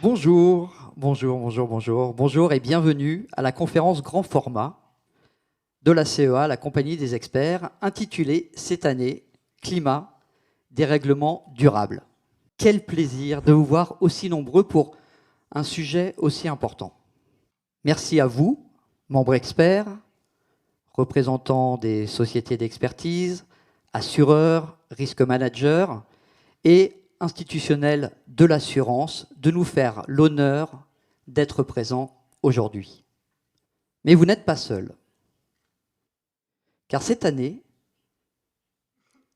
Bonjour et bienvenue à la conférence grand format de la CEA, la compagnie des experts, intitulée cette année « Climat, dérèglement durable ». Quel plaisir de vous voir aussi nombreux pour un sujet aussi important. Merci à vous, membres experts, représentants des sociétés d'expertise, assureurs, risque managers et institutionnels de l'assurance, de nous faire l'honneur d'être présents aujourd'hui. Mais vous n'êtes pas seuls. Car cette année,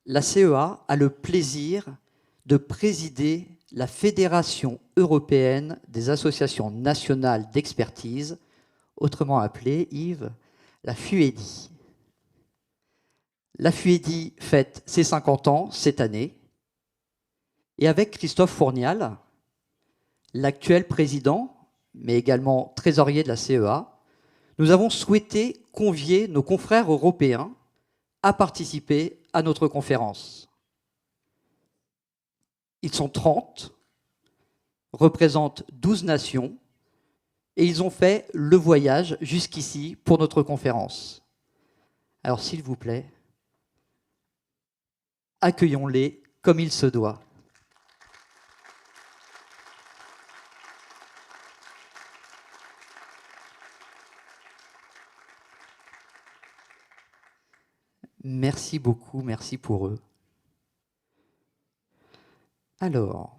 la CEA a le plaisir de présider la Fédération européenne des associations nationales d'expertise, autrement appelée, Yves, la FUEDI. La FUEDI fête ses 50 ans cette année, et avec Christophe Fournial, l'actuel président, mais également trésorier de la CEA, nous avons souhaité convier nos confrères européens à participer à notre conférence. Ils sont 30, représentent 12 nations, et ils ont fait le voyage jusqu'ici pour notre conférence. Alors s'il vous plaît, accueillons-les comme il se doit. Merci beaucoup, merci pour eux. Alors,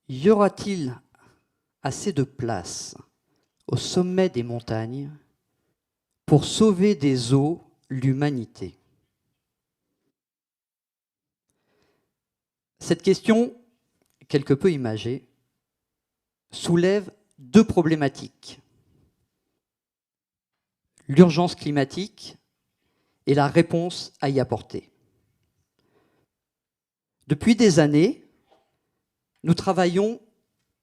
y aura-t-il assez de place au sommet des montagnes pour sauver des eaux l'humanité? Cette question, quelque peu imagée, soulève deux problématiques. L'urgence climatique et la réponse à y apporter. Depuis des années, nous travaillons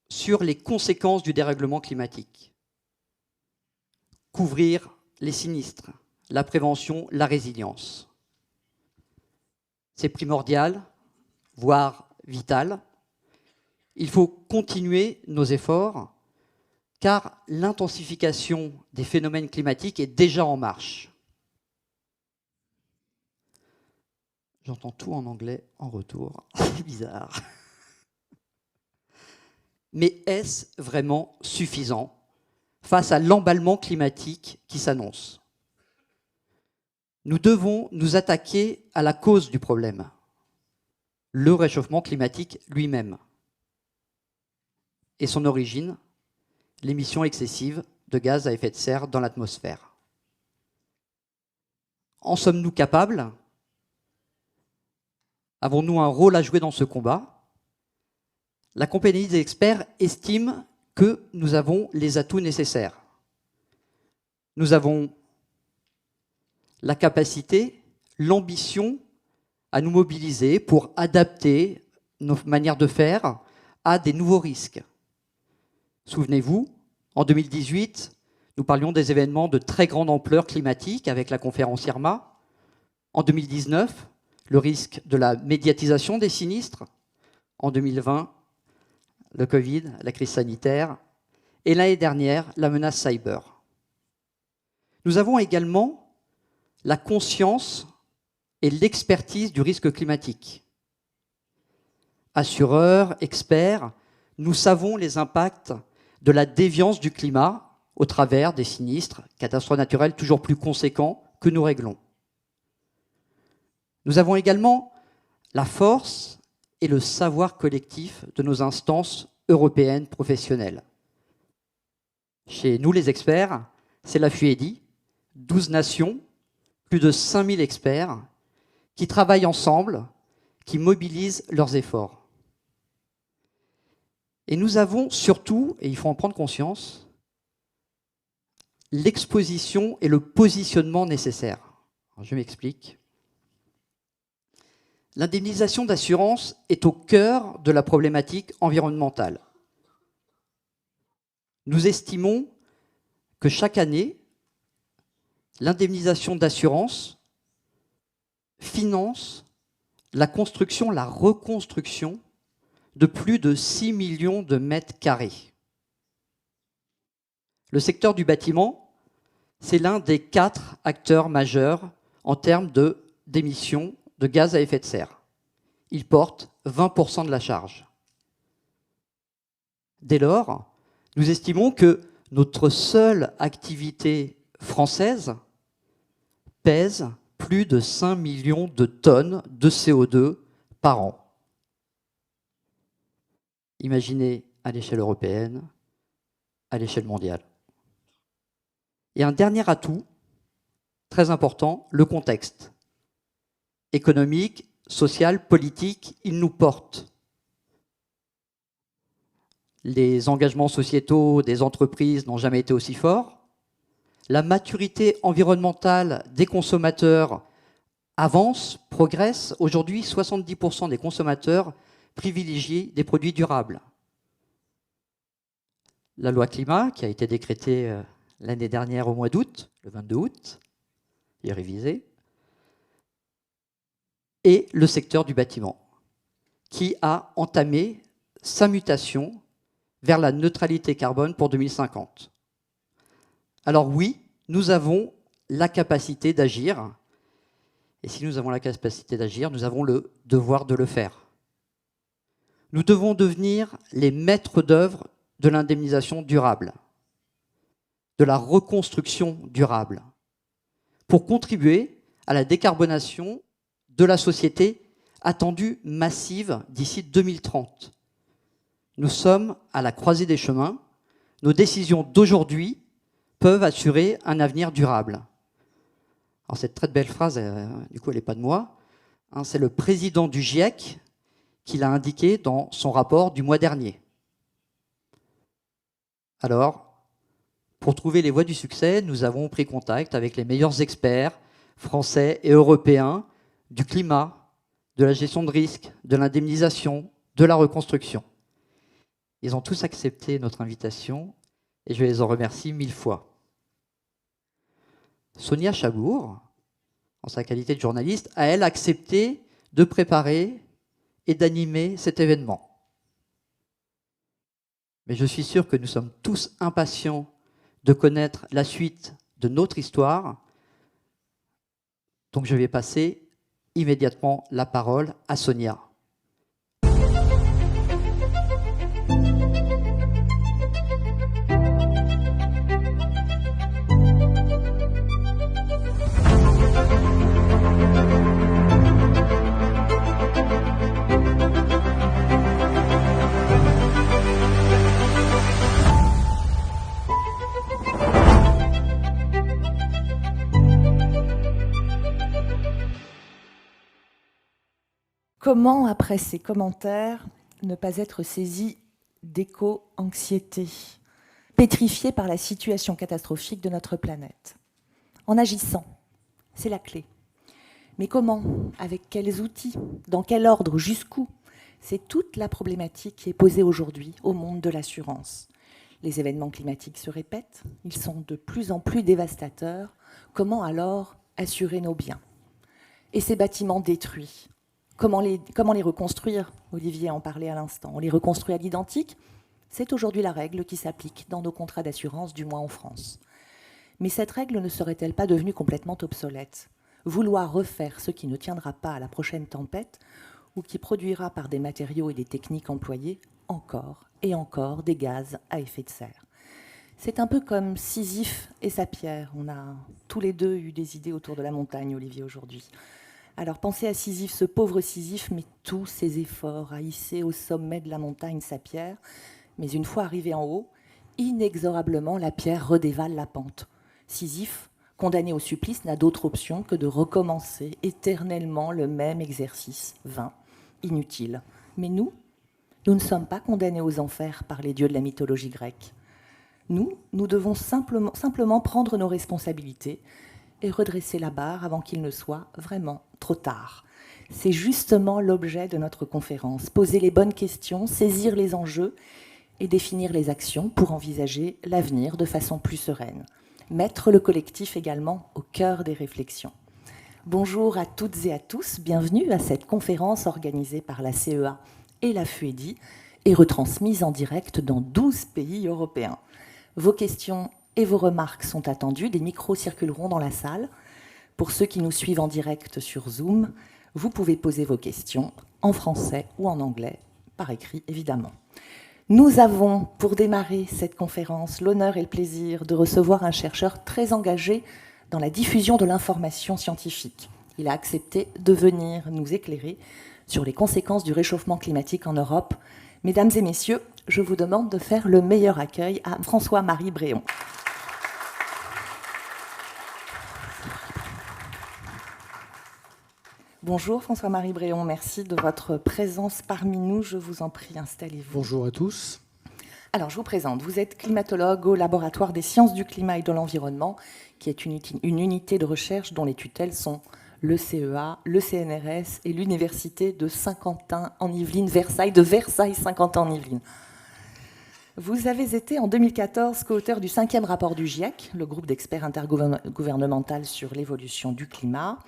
sur les conséquences du dérèglement climatique. Couvrir les sinistres, la prévention, la résilience. C'est primordial, voire vital. Il faut continuer nos efforts car l'intensification des phénomènes climatiques est déjà en marche. J'entends tout en anglais en retour, c'est bizarre. Mais est-ce vraiment suffisant face à l'emballement climatique qui s'annonce? Nous devons nous attaquer à la cause du problème, le réchauffement climatique lui-même, et son origine, l'émission excessive de gaz à effet de serre dans l'atmosphère. En sommes-nous capables? Avons-nous un rôle à jouer dans ce combat? La compagnie des experts estime que nous avons les atouts nécessaires. Nous avons la capacité, l'ambition à nous mobiliser pour adapter nos manières de faire à des nouveaux risques. Souvenez-vous, en 2018, nous parlions des événements de très grande ampleur climatique avec la conférence IRMA. En 2019, le risque de la médiatisation des sinistres. En 2020, le Covid, la crise sanitaire. Et l'année dernière, la menace cyber. Nous avons également la conscience et l'expertise du risque climatique. Assureurs, experts, nous savons les impacts de la déviance du climat au travers des sinistres, catastrophes naturelles toujours plus conséquents que nous réglons. Nous avons également la force et le savoir collectif de nos instances européennes professionnelles. Chez nous, les experts, c'est la FUEDI, 12 nations, plus de 5000 experts qui travaillent ensemble, qui mobilisent leurs efforts. Et nous avons surtout, et il faut en prendre conscience, l'exposition et le positionnement nécessaires. Alors, je m'explique. L'indemnisation d'assurance est au cœur de la problématique environnementale. Nous estimons que chaque année, l'indemnisation d'assurance finance la construction, la reconstruction de plus de 6 millions de mètres carrés. Le secteur du bâtiment, c'est l'un des 4 acteurs majeurs en termes d'émissions de gaz à effet de serre. Il porte 20% de la charge. Dès lors, nous estimons que notre seule activité française pèse plus de 5 millions de tonnes de CO2 par an. Imaginez à l'échelle européenne, à l'échelle mondiale. Et un dernier atout, très important, le contexte économique, social, politique, il nous porte. Les engagements sociétaux des entreprises n'ont jamais été aussi forts. La maturité environnementale des consommateurs avance, progresse. Aujourd'hui, 70% des consommateurs privilégient des produits durables. La loi climat, qui a été décrétée l'année dernière au mois d'août, le 22 août, et révisée, et le secteur du bâtiment, qui a entamé sa mutation vers la neutralité carbone pour 2050. Alors oui, nous avons la capacité d'agir, et si nous avons la capacité d'agir, nous avons le devoir de le faire. Nous devons devenir les maîtres d'œuvre de l'indemnisation durable, de la reconstruction durable, pour contribuer à la décarbonation de la société attendue massive d'ici 2030. Nous sommes à la croisée des chemins. Nos décisions d'aujourd'hui peuvent assurer un avenir durable. Alors cette très belle phrase, du coup elle n'est pas de moi, hein, c'est le président du GIEC qui l'a indiqué dans son rapport du mois dernier. Alors, pour trouver les voies du succès, nous avons pris contact avec les meilleurs experts français et européens du climat, de la gestion de risque, de l'indemnisation, de la reconstruction. Ils ont tous accepté notre invitation et je les en remercie 1000 fois. Sonia Chabour, en sa qualité de journaliste, a elle accepté de préparer et d'animer cet événement. Mais je suis sûr que nous sommes tous impatients de connaître la suite de notre histoire. Donc je vais passer immédiatement la parole à Sonia. Comment, après ces commentaires, ne pas être saisi d'éco-anxiété, pétrifié par la situation catastrophique de notre planète? En agissant, c'est la clé. Mais comment? Avec quels outils? Dans quel ordre? Jusqu'où? C'est toute la problématique qui est posée aujourd'hui au monde de l'assurance. Les événements climatiques se répètent, ils sont de plus en plus dévastateurs. Comment alors assurer nos biens? Et ces bâtiments détruits, comment les reconstruire? Olivier en parlait à l'instant. On les reconstruit à l'identique? C'est aujourd'hui la règle qui s'applique dans nos contrats d'assurance, du moins en France. Mais cette règle ne serait-elle pas devenue complètement obsolète? Vouloir refaire ce qui ne tiendra pas à la prochaine tempête ou qui produira par des matériaux et des techniques employées encore et encore des gaz à effet de serre. C'est un peu comme Sisyphe et sa pierre. On a tous les deux eu des idées autour de la montagne, Olivier, aujourd'hui. Alors pensez à Sisyphe, ce pauvre Sisyphe, met tous ses efforts à hisser au sommet de la montagne sa pierre. Mais une fois arrivé en haut, inexorablement, la pierre redévale la pente. Sisyphe, condamné au supplice, n'a d'autre option que de recommencer éternellement le même exercice vain, inutile. Mais nous ne sommes pas condamnés aux enfers par les dieux de la mythologie grecque. Nous devons simplement prendre nos responsabilités et redresser la barre avant qu'il ne soit vraiment trop tard. C'est justement l'objet de notre conférence. Poser les bonnes questions, saisir les enjeux et définir les actions pour envisager l'avenir de façon plus sereine. Mettre le collectif également au cœur des réflexions. Bonjour à toutes et à tous, bienvenue à cette conférence organisée par la CEA et la FUEDI est retransmise en direct dans 12 pays européens. Vos questions et vos remarques sont attendues, des micros circuleront dans la salle. Pour ceux qui nous suivent en direct sur Zoom, vous pouvez poser vos questions en français ou en anglais, par écrit évidemment. Nous avons, pour démarrer cette conférence, l'honneur et le plaisir de recevoir un chercheur très engagé dans la diffusion de l'information scientifique. Il a accepté de venir nous éclairer sur les conséquences du réchauffement climatique en Europe. Mesdames et messieurs, je vous demande de faire le meilleur accueil à François-Marie Bréon. Bonjour François-Marie Bréon, merci de votre présence parmi nous. Je vous en prie, installez-vous. Bonjour à tous. Alors, je vous présente. Vous êtes climatologue au laboratoire des sciences du climat et de l'environnement, qui est une unité de recherche dont les tutelles sont le CEA, le CNRS et l'Université de Saint-Quentin en Yvelines, Versailles, de Versailles-Saint-Quentin en Yvelines. Vous avez été en 2014 co-auteur du 5e rapport du GIEC, le groupe d'experts intergouvernemental sur l'évolution du climat.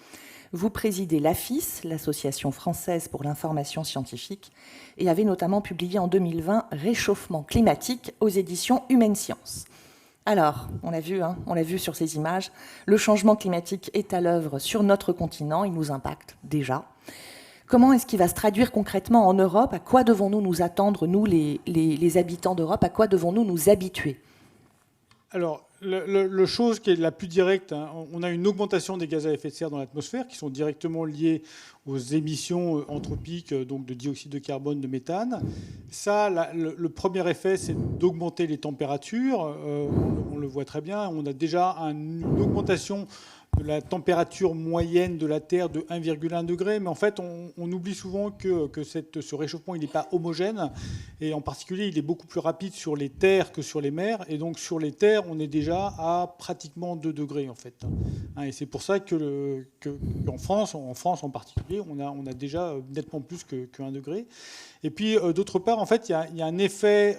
Vous présidez l'AFIS, l'Association française pour l'information scientifique, et avez notamment publié en 2020 « Réchauffement climatique » aux éditions Humaine Sciences. Alors, on l'a vu sur ces images, le changement climatique est à l'œuvre sur notre continent, il nous impacte déjà. Comment est-ce qu'il va se traduire concrètement en Europe? À quoi devons-nous nous attendre, nous, les habitants d'Europe? À quoi devons-nous nous habituer? Alors, la chose qui est la plus directe, on a une augmentation des gaz à effet de serre dans l'atmosphère qui sont directement liées aux émissions anthropiques, donc de dioxyde de carbone, de méthane. Ça, le premier effet, c'est d'augmenter les températures. On le voit très bien. On a déjà une augmentation de la température moyenne de la Terre de 1,1 degré. Mais en fait, on oublie souvent que ce réchauffement, il n'est pas homogène. Et en particulier, il est beaucoup plus rapide sur les terres que sur les mers. Et donc, sur les terres, on est déjà à pratiquement 2 degrés, en fait. Et c'est pour ça qu'en France en particulier, on a déjà nettement plus que 1 degré. Et puis, d'autre part, en fait, il y a un effet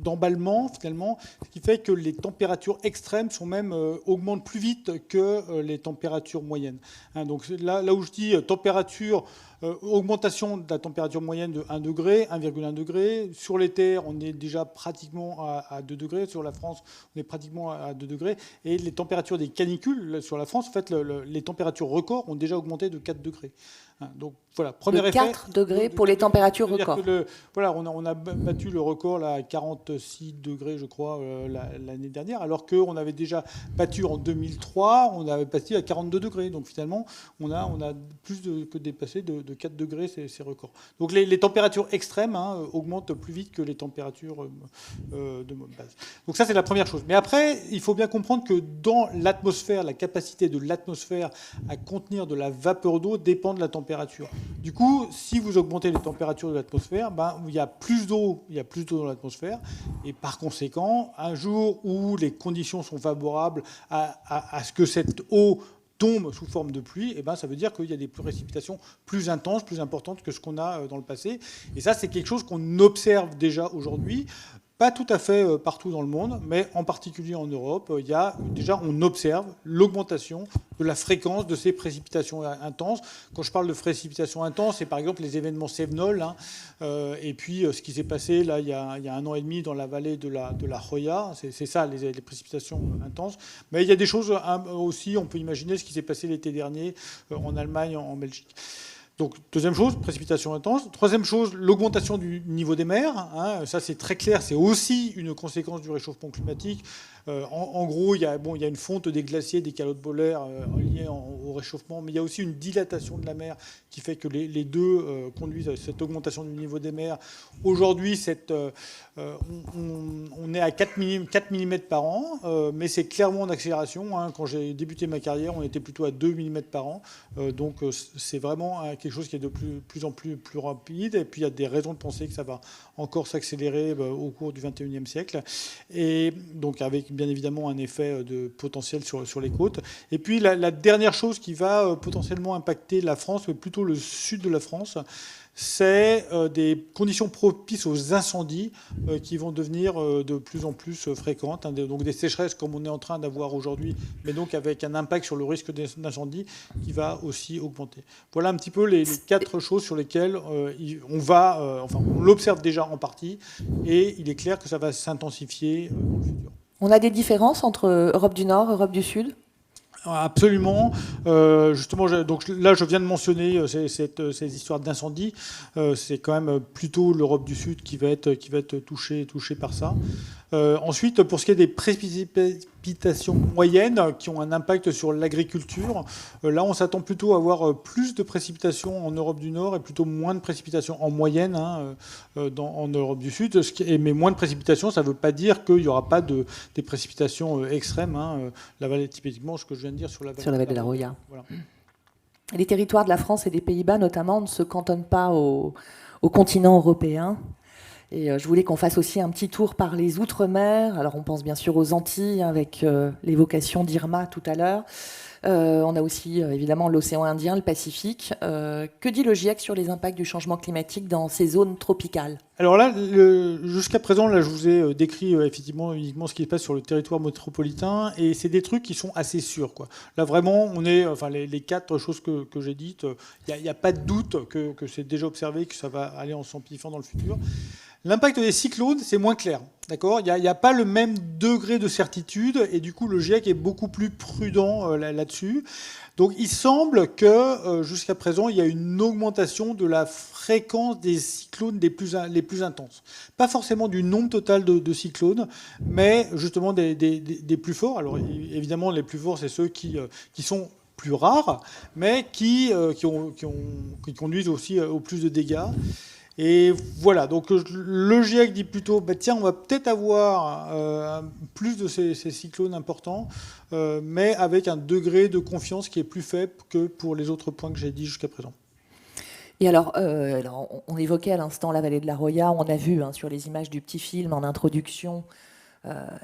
d'emballement, finalement, ce qui fait que les températures extrêmes augmentent plus vite que les températures moyennes. Donc là où je dis température, augmentation de la température moyenne de 1 degré, 1,1 degré. Sur les terres, on est déjà pratiquement à 2 degrés. Sur la France, on est pratiquement à 2 degrés. Et les températures des canicules sur la France, en fait, les températures records ont déjà augmenté de 4 degrés. Donc voilà, premier effet. 4 degrés pour les températures records. Voilà, on a battu le record là, à 46 degrés, je crois, l'année dernière, alors qu'on avait déjà battu en 2003, on avait passé à 42 degrés. Donc finalement, on a plus que dépassé de 4 degrés ces records. Donc les températures extrêmes augmentent plus vite que les températures de base. Donc ça, c'est la première chose. Mais après, il faut bien comprendre que dans l'atmosphère, la capacité de l'atmosphère à contenir de la vapeur d'eau dépend de la température. Du coup, si vous augmentez les températures de l'atmosphère, il y a plus d'eau dans l'atmosphère. Et par conséquent, un jour où les conditions sont favorables à ce que cette eau tombe sous forme de pluie, ça veut dire qu'il y a des précipitations plus intenses, plus importantes que ce qu'on a dans le passé. Et ça, c'est quelque chose qu'on observe déjà aujourd'hui. Pas tout à fait partout dans le monde, mais en particulier en Europe, on observe l'augmentation de la fréquence de ces précipitations intenses. Quand je parle de précipitations intenses, c'est par exemple les événements Cévenol, et puis ce qui s'est passé là il y a 1 an et demi dans la vallée de la Joya. C'est ça les précipitations intenses. Mais il y a des choses aussi, on peut imaginer ce qui s'est passé l'été dernier en Allemagne, en Belgique. Donc, deuxième chose, précipitation intense. Troisième chose, l'augmentation du niveau des mers. Ça, c'est très clair, c'est aussi une conséquence du réchauffement climatique. En gros, il y a une fonte des glaciers, des calottes polaires liées au réchauffement, mais il y a aussi une dilatation de la mer qui fait que les deux conduisent à cette augmentation du niveau des mers. Aujourd'hui, on est à 4 mm par an, mais c'est clairement en accélération. Quand j'ai débuté ma carrière, on était plutôt à 2 mm par an. Donc, c'est vraiment quelque chose qui est de plus en plus rapide. Et puis, il y a des raisons de penser que ça va encore s'accélérer au cours du XXIe siècle. Et donc, avec bien évidemment un effet de potentiel sur les côtes. Et puis la dernière chose qui va potentiellement impacter la France, mais plutôt le sud de la France, c'est des conditions propices aux incendies qui vont devenir de plus en plus fréquentes. Donc des sécheresses comme on est en train d'avoir aujourd'hui, mais donc avec un impact sur le risque d'incendie qui va aussi augmenter. Voilà un petit peu les 4 choses sur lesquelles on l'observe déjà en partie, et il est clair que ça va s'intensifier dans le futur. On a des différences entre Europe du Nord, Europe du Sud ? Absolument. Justement, donc là, je viens de mentionner ces histoires d'incendie. C'est quand même plutôt l'Europe du Sud qui va être touchée par ça. Ensuite, pour ce qui est des précipitations moyennes qui ont un impact sur l'agriculture, là, on s'attend plutôt à avoir plus de précipitations en Europe du Nord et plutôt moins de précipitations en moyenne en Europe du Sud. Mais moins de précipitations, ça ne veut pas dire qu'il n'y aura pas des précipitations extrêmes. La vallée, typiquement, ce que je viens de dire sur la vallée de la Roya. Voilà. Les territoires de la France et des Pays-Bas, notamment, ne se cantonnent pas au continent européen. Et je voulais qu'on fasse aussi un petit tour par les Outre-mer. Alors, on pense bien sûr aux Antilles, avec l'évocation d'Irma tout à l'heure. On a aussi, évidemment, l'océan Indien, le Pacifique. Que dit le GIEC sur les impacts du changement climatique dans ces zones tropicales ? Alors là, jusqu'à présent, là, je vous ai décrit effectivement uniquement ce qui se passe sur le territoire métropolitain, et c'est des trucs qui sont assez sûrs, quoi. Là, vraiment, on est, enfin, les 4 choses que j'ai dites, il n'y a pas de doute que c'est déjà observé, que ça va aller en s'amplifiant dans le futur. L'impact des cyclones, c'est moins clair. D'accord ? Il n'y a pas le même degré de certitude, et du coup, le GIEC est beaucoup plus prudent là-dessus. Donc, il semble que, jusqu'à présent, il y a une augmentation de la fréquence des cyclones les plus intenses. Pas forcément du nombre total de cyclones, mais justement des plus forts. Alors, évidemment, les plus forts, c'est ceux qui sont plus rares, mais qui conduisent aussi au plus de dégâts. Et voilà, donc le GIEC dit plutôt, tiens, on va peut-être avoir plus de ces cyclones importants, mais avec un degré de confiance qui est plus faible que pour les autres points que j'ai dit jusqu'à présent. Et alors, on évoquait à l'instant la vallée de la Roya, on a vu sur les images du petit film en introduction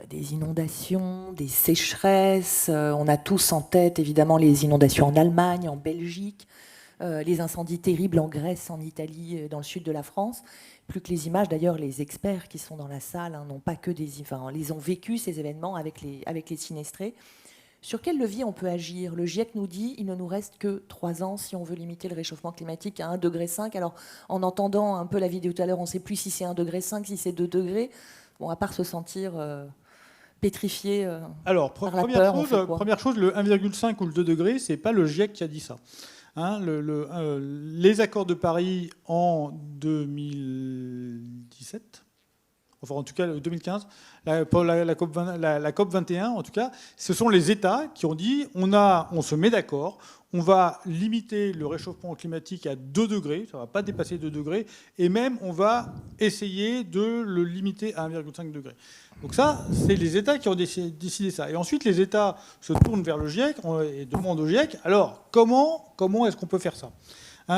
des inondations, des sécheresses, on a tous en tête évidemment les inondations en Allemagne, en Belgique, les incendies terribles en Grèce, en Italie, dans le sud de la France. Plus que les images, d'ailleurs, les experts qui sont dans la salle n'ont pas que les ont vécu ces événements avec les sinistrés. Sur quel levier on peut agir ? Le GIEC nous dit qu'il ne nous reste que 3 ans si on veut limiter le réchauffement climatique à 1,5 degré. Alors, en entendant un peu la vidéo tout à l'heure, on ne sait plus si c'est 1,5 degré, si c'est 2 degrés. Bon, à part se sentir pétrifié Alors, par la peur, première chose, le 1,5 ou le 2 degrés, ce n'est pas le GIEC qui a dit ça. Les accords de Paris en 2017, enfin en tout cas 2015, pour la COP 21 en tout cas, ce sont les États qui ont dit on se met d'accord, on va limiter le réchauffement climatique à 2 degrés, ça ne va pas dépasser 2 degrés, et même on va essayer de le limiter à 1,5 degré. Donc ça, c'est les États qui ont décidé ça. Et ensuite, les États se tournent vers le GIEC et demandent au GIEC, alors comment est-ce qu'on peut faire ça ?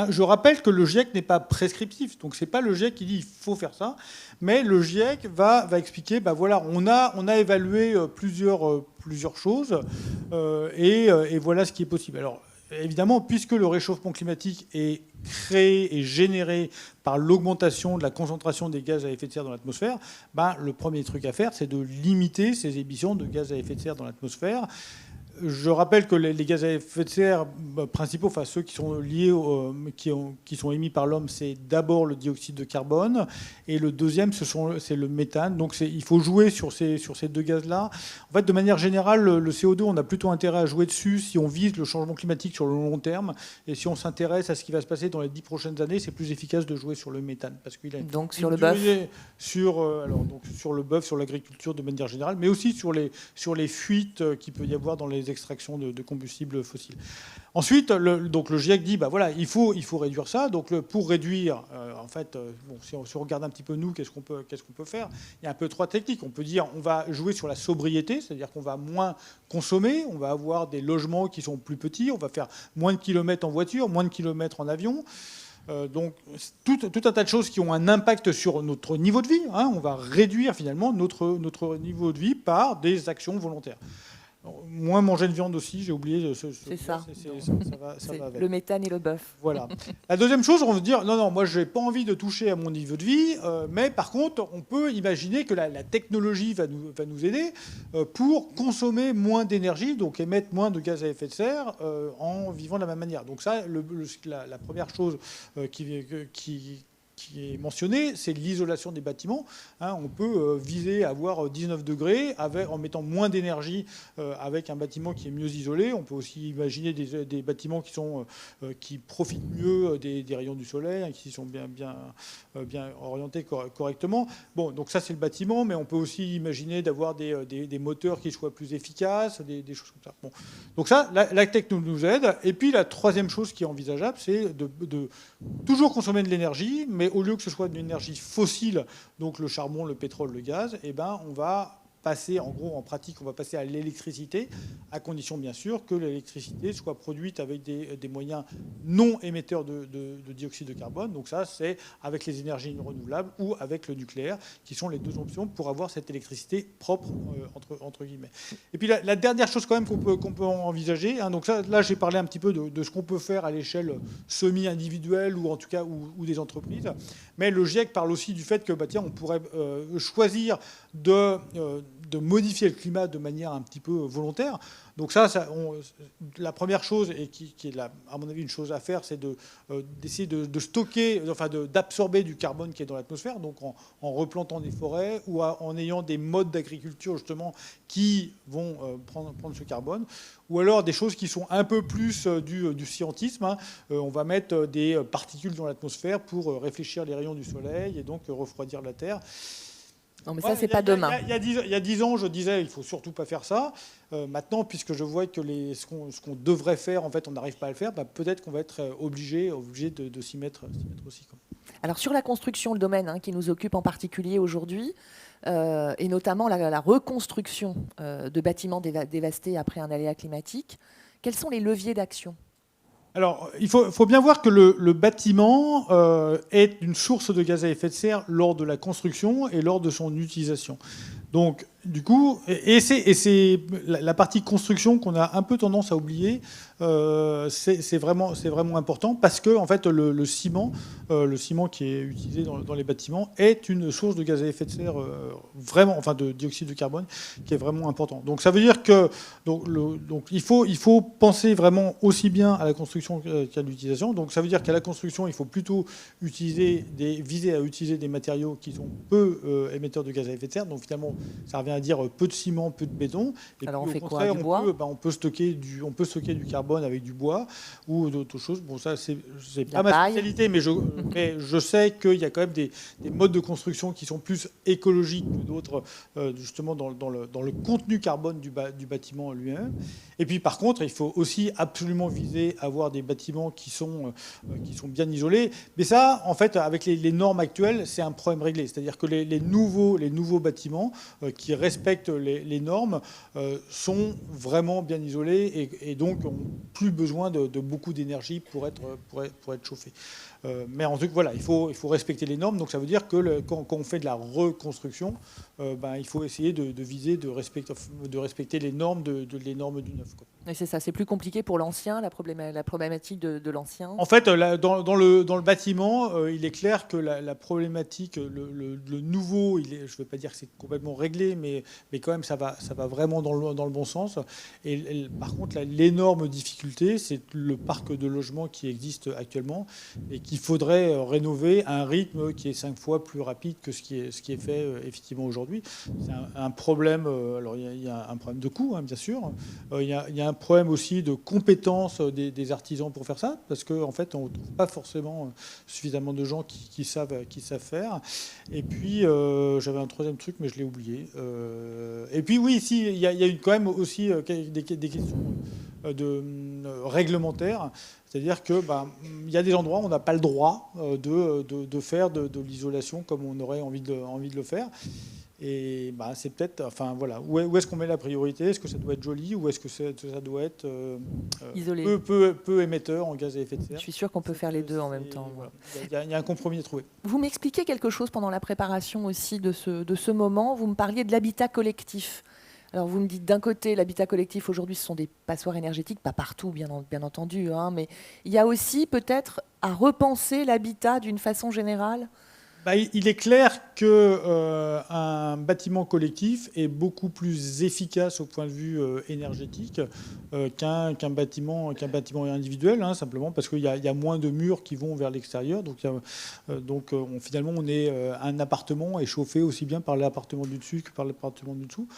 Je rappelle que le GIEC n'est pas prescriptif, donc c'est pas le GIEC qui dit il faut faire ça, mais le GIEC va expliquer, voilà, on a évalué plusieurs choses et voilà ce qui est possible. Alors évidemment, puisque le réchauffement climatique est créé et généré par l'augmentation de la concentration des gaz à effet de serre dans l'atmosphère, le premier truc à faire, c'est de limiter ces émissions de gaz à effet de serre dans l'atmosphère. Je rappelle que les gaz à effet de serre principaux, enfin ceux qui sont liés, qui sont émis par l'homme, c'est d'abord le dioxyde de carbone, et le deuxième, c'est le méthane. Donc il faut jouer sur ces 2 gaz-là. En fait, de manière générale, le CO2, on a plutôt intérêt à jouer dessus si on vise le changement climatique sur le long terme, et si on s'intéresse à ce qui va se passer dans les 10 prochaines années, c'est plus efficace de jouer sur le méthane, parce qu'il a donc sur le bœuf, sur le bœuf, sur l'agriculture de manière générale, mais aussi sur les fuites qu'il peut y avoir dans les extraction de combustibles fossiles. Ensuite, donc le GIEC dit, voilà, il faut réduire ça. Donc pour réduire, en fait, si on regarde un petit peu nous, qu'est-ce qu'on peut faire ? Il y a un peu 3 techniques. On peut dire, on va jouer sur la sobriété, c'est-à-dire qu'on va moins consommer, on va avoir des logements qui sont plus petits, on va faire moins de kilomètres en voiture, moins de kilomètres en avion. Donc tout un tas de choses qui ont un impact sur notre niveau de vie. On va réduire finalement notre niveau de vie par des actions volontaires. Moins manger de viande aussi, j'ai oublié. C'est ça. Ça va avec. Le méthane et le bœuf. Voilà. La deuxième chose, on veut dire, non, moi, je n'ai pas envie de toucher à mon niveau de vie, mais par contre, on peut imaginer que la technologie va nous aider pour consommer moins d'énergie, donc émettre moins de gaz à effet de serre en vivant de la même manière. Donc ça, la première chose qui est mentionné, c'est l'isolation des bâtiments. On peut viser à avoir 19 degrés en mettant moins d'énergie avec un bâtiment qui est mieux isolé. On peut aussi imaginer des bâtiments qui profitent mieux des rayons du soleil, qui sont bien orientés correctement. Bon, donc ça c'est le bâtiment, mais on peut aussi imaginer d'avoir des moteurs qui soient plus efficaces, des choses comme ça. Bon. Donc ça, la tech nous aide. Et puis la troisième chose qui est envisageable, c'est de toujours consommer de l'énergie, mais au lieu que ce soit de l'énergie fossile, donc le charbon, le pétrole, le gaz, on va passer, en gros, en pratique, on va passer à l'électricité, à condition, bien sûr, que l'électricité soit produite avec des moyens non émetteurs de dioxyde de carbone. Donc ça, c'est avec les énergies renouvelables ou avec le nucléaire, qui sont les deux options pour avoir cette électricité propre, entre guillemets. Et puis la dernière chose quand même qu'on peut envisager, donc ça, là, j'ai parlé un petit peu de ce qu'on peut faire à l'échelle semi-individuelle ou en tout cas ou des entreprises. Mais le GIEC parle aussi du fait que on pourrait choisir de modifier le climat de manière un petit peu volontaire. Donc la première chose, et qui est à mon avis une chose à faire, c'est d'essayer de stocker, enfin d'absorber du carbone qui est dans l'atmosphère, donc en replantant des forêts ou en ayant des modes d'agriculture justement qui vont prendre ce carbone. Ou alors des choses qui sont un peu plus du scientisme. On va mettre des particules dans l'atmosphère pour réfléchir les rayons du soleil et donc refroidir la Terre. Non, mais ça, c'est pas demain. Il y a 10 ans, je disais, il ne faut surtout pas faire ça. Maintenant, puisque je vois que ce qu'on devrait faire, en fait, on n'arrive pas à le faire, peut-être qu'on va être obligé de s'y mettre aussi. Alors, sur la construction, le domaine qui nous occupe en particulier aujourd'hui, et notamment la reconstruction de bâtiments dévastés après un aléa climatique, quels sont les leviers d'action ? Alors, il faut bien voir que le bâtiment est une source de gaz à effet de serre lors de la construction et lors de son utilisation. Donc, du coup, c'est la partie construction qu'on a un peu tendance à oublier. C'est vraiment important parce que en fait, le ciment qui est utilisé dans les bâtiments est une source de gaz à effet de serre de dioxyde de carbone qui est vraiment important. Donc, ça veut dire que il faut penser vraiment aussi bien à la construction qu'à l'utilisation. Donc, ça veut dire qu'à la construction, il faut plutôt viser à utiliser des matériaux qui sont peu émetteurs de gaz à effet de serre. Donc, finalement, ça revient à dire peu de ciment, peu de béton. Et alors, puis, on fait contraire, quoi, du bois ? on peut stocker du carbone avec du bois ou d'autres choses. Bon, ça, c'est pas paille. ma spécialité, mais je sais qu'il y a quand même des modes de construction qui sont plus écologiques que d'autres, justement dans le contenu carbone du bâtiment lui-même. Et puis, par contre, il faut aussi absolument viser à avoir des bâtiments qui sont bien isolés. Mais ça, en fait, avec les normes actuelles, c'est un problème réglé. C'est-à-dire que les nouveaux bâtiments qui respectent les normes sont vraiment bien isolés et donc n'ont plus besoin de beaucoup d'énergie pour être chauffés. Mais en tout cas, voilà, il faut respecter les normes. Donc ça veut dire que quand on fait de la reconstruction, il faut essayer de viser de respecter les normes les normes du neuf. Et c'est ça, c'est plus compliqué pour l'ancien, la problématique de l'ancien. En fait, dans le bâtiment, il est clair que la problématique, le nouveau, je ne vais pas dire que c'est complètement réglé, mais quand même, ça va vraiment dans le bon sens. Et par contre, l'énorme difficulté, c'est le parc de logements qui existe actuellement et qu'il faudrait rénover à un rythme qui est 5 fois plus rapide que ce qui est fait effectivement aujourd'hui. C'est un problème. Alors, il y a un problème de coût, bien sûr. Il y a un problème aussi de compétences des artisans pour faire ça, parce qu'en fait, on ne trouve pas forcément suffisamment de gens qui savent faire. Et puis, j'avais un troisième truc, mais je l'ai oublié. Et puis, oui, ici, il y a quand même aussi des questions réglementaires. C'est-à-dire qu'il y a des endroits où on n'a pas le droit de faire de l'isolation comme on aurait envie de le faire. Et c'est peut-être, enfin voilà, où est-ce qu'on met la priorité? Est-ce que ça doit être joli ou est-ce que ça doit être isolé? peu émetteur en gaz à effet de serre? Je suis sûre qu'on peut faire les deux en même temps. Voilà. Il y a un compromis à trouver. Vous m'expliquez quelque chose pendant la préparation aussi de ce moment. Vous me parliez de l'habitat collectif. Alors vous me dites d'un côté, l'habitat collectif aujourd'hui, ce sont des passoires énergétiques, pas partout bien entendu, mais il y a aussi peut-être à repenser l'habitat d'une façon générale. Il est clair qu'un bâtiment collectif est beaucoup plus efficace au point de vue énergétique qu'un bâtiment individuel, simplement parce qu'il y a moins de murs qui vont vers l'extérieur. Donc, finalement, un appartement est chauffé aussi bien par l'appartement du dessus que par l'appartement du dessous.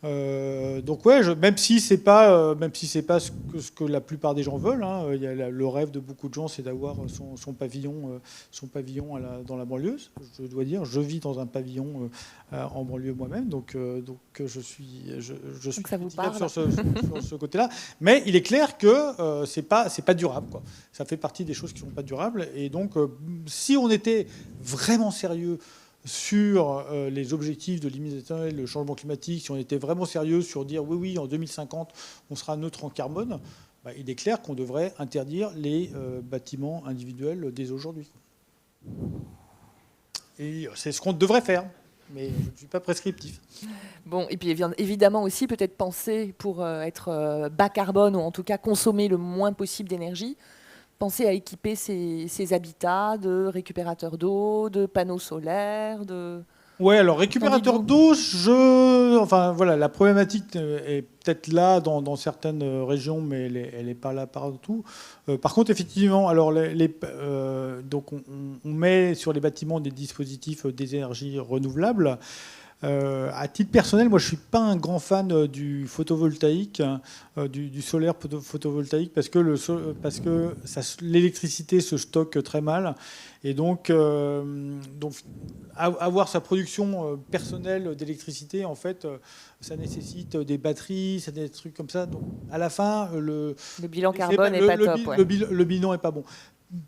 Donc même si c'est pas ce que la plupart des gens veulent, il y a le rêve de beaucoup de gens, c'est d'avoir son pavillon dans la banlieue. Je dois dire, je vis dans un pavillon en banlieue moi-même, donc je suis critiquable sur ce côté-là. Mais il est clair que c'est pas durable, quoi. Ça fait partie des choses qui sont pas durables. Et donc si on était vraiment sérieux sur les objectifs de limitation et le changement climatique, si on était vraiment sérieux sur dire oui, en 2050, on sera neutre en carbone, il est clair qu'on devrait interdire les bâtiments individuels dès aujourd'hui. Et c'est ce qu'on devrait faire, mais je ne suis pas prescriptif. Bon, et puis évidemment aussi peut-être penser pour être bas carbone, ou en tout cas consommer le moins possible d'énergie, penser à équiper ces habitats de récupérateurs d'eau, de panneaux solaires, de... Ouais, alors récupérateur d'eau, enfin voilà, la problématique est peut-être là dans certaines régions, mais elle n'est pas là partout. Par contre, effectivement, alors donc on met sur les bâtiments des dispositifs des énergies renouvelables. À titre personnel, moi je suis pas un grand fan du photovoltaïque, du solaire photovoltaïque, parce que l'électricité se stocke très mal, et donc avoir sa production personnelle d'électricité, en fait, ça nécessite des batteries, ça des trucs comme ça. Donc à la fin, le bilan carbone n'est pas top. Le bilan est pas bon.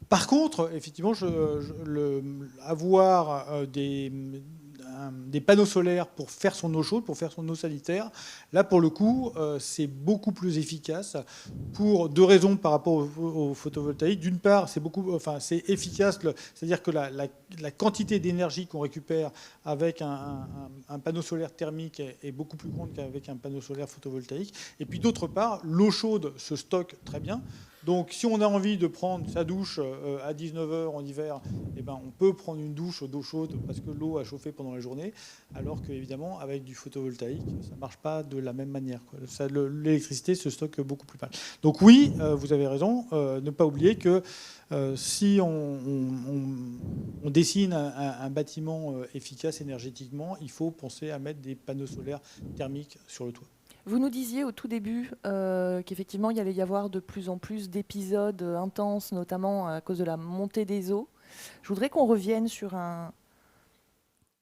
Par contre, effectivement, avoir des panneaux solaires pour faire son eau chaude, pour faire son eau sanitaire, là pour le coup c'est beaucoup plus efficace pour deux raisons par rapport au photovoltaïque. D'une part, c'est efficace, c'est-à-dire que la quantité d'énergie qu'on récupère avec un panneau solaire thermique est beaucoup plus grande qu'avec un panneau solaire photovoltaïque. Et puis d'autre part, l'eau chaude se stocke très bien. Donc, si on a envie de prendre sa douche à 19h en hiver, on peut prendre une douche d'eau chaude parce que l'eau a chauffé pendant la journée, alors qu'évidemment, avec du photovoltaïque, ça ne marche pas de la même manière, quoi. L'électricité se stocke beaucoup plus mal. Donc oui, vous avez raison. Ne pas oublier que si on dessine un bâtiment efficace énergétiquement, il faut penser à mettre des panneaux solaires thermiques sur le toit. Vous nous disiez au tout début qu'effectivement, il allait y avoir de plus en plus d'épisodes intenses, notamment à cause de la montée des eaux. Je voudrais qu'on revienne sur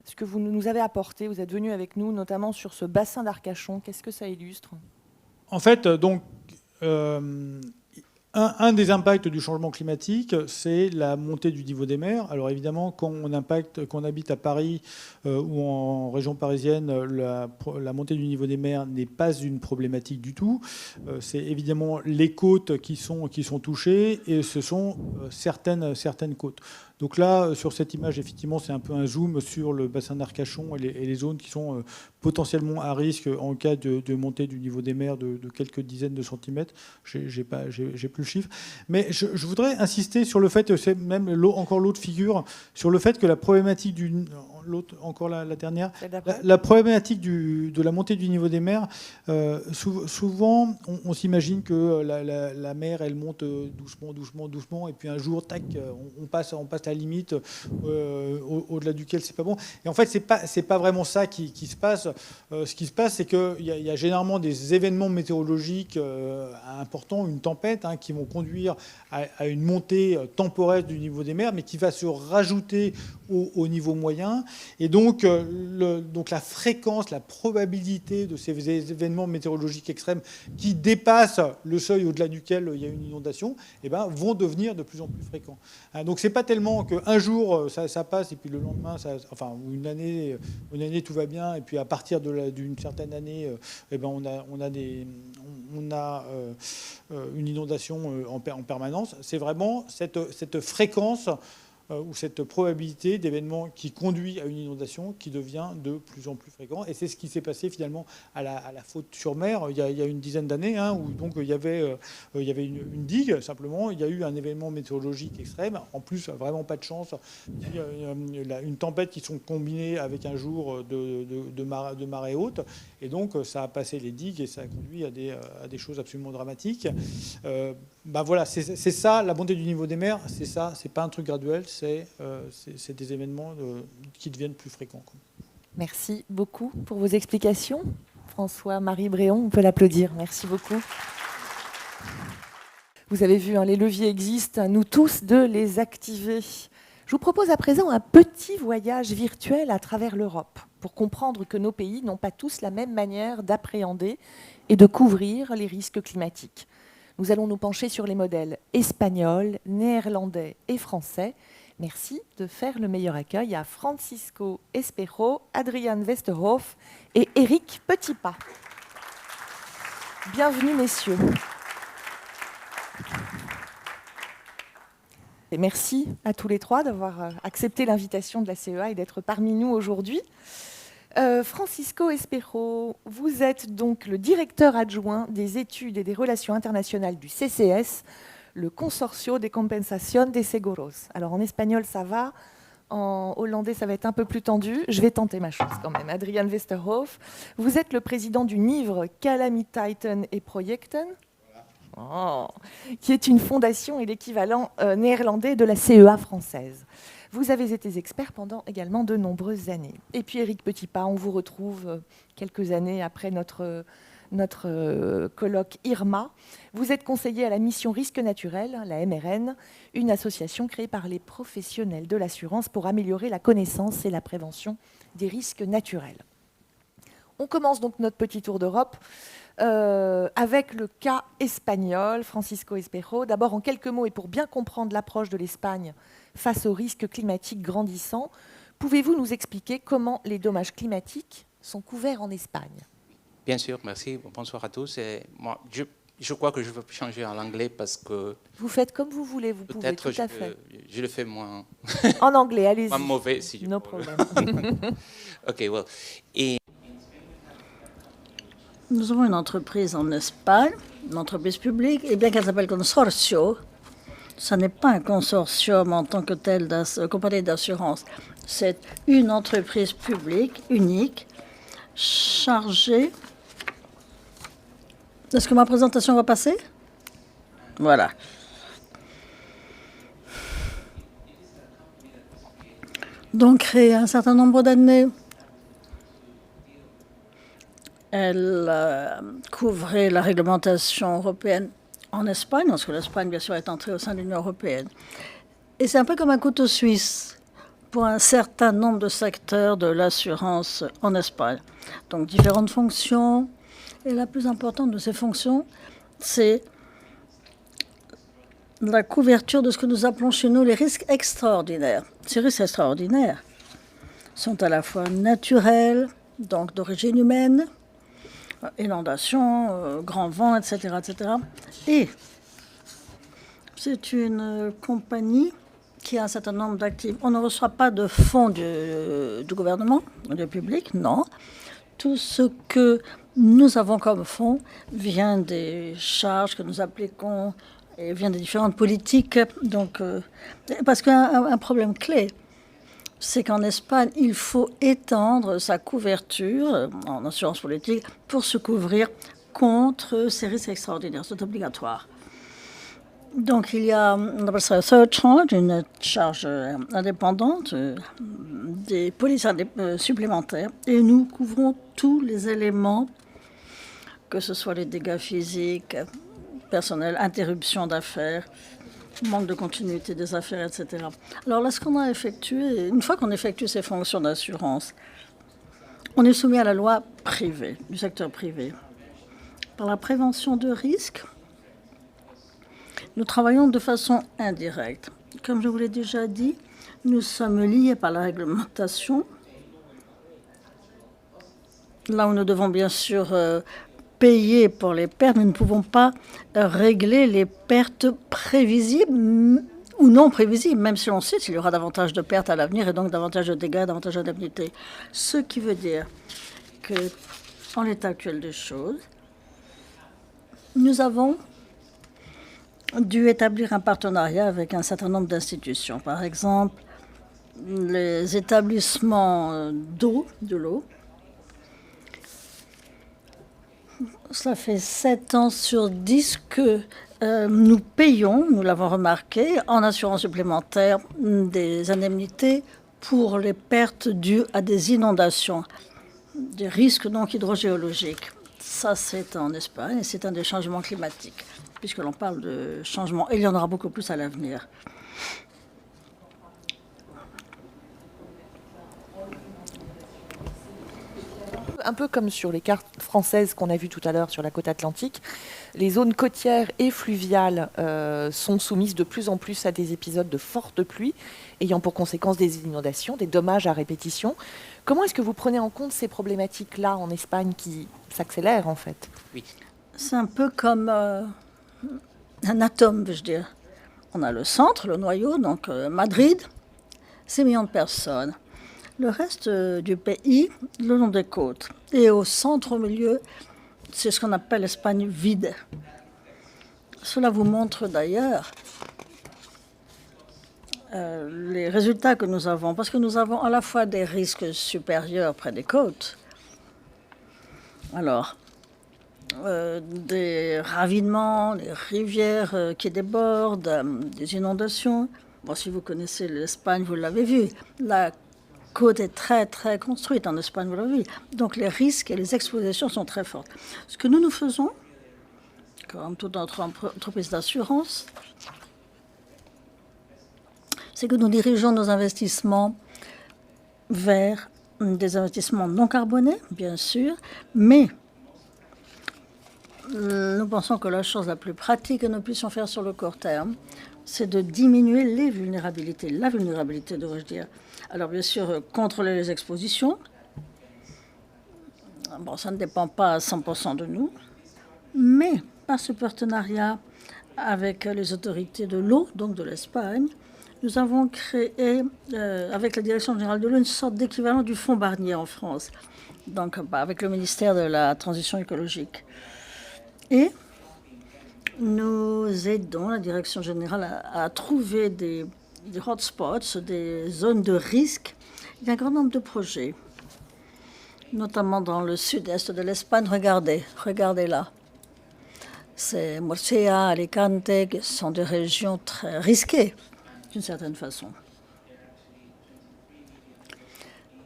ce que vous nous avez apporté. Vous êtes venu avec nous, notamment sur ce bassin d'Arcachon. Qu'est-ce que ça illustre? En fait, donc, un des impacts du changement climatique, c'est la montée du niveau des mers. Alors évidemment, quand on habite à Paris ou en région parisienne, la montée du niveau des mers n'est pas une problématique du tout. C'est évidemment les côtes qui sont touchées, et ce sont certaines côtes. Donc là, sur cette image, effectivement, c'est un peu un zoom sur le bassin d'Arcachon et les zones qui sont potentiellement à risque en cas de montée du niveau des mers de quelques dizaines de centimètres. J'ai plus le chiffre. Mais je voudrais insister sur le fait, c'est même encore l'autre figure, sur le fait que la problématique encore la dernière, la problématique de la montée du niveau des mers, souvent, on s'imagine que la mer, elle monte doucement, et puis un jour, tac, on passe la limite au-delà duquel c'est pas bon. Et en fait, c'est pas vraiment ça qui se passe. Ce qui se passe, c'est qu'il y a généralement des événements météorologiques importants, une tempête, qui vont conduire à une montée temporaire du niveau des mers, mais qui va se rajouter au niveau moyen. Et donc, donc la fréquence, la probabilité de ces événements météorologiques extrêmes qui dépassent le seuil au-delà duquel il y a une inondation, eh ben, vont devenir de plus en plus fréquents. Donc c'est pas tellement qu'un jour ça passe et puis le lendemain, enfin une année tout va bien et puis à partir d'une certaine année, eh ben, on a une inondation en permanence. C'est vraiment cette fréquence ou cette probabilité d'événement qui conduit à une inondation qui devient de plus en plus fréquent. Et c'est ce qui s'est passé finalement à la Faute-sur-Mer il y a une dizaine d'années, où donc il y avait une digue, simplement. Il y a eu un événement météorologique extrême. En plus, vraiment pas de chance. Une tempête qui sont combinées avec un jour de marée haute. Et donc, ça a passé les digues et ça a conduit à des choses absolument dramatiques. Voilà, c'est ça, la montée du niveau des mers, c'est ça, c'est pas un truc graduel, c'est des événements qui deviennent plus fréquents. Merci beaucoup pour vos explications. François-Marie Bréon, on peut l'applaudir. Merci beaucoup. Vous avez vu, les leviers existent, à nous tous de les activer. Je vous propose à présent un petit voyage virtuel à travers l'Europe pour comprendre que nos pays n'ont pas tous la même manière d'appréhender et de couvrir les risques climatiques. Nous allons nous pencher sur les modèles espagnols, néerlandais et français. Merci de faire le meilleur accueil à Francisco Espejo, Adrian Westerhoff et Éric Petitpas. Bienvenue, messieurs. Et merci à tous les trois d'avoir accepté l'invitation de la CEA et d'être parmi nous aujourd'hui. Francisco Espejo, vous êtes donc le directeur adjoint des études et des relations internationales du CCS, le Consorcio de Compensación de Seguros. Alors en espagnol ça va, en hollandais ça va être un peu plus tendu, je vais tenter ma chance quand même. Adrian Westerhoff, vous êtes le président du NIVRE Calamiteiten et Projecten, qui est une fondation et l'équivalent néerlandais de la CEA française. Vous avez été expert pendant également de nombreuses années. Et puis Éric Petitpas, on vous retrouve quelques années après notre colloque IRMA. Vous êtes conseiller à la mission Risques Naturels, la MRN, une association créée par les professionnels de l'assurance pour améliorer la connaissance et la prévention des risques naturels. On commence donc notre petit tour d'Europe avec le cas espagnol, Francisco Espejo. D'abord, en quelques mots, et pour bien comprendre l'approche de l'Espagne face aux risques climatiques grandissants, pouvez-vous nous expliquer comment les dommages climatiques sont couverts en Espagne? Bien sûr, merci. Bonsoir à tous. Et moi, je crois que je vais changer en anglais parce que... Vous faites comme vous voulez, vous pouvez, tout à fait. Je le fais moins... En anglais, allez-y. Moins mauvais, si je No peux. problem. OK, well. Et... Nous avons une entreprise en Espagne, une entreprise publique, et bien qu'elle s'appelle Consorcio, ce n'est pas un consortium en tant que tel, compagnie d'assurance. C'est une entreprise publique unique, chargée... Est-ce que ma présentation va passer? Voilà. Donc, créée un certain nombre d'années, elle couvrait la réglementation européenne en Espagne, parce que l'Espagne, bien sûr, est entrée au sein de l'Union européenne. Et c'est un peu comme un couteau suisse pour un certain nombre de secteurs de l'assurance en Espagne. Donc, différentes fonctions. Et la plus importante de ces fonctions, c'est la couverture de ce que nous appelons chez nous les risques extraordinaires. Ces risques extraordinaires sont à la fois naturels, donc d'origine humaine, inondations, grands vents, etc., etc. Et c'est une compagnie qui a un certain nombre d'actifs. On ne reçoit pas de fonds du gouvernement, du public, non. Tout ce que nous avons comme fonds vient des charges que nous appliquons et vient des différentes politiques. Donc, parce qu'un problème clé, c'est qu'en Espagne, il faut étendre sa couverture en assurance politique pour se couvrir contre ces risques extraordinaires. C'est obligatoire. Donc, il y a, on appelle ça surcharge, une charge indépendante, des polices supplémentaires. Et nous couvrons tous les éléments, que ce soit les dégâts physiques, personnels, interruption d'affaires, manque de continuité des affaires, etc. Alors là, ce qu'on a effectué, une fois qu'on effectue ces fonctions d'assurance, on est soumis à la loi privée, du secteur privé. Par la prévention de risques, nous travaillons de façon indirecte. Comme je vous l'ai déjà dit, nous sommes liés par la réglementation. Là où nous devons bien sûr payer pour les pertes, nous ne pouvons pas régler les pertes prévisibles ou non prévisibles, même si on sait qu'il y aura davantage de pertes à l'avenir et donc davantage de dégâts, davantage d'indemnités. Ce qui veut dire que, en l'état actuel des choses, nous avons dû établir un partenariat avec un certain nombre d'institutions. Par exemple, les établissements d'eau, de l'eau. Cela fait 7 ans sur 10 que nous payons, nous l'avons remarqué, en assurance supplémentaire des indemnités pour les pertes dues à des inondations, des risques donc hydrogéologiques. Ça, c'est en Espagne et c'est un des changements climatiques, puisque l'on parle de changement, et il y en aura beaucoup plus à l'avenir. Un peu comme sur les cartes françaises qu'on a vues tout à l'heure sur la côte atlantique, les zones côtières et fluviales sont soumises de plus en plus à des épisodes de fortes pluies, ayant pour conséquence des inondations, des dommages à répétition. Comment est-ce que vous prenez en compte ces problématiques-là en Espagne qui s'accélèrent en fait? Oui. C'est un peu comme un atome, veux-je dire. On a le centre, le noyau, donc Madrid, 6 millions de personnes. Le reste du pays, le long des côtes. Et au centre, au milieu, c'est ce qu'on appelle l'Espagne vide. Cela vous montre d'ailleurs les résultats que nous avons, parce que nous avons à la fois des risques supérieurs près des côtes, alors des ravinements, des rivières qui débordent, des inondations. Bon, si vous connaissez l'Espagne, vous l'avez vu. La côte est très, très construite en Espagne, vous l'avez vu. Donc les risques et les expositions sont très fortes. Ce que nous faisons, comme toute notre entreprise d'assurance, c'est que nous dirigeons nos investissements vers des investissements non carbonés, bien sûr, mais nous pensons que la chose la plus pratique que nous puissions faire sur le court terme, c'est de diminuer les vulnérabilités, la vulnérabilité, devrais-je dire. Alors, bien sûr, contrôler les expositions. Bon, ça ne dépend pas à 100% de nous, mais par ce partenariat avec les autorités de l'eau, donc de l'Espagne, nous avons créé, avec la Direction générale de l'eau, une sorte d'équivalent du fonds Barnier en France, donc avec le ministère de la Transition écologique. Et nous aidons la Direction générale à trouver des hotspots, des zones de risque. Il y a un grand nombre de projets, notamment dans le sud-est de l'Espagne. Regardez là. C'est Murcia, Alicante, qui sont des régions très risquées, d'une certaine façon.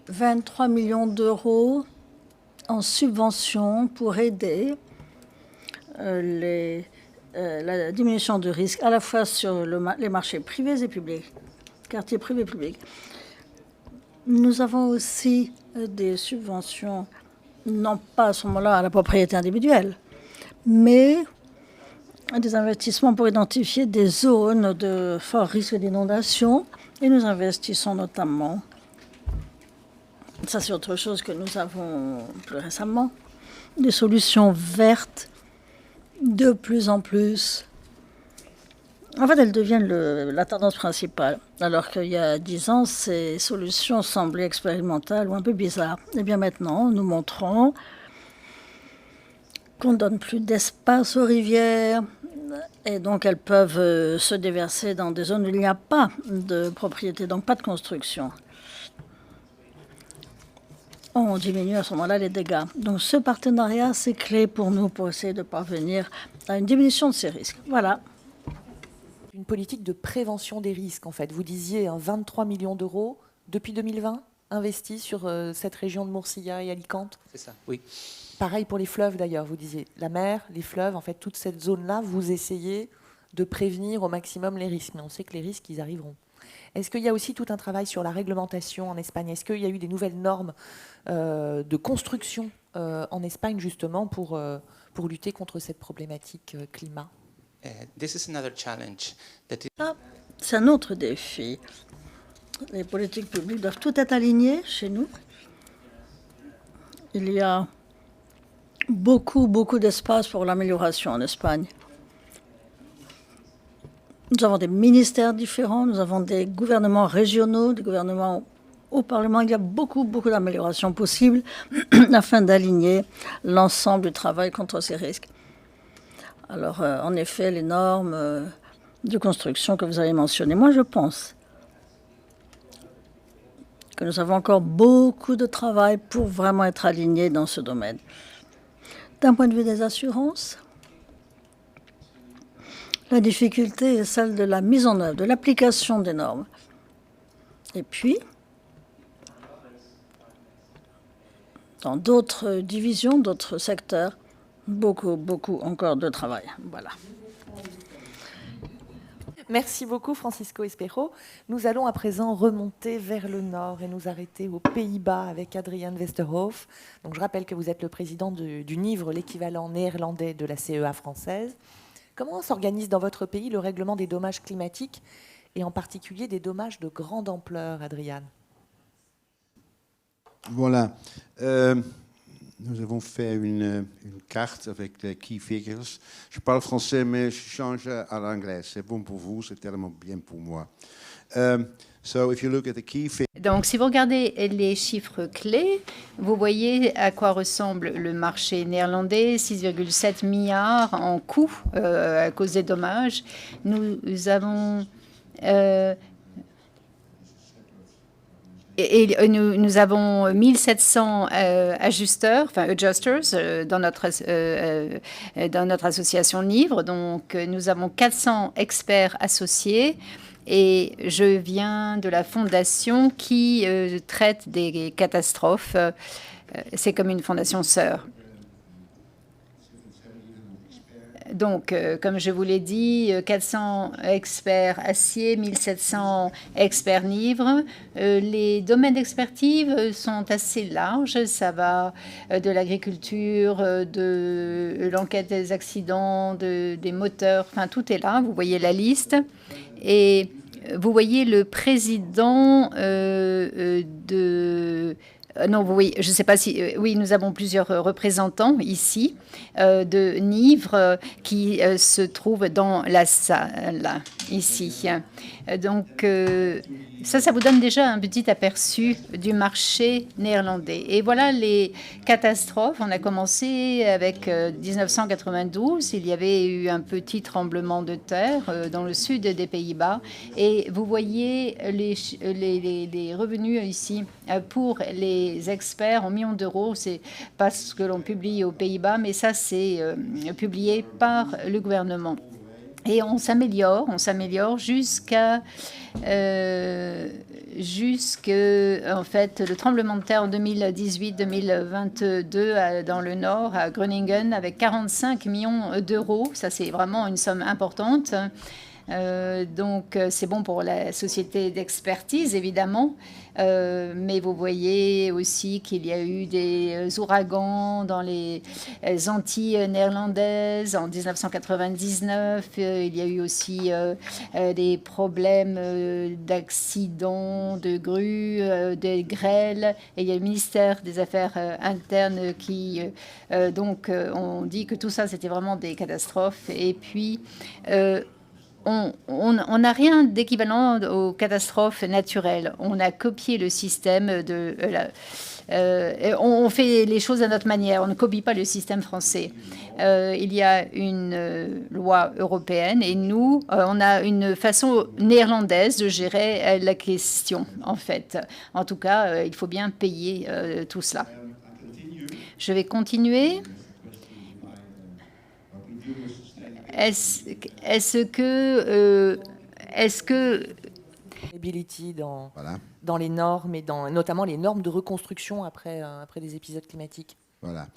23 millions d'euros en subventions pour aider la diminution de risque, à la fois sur les marchés privés et publics, quartiers privés et publics. Nous avons aussi des subventions, non pas à ce moment-là à la propriété individuelle, mais des investissements pour identifier des zones de fort risque d'inondation. Et nous investissons notamment, ça c'est autre chose que nous avons plus récemment, des solutions vertes de plus en plus. En fait, elles deviennent la tendance principale. Alors qu'il y a 10 ans, ces solutions semblaient expérimentales ou un peu bizarres. Et bien maintenant, nous montrons qu'on ne donne plus d'espace aux rivières, et donc elles peuvent se déverser dans des zones où il n'y a pas de propriété, donc pas de construction. On diminue à ce moment-là les dégâts. Donc ce partenariat, c'est clé pour nous pour essayer de parvenir à une diminution de ces risques. Voilà. Une politique de prévention des risques, en fait. Vous disiez 23 millions d'euros depuis 2020 investis sur cette région de Murcia et Alicante. C'est ça, oui. Pareil pour les fleuves d'ailleurs, vous disiez. La mer, les fleuves, en fait, toute cette zone-là, vous essayez de prévenir au maximum les risques. Mais on sait que les risques, ils arriveront. Est-ce qu'il y a aussi tout un travail sur la réglementation en Espagne? Est-ce qu'il y a eu des nouvelles normes de construction en Espagne, justement, pour lutter contre cette problématique climat? This is another challenge that is Ah, c'est un autre défi. Les politiques publiques doivent tout être alignées chez nous. Il y a beaucoup d'espace pour l'amélioration en Espagne. Nous avons des ministères différents, nous avons des gouvernements régionaux, des gouvernements au Parlement. Il y a beaucoup d'améliorations possibles afin d'aligner l'ensemble du travail contre ces risques. Alors, en effet, les normes de construction que vous avez mentionnées, moi je pense que nous avons encore beaucoup de travail pour vraiment être alignés dans ce domaine. D'un point de vue des assurances, la difficulté est celle de la mise en œuvre, de l'application des normes. Et puis, dans d'autres divisions, d'autres secteurs, beaucoup encore de travail. Voilà. Merci beaucoup, Francisco Espejo. Nous allons à présent remonter vers le nord et nous arrêter aux Pays-Bas avec Adriaan Westerhof. Donc, je rappelle que vous êtes le président du NIVRE, l'équivalent néerlandais de la CEA française. Comment s'organise dans votre pays le règlement des dommages climatiques et en particulier des dommages de grande ampleur, Adriaan? Voilà. Nous avons fait une carte avec les key figures. Je parle français, mais je change à l'anglais. C'est bon pour vous, c'est tellement bien pour moi. So if you look at the key figures, donc, si vous regardez les chiffres clés, vous voyez à quoi ressemble le marché néerlandais, 6,7 milliards en coûts à cause des dommages. Nous avons... nous avons 1700 ajusteurs, enfin adjusters, dans notre association NIVRE. Donc, nous avons 400 experts associés. Et je viens de la fondation qui traite des catastrophes. C'est comme une fondation sœur. Donc, comme je vous l'ai dit, 400 experts acier, 1700 experts NIVRE. Les domaines d'expertise sont assez larges. Ça va de l'agriculture, de l'enquête des accidents, des moteurs. Enfin, tout est là. Vous voyez la liste. Et vous voyez le président non, oui, je ne sais pas si... oui, nous avons plusieurs représentants ici de NIVRE qui se trouvent dans la salle, ici. Donc, ça vous donne déjà un petit aperçu du marché néerlandais. Et voilà les catastrophes. On a commencé avec 1992. Il y avait eu un petit tremblement de terre dans le sud des Pays-Bas. Et vous voyez les revenus ici pour les experts en millions d'euros. C'est pas ce que l'on publie aux Pays-Bas, mais ça, c'est publié par le gouvernement. Et on s'améliore jusqu'à en fait, le tremblement de terre en 2018-2022 dans le nord, à Groningen, avec 45 millions d'euros. Ça, c'est vraiment une somme importante. Donc, c'est bon pour la société d'expertise, évidemment. Mais vous voyez aussi qu'il y a eu des ouragans dans les Antilles néerlandaises en 1999. Il y a eu aussi des problèmes d'accidents, de grues, de grêles. Et il y a le ministère des Affaires internes qui, donc, on dit que tout ça, c'était vraiment des catastrophes. Et puis... on n'a rien d'équivalent aux catastrophes naturelles. On a copié le système de... on fait les choses à notre manière. On ne copie pas le système français. Il y a une loi européenne et nous, on a une façon néerlandaise de gérer la question, en fait. En tout cas, il faut bien payer tout cela. Je vais continuer. Est-ce que dans les normes et notamment les normes de reconstruction après des épisodes climatiques? Voilà.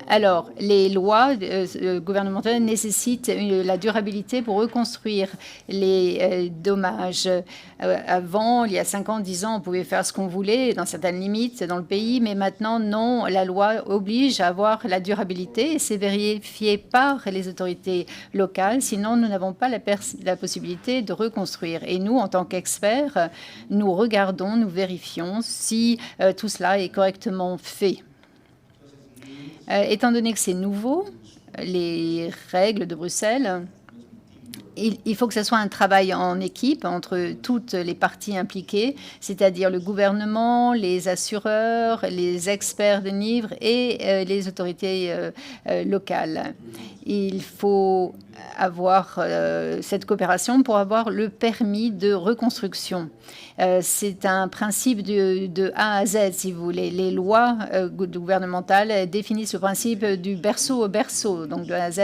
Alors, les lois gouvernementales nécessitent la durabilité pour reconstruire les dommages. Avant, il y a 5 ans, 10 ans, on pouvait faire ce qu'on voulait dans certaines limites dans le pays, mais maintenant, non, la loi oblige à avoir la durabilité et c'est vérifié par les autorités locales, sinon nous n'avons pas la possibilité de reconstruire. Et nous, en tant qu'experts, nous regardons, nous vérifions si tout cela est correctement fait. Étant donné que c'est nouveau, les règles de Bruxelles, il faut que ce soit un travail en équipe entre toutes les parties impliquées, c'est-à-dire le gouvernement, les assureurs, les experts de NIVRE et les autorités locales. Il faut avoir cette coopération pour avoir le permis de reconstruction. C'est un principe de A à Z, si vous voulez. Les lois gouvernementales définissent le principe du berceau au berceau, donc de A à Z,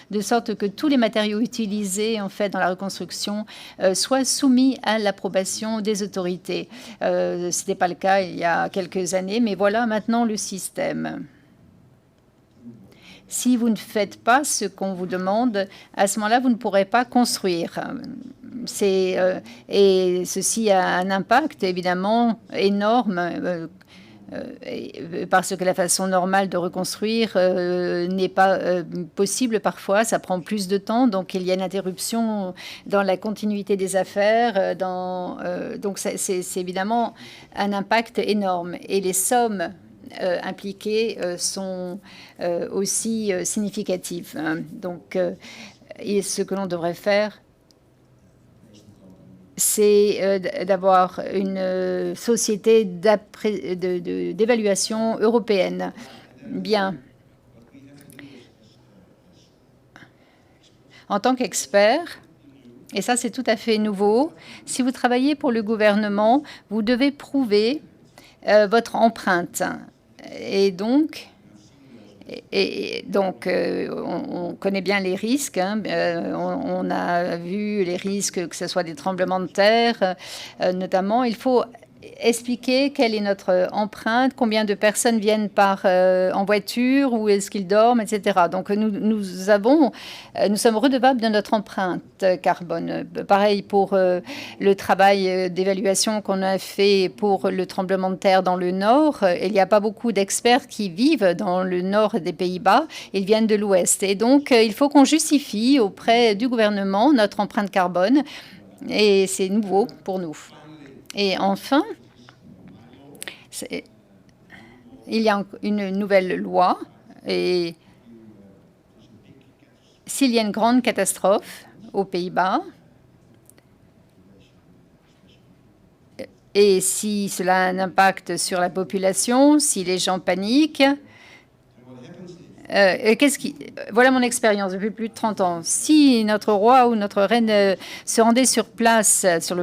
de sorte que tous les matériaux utilisés en fait dans la reconstruction soient soumis à l'approbation des autorités. Ce n'était pas le cas il y a quelques années, mais voilà maintenant le système. Si vous ne faites pas ce qu'on vous demande, à ce moment-là, vous ne pourrez pas construire. Et ceci a un impact évidemment énorme parce que la façon normale de reconstruire n'est pas possible parfois, ça prend plus de temps, donc il y a une interruption dans la continuité des affaires. Donc c'est évidemment un impact énorme. Et les sommes impliquées sont aussi significatives. Donc, et ce que l'on devrait faire, c'est d'avoir une société d'évaluation européenne. Bien. En tant qu'expert, et ça c'est tout à fait nouveau, si vous travaillez pour le gouvernement, vous devez prouver votre empreinte. Et donc, on connaît bien les risques. On a vu les risques, que ce soit des tremblements de terre, notamment. Il faut expliquer quelle est notre empreinte, combien de personnes viennent en voiture, où est-ce qu'ils dorment, etc. Donc, nous sommes redevables de notre empreinte carbone. Pareil pour le travail d'évaluation qu'on a fait pour le tremblement de terre dans le nord. Il n'y a pas beaucoup d'experts qui vivent dans le nord des Pays-Bas. Ils viennent de l'ouest. Et donc, il faut qu'on justifie auprès du gouvernement notre empreinte carbone. Et c'est nouveau pour nous. Et enfin, il y a une nouvelle loi et s'il y a une grande catastrophe aux Pays-Bas et si cela a un impact sur la population, si les gens paniquent, voilà mon expérience depuis plus de 30 ans. Si notre roi ou notre reine se rendait sur place, sur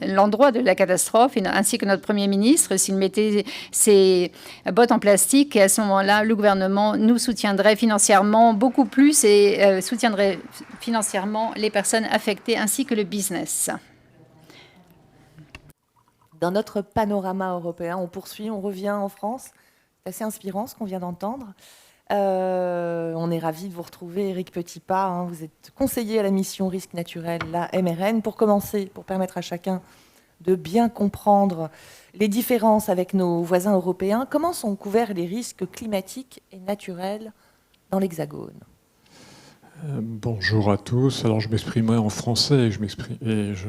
l'endroit de la catastrophe, ainsi que notre Premier ministre, s'il mettait ses bottes en plastique, à ce moment-là, le gouvernement nous soutiendrait financièrement beaucoup plus et soutiendrait financièrement les personnes affectées ainsi que le business. Dans notre panorama européen, on poursuit, on revient en France. C'est assez inspirant ce qu'on vient d'entendre. On est ravis de vous retrouver, Éric Petipa. Vous êtes conseiller à la mission risque naturel, la MRN. Pour commencer, pour permettre à chacun de bien comprendre les différences avec nos voisins européens, comment sont couverts les risques climatiques et naturels dans l'Hexagone ? Bonjour à tous. Alors je m'exprimerai en français et je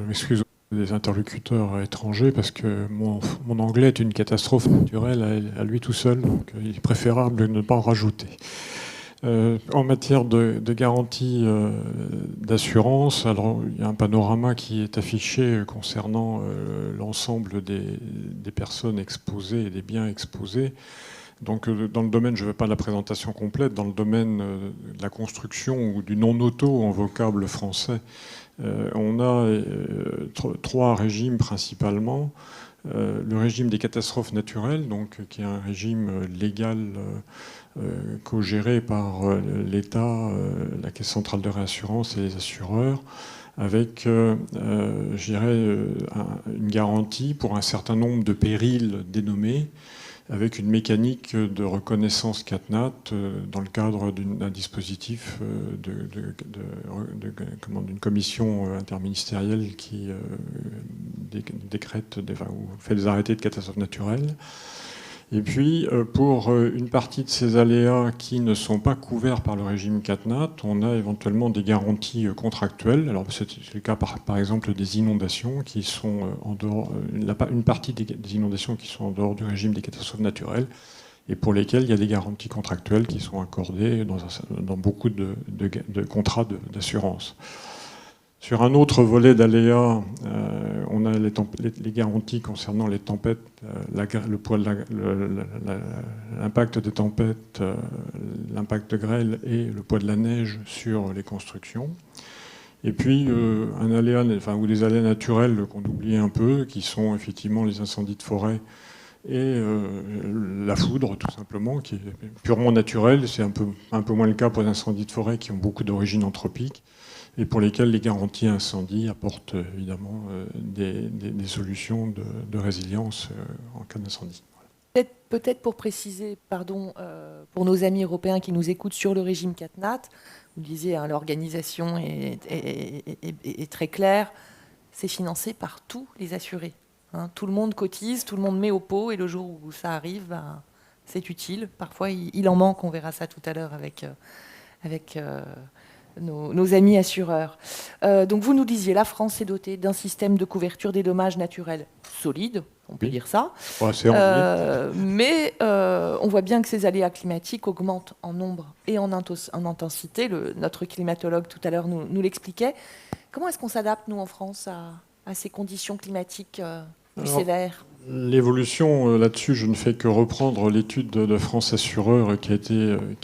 m'excuse des interlocuteurs étrangers parce que mon anglais est une catastrophe naturelle à lui tout seul, donc il est préférable de ne pas en rajouter. En matière de garantie d'assurance, alors il y a un panorama qui est affiché concernant l'ensemble des personnes exposées et des biens exposés. Donc dans le domaine, je ne veux pas la présentation complète, dans le domaine de la construction ou du non-auto en vocable français, on a 3 régimes principalement. Le régime des catastrophes naturelles, donc, qui est un régime légal co-géré par l'État, la Caisse centrale de réassurance et les assureurs, avec, je dirais, une garantie pour un certain nombre de périls dénommés, avec une mécanique de reconnaissance CatNat dans le cadre d'un dispositif d'une commission interministérielle qui décrète, ou fait des arrêtés de catastrophes naturelles. Et puis, pour une partie de ces aléas qui ne sont pas couverts par le régime CatNat, on a éventuellement des garanties contractuelles. Alors, c'est le cas, par exemple, des inondations qui sont en dehors, une partie des inondations qui sont en dehors du régime des catastrophes naturelles et pour lesquelles il y a des garanties contractuelles qui sont accordées dans beaucoup de contrats d'assurance. Sur un autre volet d'aléas, on a les garanties concernant les tempêtes, l'impact des tempêtes, l'impact de grêle et le poids de la neige sur les constructions. Et puis un aléa, ou des aléas naturels qu'on oubliait un peu, qui sont effectivement les incendies de forêt et la foudre, tout simplement, qui est purement naturelle. C'est un peu moins le cas pour les incendies de forêt qui ont beaucoup d'origine anthropique, et pour lesquels les garanties incendie apportent évidemment des solutions de résilience en cas d'incendie. Peut-être pour préciser, pardon, pour nos amis européens qui nous écoutent sur le régime CatNat, vous disiez, hein, l'organisation est très claire, c'est financé par tous les assurés. Hein. Tout le monde cotise, tout le monde met au pot, et le jour où ça arrive, ben, c'est utile. Parfois, il en manque, on verra ça tout à l'heure avec nos amis assureurs. Donc vous nous disiez, la France est dotée d'un système de couverture des dommages naturels solide, on peut dire ça. Ouais, mais on voit bien que ces aléas climatiques augmentent en nombre et en intensité. Notre climatologue tout à l'heure nous l'expliquait. Comment est-ce qu'on s'adapte, nous, en France, à ces conditions climatiques plus sévères ? L'évolution là-dessus, je ne fais que reprendre l'étude de France Assureur, qui a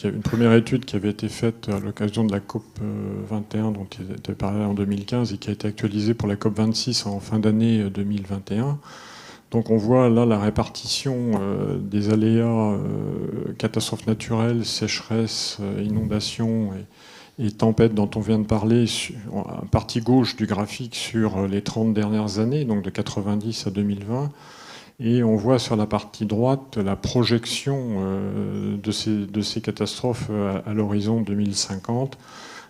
une première étude qui avait été faite à l'occasion de la COP 21, dont il était parlé en 2015, et qui a été actualisée pour la COP 26 en fin d'année 2021. Donc on voit là la répartition des aléas, catastrophes naturelles, sécheresses, inondations et tempêtes dont on vient de parler, en partie gauche du graphique, sur les 30 dernières années, donc de 90 à 2020. Et on voit sur la partie droite la projection de ces catastrophes à l'horizon 2050,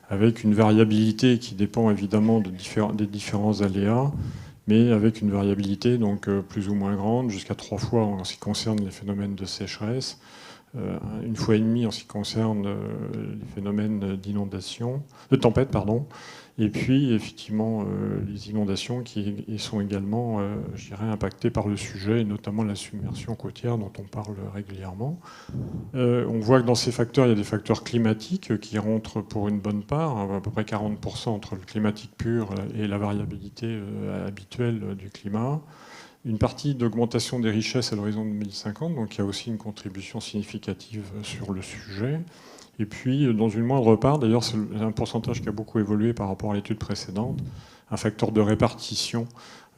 avec une variabilité qui dépend évidemment des différents aléas, mais avec une variabilité donc plus ou moins grande, jusqu'à 3 fois en ce qui concerne les phénomènes de sécheresse, 1,5 fois en ce qui concerne les phénomènes de tempête, et puis effectivement les inondations qui sont également, je dirais, impactées par le sujet, et notamment la submersion côtière dont on parle régulièrement. On voit que dans ces facteurs, il y a des facteurs climatiques qui rentrent pour une bonne part, à peu près 40% entre le climatique pur et la variabilité habituelle du climat. Une partie d'augmentation des richesses à l'horizon 2050, donc il y a aussi une contribution significative sur le sujet. Et puis, dans une moindre part, d'ailleurs, c'est un pourcentage qui a beaucoup évolué par rapport à l'étude précédente, un facteur de répartition.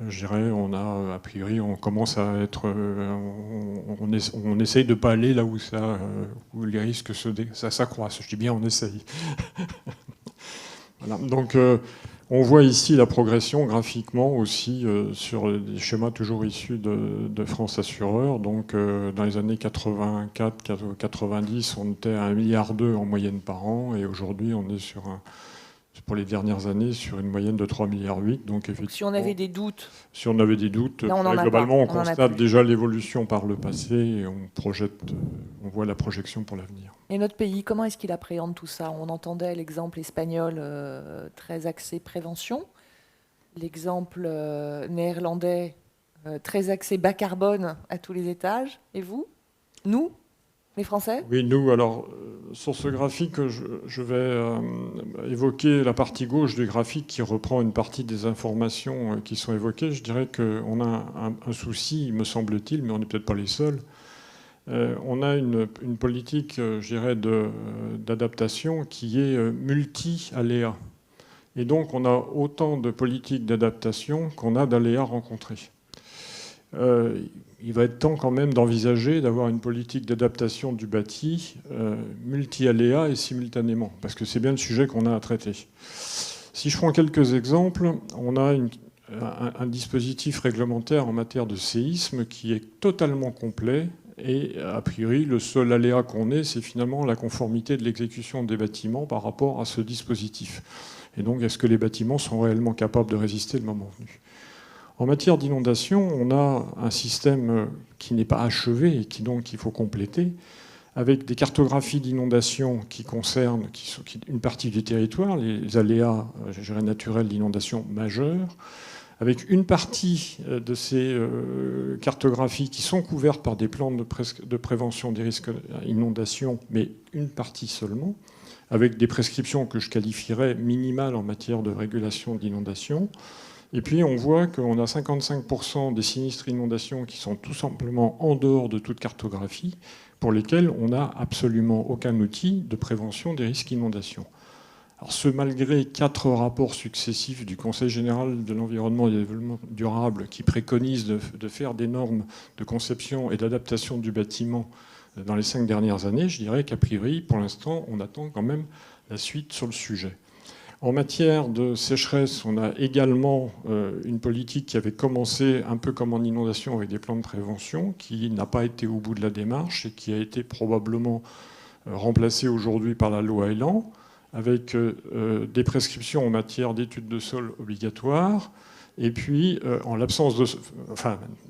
Je dirais, a priori, on commence à être... on essaye de ne pas aller là où les risques s'accroissent. Je dis bien on essaye. Voilà. Donc, on voit ici la progression graphiquement aussi sur des schémas toujours issus de France Assureur. Donc dans les années 84-90, on était à 1,2 milliard en moyenne par an, et aujourd'hui on est pour les dernières années sur une moyenne de 3,8 milliards. Donc effectivement, si on avait des doutes, là, globalement on constate déjà l'évolution par le passé et on voit la projection pour l'avenir. Et notre pays, comment est-ce qu'il appréhende tout ça ? On entendait l'exemple espagnol très axé prévention, l'exemple néerlandais très axé bas carbone à tous les étages. Et vous ? Nous ? Les Français ? Oui, nous, alors, sur ce graphique, je vais évoquer la partie gauche du graphique qui reprend une partie des informations qui sont évoquées. Je dirais qu'on a un souci, me semble-t-il, mais on n'est peut-être pas les seuls. On a une politique, je dirais, d'adaptation qui est multi-aléas. Et donc, on a autant de politiques d'adaptation qu'on a d'aléas rencontrés. Il va être temps quand même d'envisager d'avoir une politique d'adaptation du bâti multi-aléas et simultanément, parce que c'est bien le sujet qu'on a à traiter. Si je prends quelques exemples, on a un dispositif réglementaire en matière de séisme qui est totalement complet Et a priori, le seul aléa qu'on ait, c'est finalement la conformité de l'exécution des bâtiments par rapport à ce dispositif. Et donc, est-ce que les bâtiments sont réellement capables de résister le moment venu ? En matière d'inondation, on a un système qui n'est pas achevé et qui donc il faut compléter, avec des cartographies d'inondation qui concernent une partie du territoire, les aléas naturels d'inondation majeures, avec une partie de ces cartographies qui sont couvertes par des plans de prévention des risques d'inondation, mais une partie seulement, avec des prescriptions que je qualifierais minimales en matière de régulation d'inondation. Et puis on voit qu'on a 55% des sinistres inondations qui sont tout simplement en dehors de toute cartographie, pour lesquels on n'a absolument aucun outil de prévention des risques d'inondation. Alors ce malgré 4 rapports successifs du Conseil général de l'environnement et du développement durable qui préconisent de faire des normes de conception et d'adaptation du bâtiment dans les 5 dernières années, je dirais qu'a priori, pour l'instant, on attend quand même la suite sur le sujet. En matière de sécheresse, on a également une politique qui avait commencé un peu comme en inondation avec des plans de prévention, qui n'a pas été au bout de la démarche et qui a été probablement remplacée aujourd'hui par la loi Elan, avec des prescriptions en matière d'études de sol obligatoires, et puis en l'absence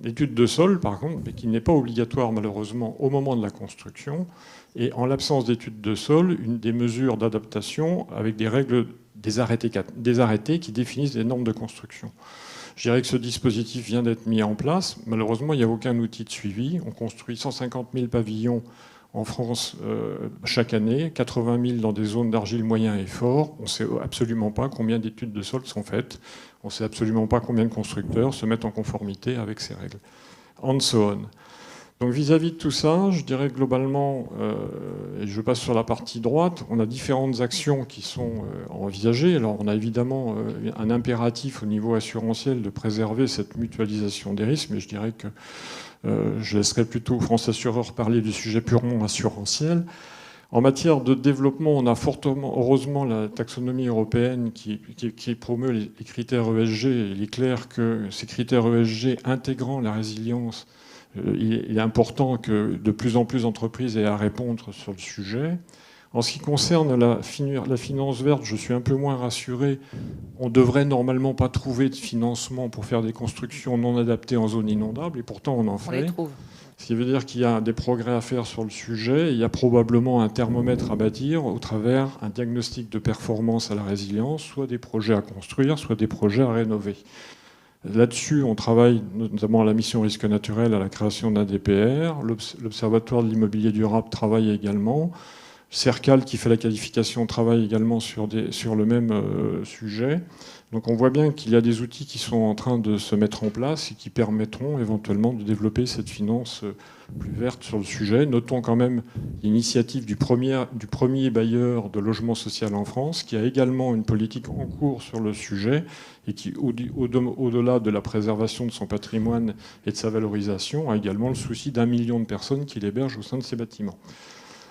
d'études de sol, par contre, mais qui n'est pas obligatoire malheureusement au moment de la construction, et en l'absence d'études de sol, des mesures d'adaptation avec des règles, des arrêtés qui définissent des normes de construction. Je dirais que ce dispositif vient d'être mis en place. Malheureusement, il n'y a aucun outil de suivi. On construit 150 000 pavillons en France chaque année, 80 000 dans des zones d'argile moyen et fort. On ne sait absolument pas combien d'études de sol sont faites. On ne sait absolument pas combien de constructeurs se mettent en conformité avec ces règles. And so on. Donc vis-à-vis de tout ça, je dirais globalement, et je passe sur la partie droite, on a différentes actions qui sont envisagées. Alors on a évidemment un impératif au niveau assurantiel de préserver cette mutualisation des risques, mais je dirais que je laisserai plutôt France Assureur parler du sujet purement assurantiel. En matière de développement, on a fortement, heureusement, la taxonomie européenne qui promeut les critères ESG. Il est clair que ces critères ESG intégrant la résilience, il est important que de plus en plus d'entreprises aient à répondre sur le sujet. En ce qui concerne la finance verte, je suis un peu moins rassuré. On ne devrait normalement pas trouver de financement pour faire des constructions non adaptées en zone inondable, et pourtant on en fait. On les trouve. Ce qui veut dire qu'il y a des progrès à faire sur le sujet. Il y a probablement un thermomètre à bâtir au travers un diagnostic de performance à la résilience, soit des projets à construire, soit des projets à rénover. Là-dessus, on travaille notamment à la mission risque naturel, à la création d'un DPR. L'Observatoire de l'immobilier durable travaille également. Cercal, qui fait la qualification, travaille également sur le même sujet. Donc on voit bien qu'il y a des outils qui sont en train de se mettre en place et qui permettront éventuellement de développer cette finance plus verte sur le sujet. Notons quand même l'initiative du premier bailleur de logement social en France, qui a également une politique en cours sur le sujet et qui, au-delà de la préservation de son patrimoine et de sa valorisation, a également le souci d'1 million de personnes qui l'hébergent au sein de ces bâtiments.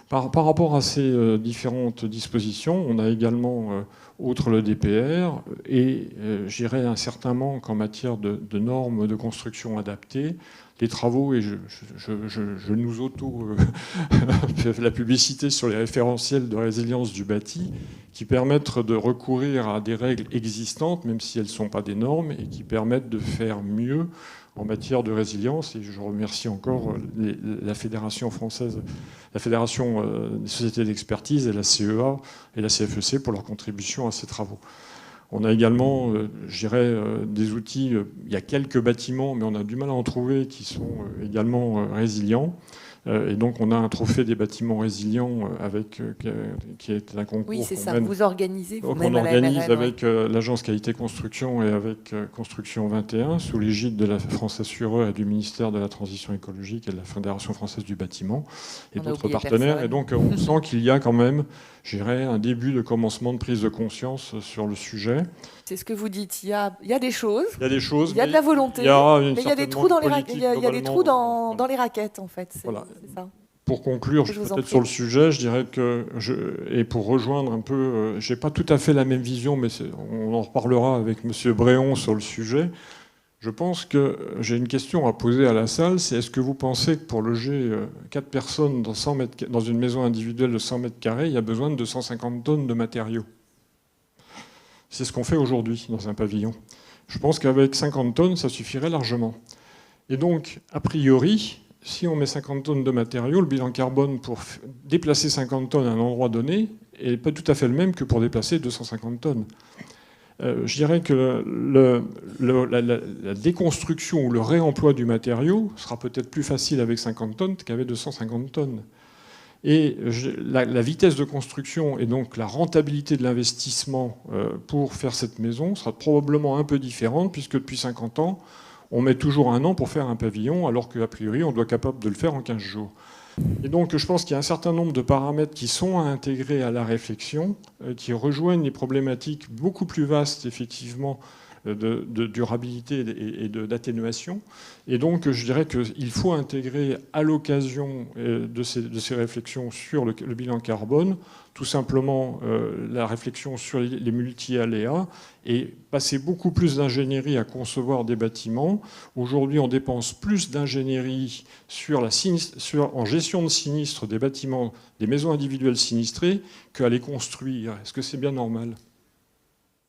Par rapport à ces différentes dispositions, on a également, outre le DPR, et j'irais un certain manque en matière de normes de construction adaptées, les travaux, et je nous fais la publicité sur les référentiels de résilience du bâti, qui permettent de recourir à des règles existantes, même si elles ne sont pas des normes, et qui permettent de faire mieux en matière de résilience. Et je remercie encore la Fédération française, la Fédération des sociétés d'expertise et la CEA et la CFEC pour leur contribution à ces travaux. On a également, je dirais, des outils. Il y a quelques bâtiments, mais on a du mal à en trouver, qui sont également résilients. Et donc, on a un trophée des bâtiments résilients qui est un concours. Oui, c'est ça. Vous organisez vous-même à la MRN, organise avec l'Agence Qualité Construction et avec Construction 21, sous l'égide de la France Assureur et du ministère de la Transition écologique et de la Fédération française du bâtiment et d'autres partenaires. Personne. Et donc, on sent qu'il y a quand même, je dirais, un début de commencement de prise de conscience sur le sujet. C'est ce que vous dites. Il y a des choses. Il y a des choses. Il y a de la volonté. Mais il y a des trous dans les raquettes. Il y a des trous dans les raquettes, en fait. Voilà. C'est ça. Pour conclure, peut-être sur le sujet, je dirais que, et pour rejoindre un peu, je n'ai pas tout à fait la même vision, mais on en reparlera avec M. Bréon sur le sujet. Je pense que j'ai une question à poser à la salle, c'est est-ce que vous pensez que pour loger 4 personnes dans une maison individuelle de 100 mètres carrés, il y a besoin de 250 tonnes de matériaux? C'est ce qu'on fait aujourd'hui dans un pavillon. Je pense qu'avec 50 tonnes, ça suffirait largement. Et donc, a priori, si on met 50 tonnes de matériaux, le bilan carbone pour déplacer 50 tonnes à un endroit donné n'est pas tout à fait le même que pour déplacer 250 tonnes. Je dirais que la déconstruction ou le réemploi du matériau sera peut-être plus facile avec 50 tonnes qu'avec 250 tonnes. Et la vitesse de construction et donc la rentabilité de l'investissement pour faire cette maison sera probablement un peu différente, puisque depuis 50 ans, on met toujours 1 an pour faire un pavillon, alors qu'a priori, on doit être capable de le faire en 15 jours. Et donc, je pense qu'il y a un certain nombre de paramètres qui sont à intégrer à la réflexion, qui rejoignent les problématiques beaucoup plus vastes, effectivement, de durabilité et d'atténuation. Et donc, je dirais qu'il faut intégrer à l'occasion de ces réflexions sur le bilan carbone, tout simplement la réflexion sur les multi-aléas et passer beaucoup plus d'ingénierie à concevoir des bâtiments. Aujourd'hui, on dépense plus d'ingénierie en gestion de sinistres des bâtiments, des maisons individuelles sinistrées, qu'à les construire. Est-ce que c'est bien normal ?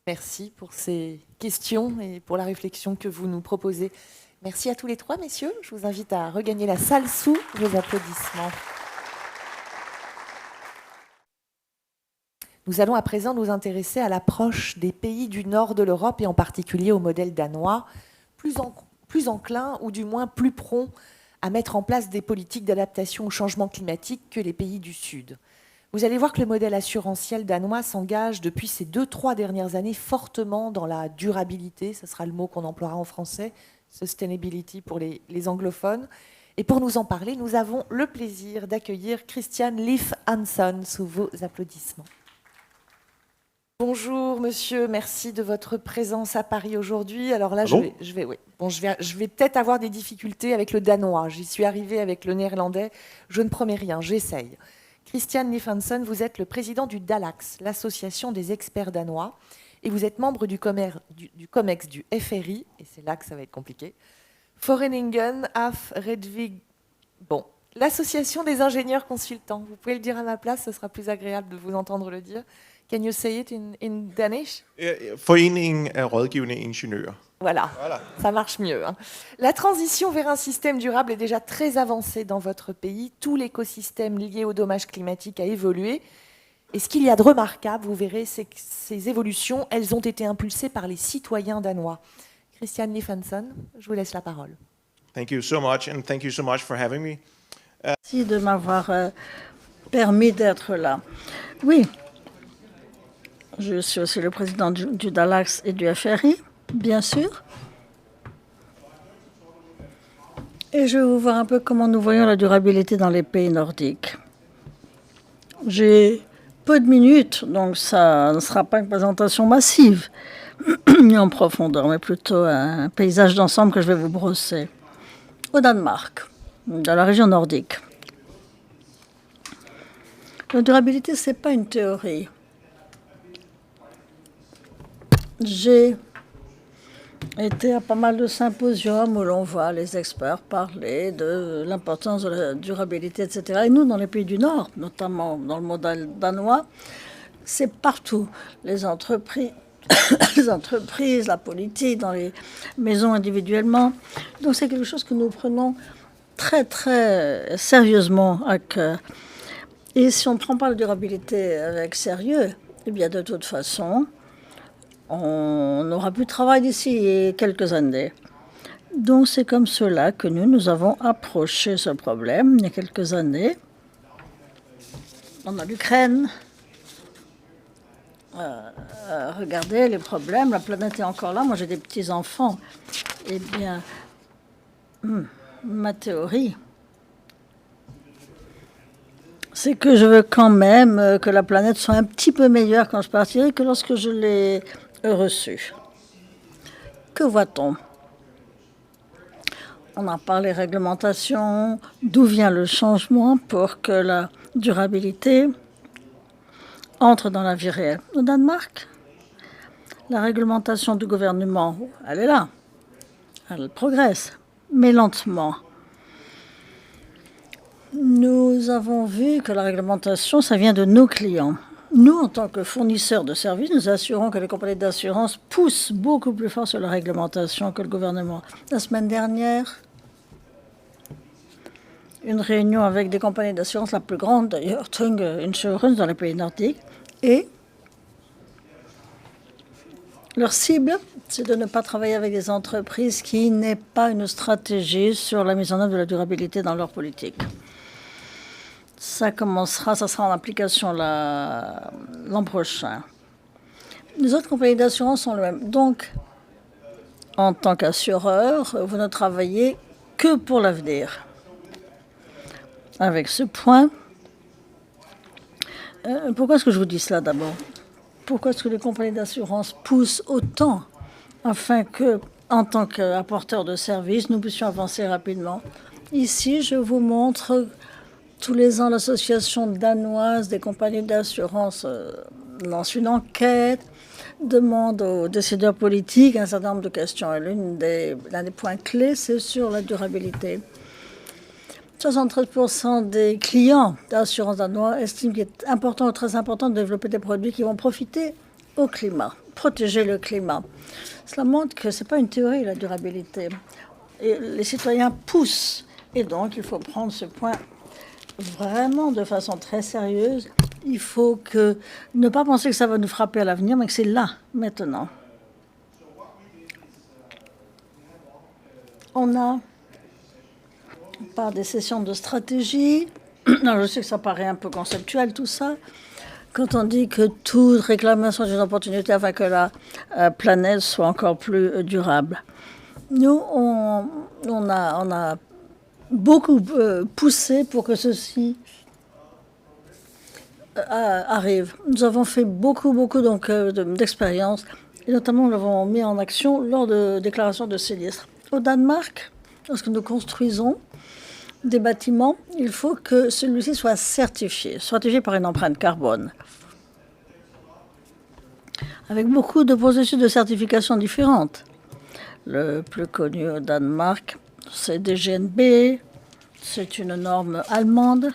Merci pour ces questions et pour la réflexion que vous nous proposez. Merci à tous les 3, messieurs. Je vous invite à regagner la salle sous vos applaudissements. Nous allons à présent nous intéresser à l'approche des pays du nord de l'Europe et en particulier au modèle danois, plus enclin ou du moins plus prompt à mettre en place des politiques d'adaptation au changement climatique que les pays du sud. Vous allez voir que le modèle assurantiel danois s'engage depuis ces 2-3 dernières années fortement dans la durabilité, ce sera le mot qu'on emploiera en français, sustainability pour les anglophones. Et pour nous en parler, nous avons le plaisir d'accueillir Christian Leif Hansson sous vos applaudissements. Bonjour monsieur, merci de votre présence à Paris aujourd'hui. Alors là, je vais peut-être avoir des difficultés avec le danois. J'y suis arrivée avec le néerlandais. Je ne promets rien, j'essaye. Christian Leif Hansson, vous êtes le président du DALAX, l'association des experts danois, et vous êtes membre du COMEX du FRI, et c'est là que ça va être compliqué, Foreningen af Redvig... Bon, l'association des ingénieurs consultants. Vous pouvez le dire à ma place, ce sera plus agréable de vous entendre le dire. Can you say it in Danish? Foreningen af rådgivende ingeniører. Voilà, ça marche mieux. Hein. La transition vers un système durable est déjà très avancée dans votre pays. Tout l'écosystème lié aux dommages climatiques a évolué. Et ce qu'il y a de remarquable, vous verrez, c'est que ces évolutions, elles ont été impulsées par les citoyens danois. Christian Leif Hansson, je vous laisse la parole. Thank you so much, and thank you so much for having me. Merci de m'avoir permis d'être là. Oui, je suis aussi le président du DALAX et du FRI. Bien sûr. Et je vais vous voir un peu comment nous voyons la durabilité dans les pays nordiques. J'ai peu de minutes, donc ça ne sera pas une présentation massive, ni en profondeur, mais plutôt un paysage d'ensemble que je vais vous brosser. Au Danemark, dans la région nordique. La durabilité, ce n'est pas une théorie. J'ai été à pas mal de symposiums où l'on voit les experts parler de l'importance de la durabilité, etc. Et nous, dans les pays du Nord, notamment dans le modèle danois, c'est partout. Les entreprises, la politique, dans les maisons individuellement. Donc c'est quelque chose que nous prenons très, très sérieusement à cœur. Et si on ne prend pas la durabilité avec sérieux, eh bien de toute façon, on n'aura plus de travail d'ici quelques années. Donc c'est comme cela que nous avons approché ce problème il y a quelques années. On a l'Ukraine. Regardez les problèmes, la planète est encore là. Moi j'ai des petits-enfants. Eh bien, ma théorie, c'est que je veux quand même que la planète soit un petit peu meilleure quand je partirai que lorsque je l'ai reçue. Que voit-on? On a parlé réglementation, d'où vient le changement pour que la durabilité entre dans la vie réelle. Au Danemark, la réglementation du gouvernement, elle est là. Elle progresse, mais lentement. Nous avons vu que la réglementation, ça vient de nos clients. Nous, en tant que fournisseurs de services, nous assurons que les compagnies d'assurance poussent beaucoup plus fort sur la réglementation que le gouvernement. La semaine dernière, une réunion avec des compagnies d'assurance, la plus grande d'ailleurs, Tung Insurance, dans les pays nordiques, et leur cible, c'est de ne pas travailler avec des entreprises qui n'aient pas une stratégie sur la mise en œuvre de la durabilité dans leur politique. Ça sera en application l'an prochain. Les autres compagnies d'assurance sont les mêmes. Donc, en tant qu'assureur, vous ne travaillez que pour l'avenir. Avec ce point, pourquoi est-ce que je vous dis cela d'abord? Pourquoi est-ce que les compagnies d'assurance poussent autant afin que, en tant qu'apporteurs de services, nous puissions avancer rapidement? Ici, je vous montre tous les ans l'association danoise des compagnies d'assurance lance une enquête, demande aux décideurs politiques un certain nombre de questions. Et l'un des points clés, c'est sur la durabilité. 73% des clients d'assurance danois estiment qu'il est important ou très important de développer des produits qui vont profiter au climat, protéger le climat. Cela montre que ce n'est pas une théorie, la durabilité. Et les citoyens poussent. Et donc, il faut prendre ce point vraiment de façon très sérieuse. Il faut ne pas penser que ça va nous frapper à l'avenir, mais que c'est là, maintenant. On a, par des sessions de stratégie, je sais que ça paraît un peu conceptuel tout ça, quand on dit que toute réclamation est une opportunité afin que la planète soit encore plus durable. Nous, on a beaucoup poussé pour que ceci arrive. Nous avons fait beaucoup d'expériences, et notamment nous l'avons mis en action lors de déclarations de sinistres. Au Danemark, lorsque nous construisons des bâtiments, il faut que celui-ci soit certifié par une empreinte carbone, avec beaucoup de processus de certification différentes. Le plus connu au Danemark, c'est DGNB, c'est une norme allemande.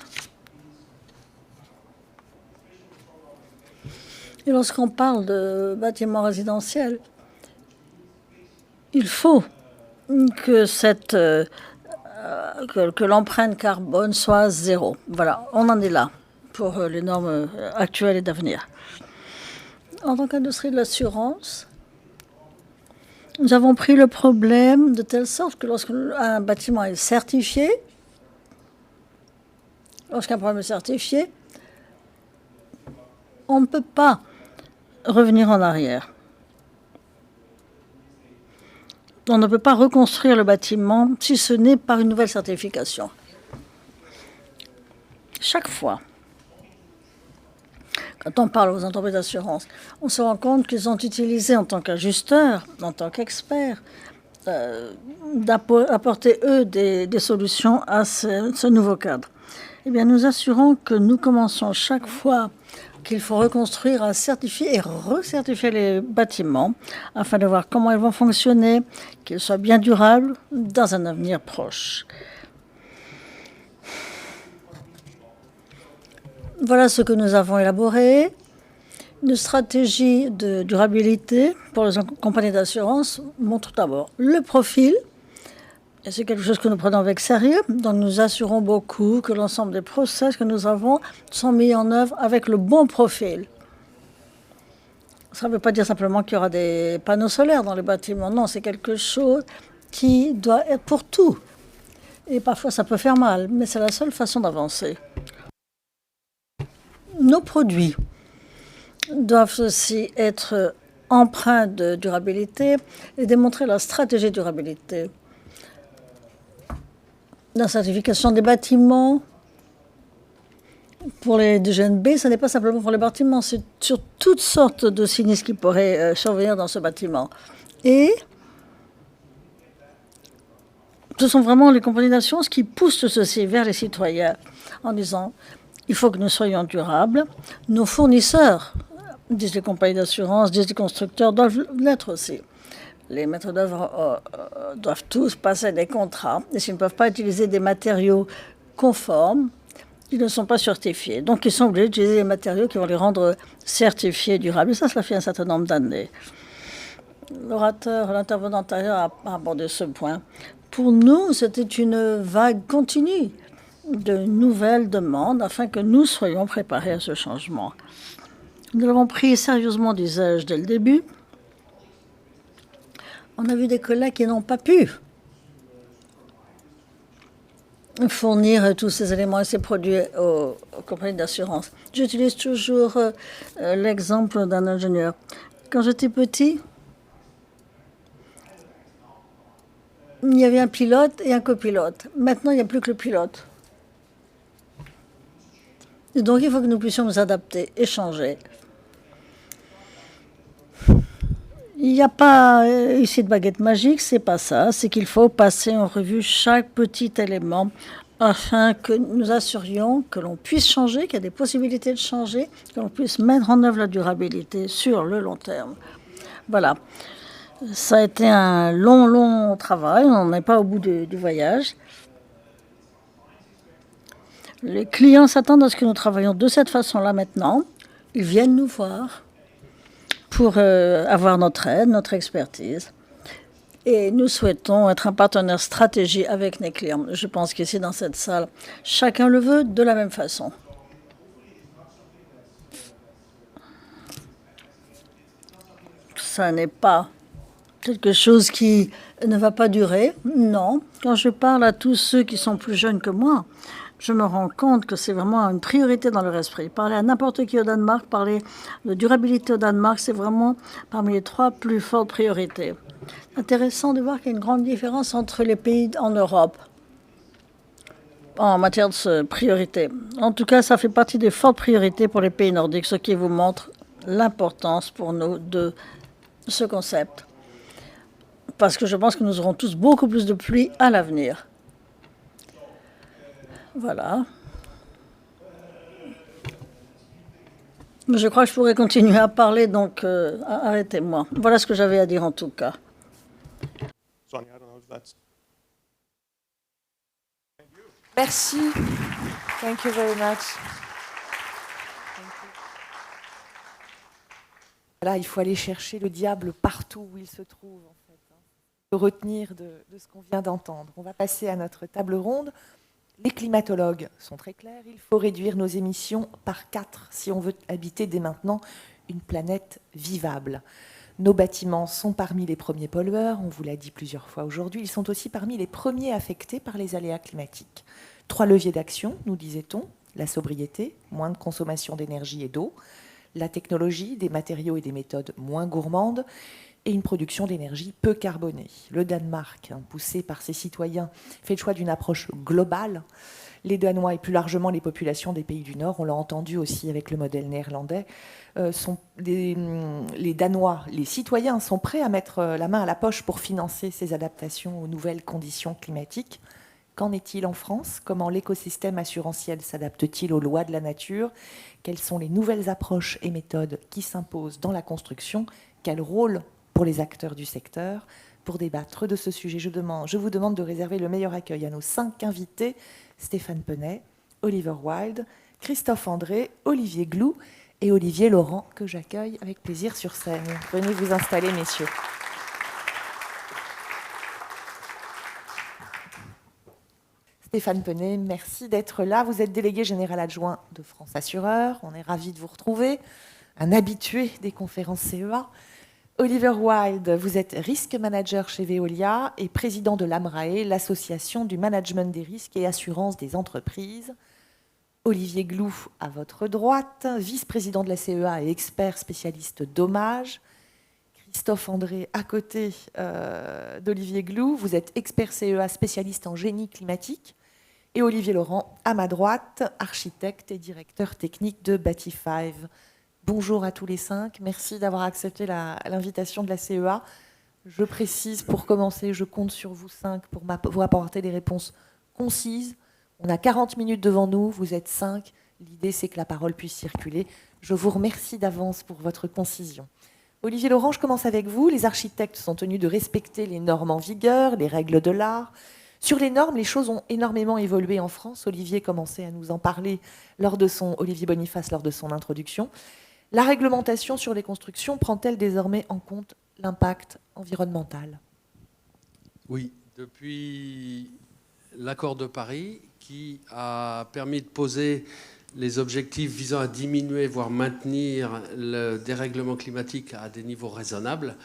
Et lorsqu'on parle de bâtiments résidentiels, il faut que l'empreinte carbone soit zéro. Voilà, on en est là pour les normes actuelles et d'avenir. En tant qu'industrie de l'assurance, nous avons pris le problème de telle sorte que lorsqu'un bâtiment est certifié, lorsqu'un problème est certifié, on ne peut pas revenir en arrière. On ne peut pas reconstruire le bâtiment si ce n'est par une nouvelle certification. Chaque fois, quand on parle aux entreprises d'assurance, on se rend compte qu'ils ont utilisé en tant qu'ajusteurs, en tant qu'experts, d'apporter, eux, des solutions à ce nouveau cadre. Eh bien, nous assurons que nous commençons chaque fois qu'il faut reconstruire à certifier et recertifier les bâtiments afin de voir comment ils vont fonctionner, qu'ils soient bien durables dans un avenir proche. Voilà ce que nous avons élaboré. Une stratégie de durabilité pour les compagnies d'assurance montre d'abord le profil. Et c'est quelque chose que nous prenons avec sérieux. Donc nous assurons beaucoup que l'ensemble des process que nous avons sont mis en œuvre avec le bon profil. Ça ne veut pas dire simplement qu'il y aura des panneaux solaires dans les bâtiments. Non, c'est quelque chose qui doit être pour tout. Et parfois ça peut faire mal, mais c'est la seule façon d'avancer. Nos produits doivent aussi être empreints de durabilité et démontrer la stratégie de durabilité. La certification des bâtiments, pour les DGNB, ce n'est pas simplement pour les bâtiments, c'est sur toutes sortes de sinistres qui pourraient survenir dans ce bâtiment. Et ce sont vraiment les compagnies d'assurance qui poussent ceci vers les citoyens en disant il faut que nous soyons durables. Nos fournisseurs, disent les compagnies d'assurance, disent les constructeurs, doivent l'être aussi. Les maîtres d'œuvre doivent tous passer des contrats. Et s'ils ne peuvent pas utiliser des matériaux conformes, ils ne sont pas certifiés. Donc, ils sont obligés d'utiliser des matériaux qui vont les rendre certifiés durables. Et ça fait un certain nombre d'années. L'intervenant antérieur a abordé ce point. Pour nous, c'était une vague continue de nouvelles demandes afin que nous soyons préparés à ce changement. Nous l'avons pris sérieusement d'usage dès le début. On a vu des collègues qui n'ont pas pu fournir tous ces éléments et ces produits aux compagnies d'assurance. J'utilise toujours l'exemple d'un ingénieur. Quand j'étais petit, il y avait un pilote et un copilote. Maintenant, il n'y a plus que le pilote. Et donc, il faut que nous puissions nous adapter et changer. Il n'y a pas ici de baguette magique, c'est pas ça. C'est qu'il faut passer en revue chaque petit élément afin que nous assurions que l'on puisse changer, qu'il y a des possibilités de changer, que l'on puisse mettre en œuvre la durabilité sur le long terme. Voilà. Ça a été un long travail. On n'est pas au bout du voyage. Les clients s'attendent à ce que nous travaillions de cette façon-là maintenant. Ils viennent nous voir pour avoir notre aide, notre expertise. Et nous souhaitons être un partenaire stratégique avec les clients. Je pense qu'ici, dans cette salle, chacun le veut de la même façon. Ça n'est pas quelque chose qui ne va pas durer. Non. Quand je parle à tous ceux qui sont plus jeunes que moi, je me rends compte que c'est vraiment une priorité dans leur esprit. Parler à n'importe qui au Danemark, parler de durabilité au Danemark, c'est vraiment parmi les 3 plus fortes priorités. Intéressant de voir qu'il y a une grande différence entre les pays en Europe en matière de priorité. En tout cas, ça fait partie des fortes priorités pour les pays nordiques, ce qui vous montre l'importance pour nous de ce concept. Parce que je pense que nous aurons tous beaucoup plus de pluie à l'avenir. Voilà. Je crois que je pourrais continuer à parler, donc arrêtez-moi. Voilà ce que j'avais à dire en tout cas. Sonia, I don't know if that's... Merci. Thank you very much. Là, il faut aller chercher le diable partout où il se trouve, en fait. Retenir de ce qu'on vient d'entendre. On va passer à notre table ronde. Les climatologues sont très clairs. Il faut réduire nos émissions par 4 si on veut habiter dès maintenant une planète vivable. Nos bâtiments sont parmi les premiers pollueurs, on vous l'a dit plusieurs fois aujourd'hui. Ils sont aussi parmi les premiers affectés par les aléas climatiques. 3 leviers d'action, nous disait-on. La sobriété, moins de consommation d'énergie et d'eau. La technologie, des matériaux et des méthodes moins gourmandes. Et une production d'énergie peu carbonée. Le Danemark, poussé par ses citoyens, fait le choix d'une approche globale. Les Danois et plus largement les populations des pays du Nord, on l'a entendu aussi avec le modèle néerlandais, les Danois, les citoyens sont prêts à mettre la main à la poche pour financer ces adaptations aux nouvelles conditions climatiques. Qu'en est-il en France? Comment l'écosystème assurantiel s'adapte-t-il aux lois de la nature? Quelles sont les nouvelles approches et méthodes qui s'imposent dans la construction? Quel rôle pour les acteurs du secteur? Pour débattre de ce sujet, je vous demande de réserver le meilleur accueil à nos 5 invités, Stéphane Penet, Oliver Wilde, Christophe André, Olivier Glou et Olivier Laurent, que j'accueille avec plaisir sur scène. Venez vous installer, messieurs. Stéphane Penet, merci d'être là. Vous êtes délégué général adjoint de France Assureur. On est ravis de vous retrouver, un habitué des conférences CEA. Oliver Wilde, vous êtes risk manager chez Veolia et président de l'AMRAE, l'association du management des risques et assurance des entreprises. Olivier Glou, à votre droite, vice-président de la CEA et expert spécialiste dommages. Christophe André, à côté d'Olivier Glou, vous êtes expert CEA spécialiste en génie climatique. Et Olivier Laurent, à ma droite, architecte et directeur technique de Bati5. Bonjour à tous les 5. Merci d'avoir accepté l'invitation de la CEA. Je précise, pour commencer, je compte sur vous 5 pour vous apporter des réponses concises. On a 40 minutes devant nous, vous êtes 5. L'idée, c'est que la parole puisse circuler. Je vous remercie d'avance pour votre concision. Olivier Laurent, je commence avec vous. Les architectes sont tenus de respecter les normes en vigueur, les règles de l'art. Sur les normes, les choses ont énormément évolué en France. Olivier commençait à nous en parler Olivier Boniface lors de son introduction. La réglementation sur les constructions prend-elle désormais en compte l'impact environnemental ? Oui, depuis l'accord de Paris qui a permis de poser les objectifs visant à diminuer, voire maintenir le dérèglement climatique à des niveaux raisonnables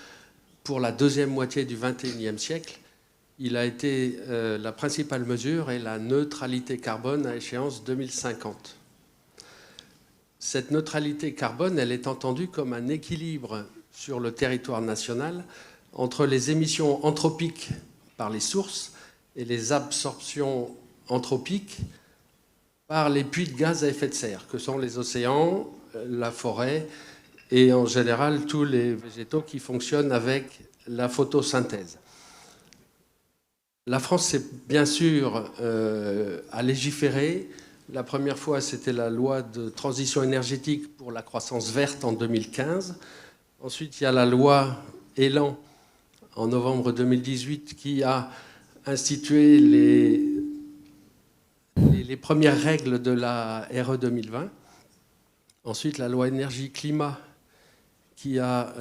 pour la deuxième moitié du XXIe siècle, il a été la principale mesure est la neutralité carbone à échéance 2050. Cette neutralité carbone, elle est entendue comme un équilibre sur le territoire national entre les émissions anthropiques par les sources et les absorptions anthropiques par les puits de gaz à effet de serre, que sont les océans, la forêt et en général tous les végétaux qui fonctionnent avec la photosynthèse. La France, c'est bien sûr à légiférer. La première fois, c'était la loi de transition énergétique pour la croissance verte en 2015. Ensuite, il y a la loi Élan en novembre 2018 qui a institué les premières règles de la RE 2020. Ensuite, la loi énergie-climat qui a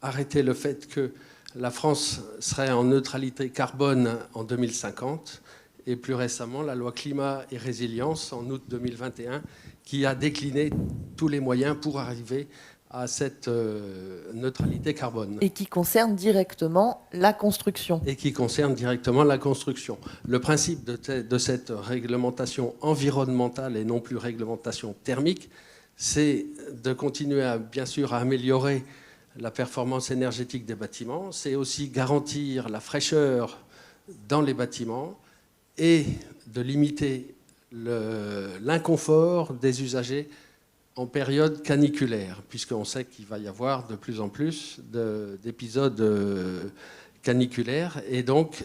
arrêté le fait que la France serait en neutralité carbone en 2050. Et plus récemment, la loi climat et résilience en août 2021 qui a décliné tous les moyens pour arriver à cette neutralité carbone. Et qui concerne directement la construction. Et qui concerne directement la construction. Le principe de cette réglementation environnementale et non plus réglementation thermique, c'est de continuer bien sûr à améliorer la performance énergétique des bâtiments, c'est aussi garantir la fraîcheur dans les bâtiments et de limiter l'inconfort des usagers en période caniculaire, puisqu'on sait qu'il va y avoir de plus en plus d'épisodes caniculaires. Et donc,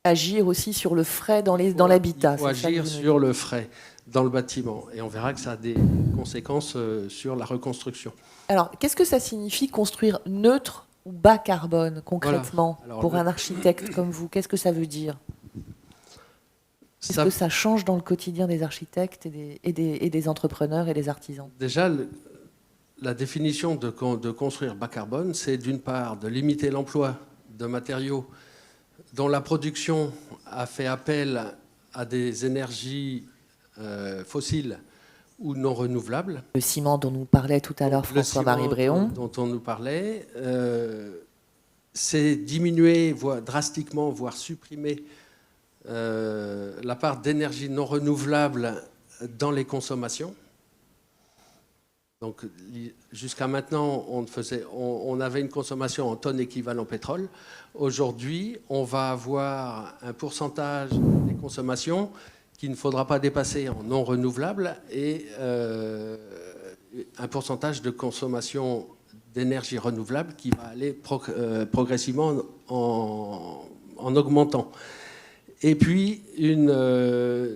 agir aussi sur le frais dans l'habitat. Il faut agir sur le frais dans le bâtiment. Et on verra que ça a des conséquences sur la reconstruction. Alors, qu'est-ce que ça signifie construire neutre ou bas carbone, concrètement, voilà. Pour un architecte comme vous? Qu'est-ce que ça veut dire? Est-ce que ça change dans le quotidien des architectes et des entrepreneurs et des artisans? Déjà, la définition de construire bas carbone, c'est d'une part de limiter l'emploi de matériaux dont la production a fait appel à des énergies fossiles ou non renouvelables. Le ciment dont nous parlait tout à l'heure François-Marie Bréon. Dont on nous parlait, c'est diminuer drastiquement, voire supprimer la part d'énergie non renouvelable dans les consommations. Donc, jusqu'à maintenant, on avait une consommation en tonnes équivalent pétrole. Aujourd'hui, on va avoir un pourcentage des consommations qu'il ne faudra pas dépasser en non renouvelable et un pourcentage de consommation d'énergie renouvelable qui va aller progressivement en augmentant. Et puis, une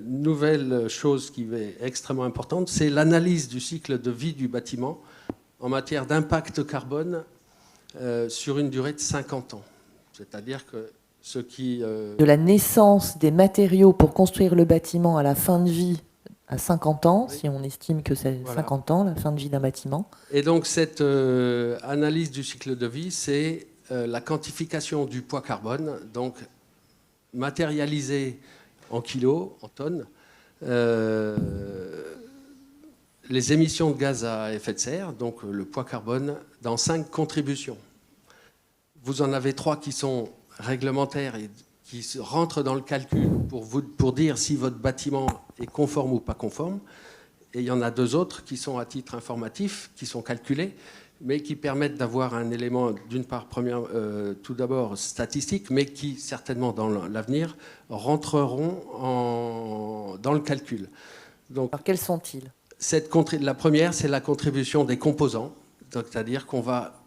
nouvelle chose qui est extrêmement importante, c'est l'analyse du cycle de vie du bâtiment en matière d'impact carbone sur une durée de 50 ans. C'est-à-dire que ce qui... De la naissance des matériaux pour construire le bâtiment à la fin de vie à 50 ans, oui. Si on estime que c'est 50 ans, la fin de vie d'un bâtiment. Et donc, cette analyse du cycle de vie, c'est la quantification du poids carbone, donc matérialisé en kilos, en tonnes, les émissions de gaz à effet de serre, donc le poids carbone, dans 5 contributions. Vous en avez 3 qui sont réglementaires et qui rentrent dans le calcul pour dire si votre bâtiment est conforme ou pas conforme. Et il y en a 2 autres qui sont à titre informatif, qui sont calculés, mais qui permettent d'avoir un élément, d'une part, tout d'abord statistique, mais qui, certainement, dans l'avenir, rentreront dans le calcul. Donc, alors, quels sont-ils? La première, c'est la contribution des composants, c'est-à-dire qu'on va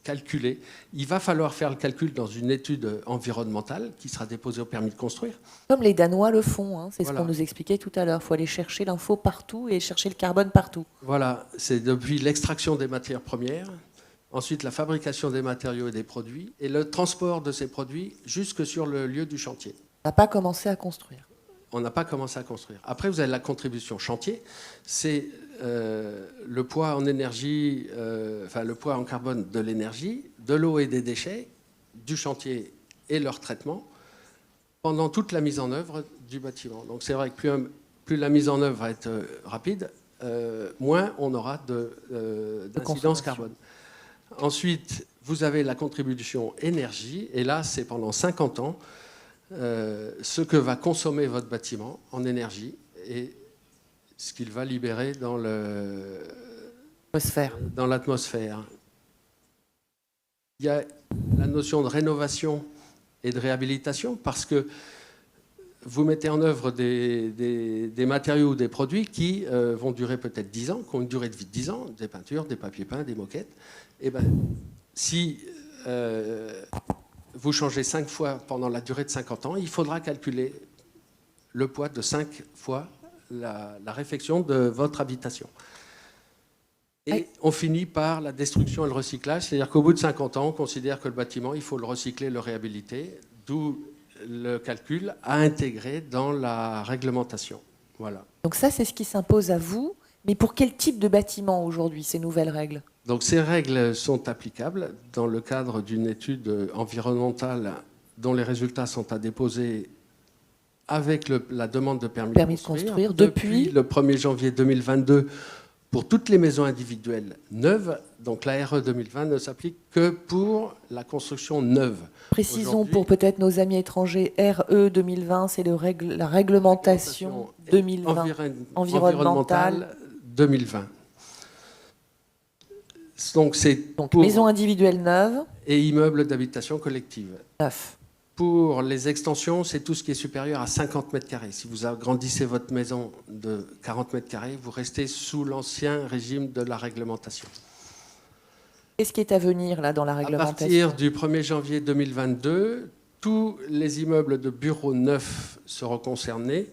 calculer. Il va falloir faire le calcul dans une étude environnementale qui sera déposée au permis de construire. Comme les Danois le font, hein, c'est Voilà. ce qu'on nous expliquait tout à l'heure. Il faut aller chercher l'info partout et chercher le carbone partout. Voilà, c'est depuis l'extraction des matières premières, ensuite la fabrication des matériaux et des produits, et le transport de ces produits jusque sur le lieu du chantier. On n'a pas commencé à construire. On n'a pas commencé à construire. Après, vous avez la contribution chantier, c'est le poids en énergie, le poids en carbone de l'énergie, de l'eau et des déchets, du chantier et leur traitement, pendant toute la mise en œuvre du bâtiment. Donc c'est vrai que plus la mise en œuvre va être rapide, moins on aura d'incidence carbone. Ensuite, vous avez la contribution énergie, et là, c'est pendant 50 ans, ce que va consommer votre bâtiment en énergie et ce qu'il va libérer dans l'atmosphère. Il y a la notion de rénovation et de réhabilitation, parce que vous mettez en œuvre des matériaux ou des produits qui vont durer peut-être 10 ans, qui ont une durée de vie de 10 ans, des peintures, des papiers peints, des moquettes. Et ben, si vous changez 5 fois pendant la durée de 50 ans, il faudra calculer le poids de 5 fois la réfection de votre habitation. Et on finit par la destruction et le recyclage, c'est-à-dire qu'au bout de 50 ans, on considère que le bâtiment, il faut le recycler, le réhabiliter, d'où le calcul à intégrer dans la réglementation. Voilà. Donc ça, c'est ce qui s'impose à vous. Mais pour quel type de bâtiment aujourd'hui, ces nouvelles règles? Donc ces règles sont applicables dans le cadre d'une étude environnementale dont les résultats sont à déposer avec la demande de permis de construire depuis le 1er janvier 2022 pour toutes les maisons individuelles neuves. Donc la RE 2020 ne s'applique que pour la construction neuve. Précisons pour peut-être nos amis étrangers, RE 2020, c'est la réglementation 2020 environnementale 2020. Donc c'est pour maisons individuelles neuves et immeubles d'habitation collective. Neuf. Pour les extensions, c'est tout ce qui est supérieur à 50 mètres carrés. Si vous agrandissez votre maison de 40 mètres carrés, vous restez sous l'ancien régime de la réglementation. Qu'est-ce qui est à venir là dans la réglementation? À partir du 1er janvier 2022, tous les immeubles de bureaux neufs seront concernés,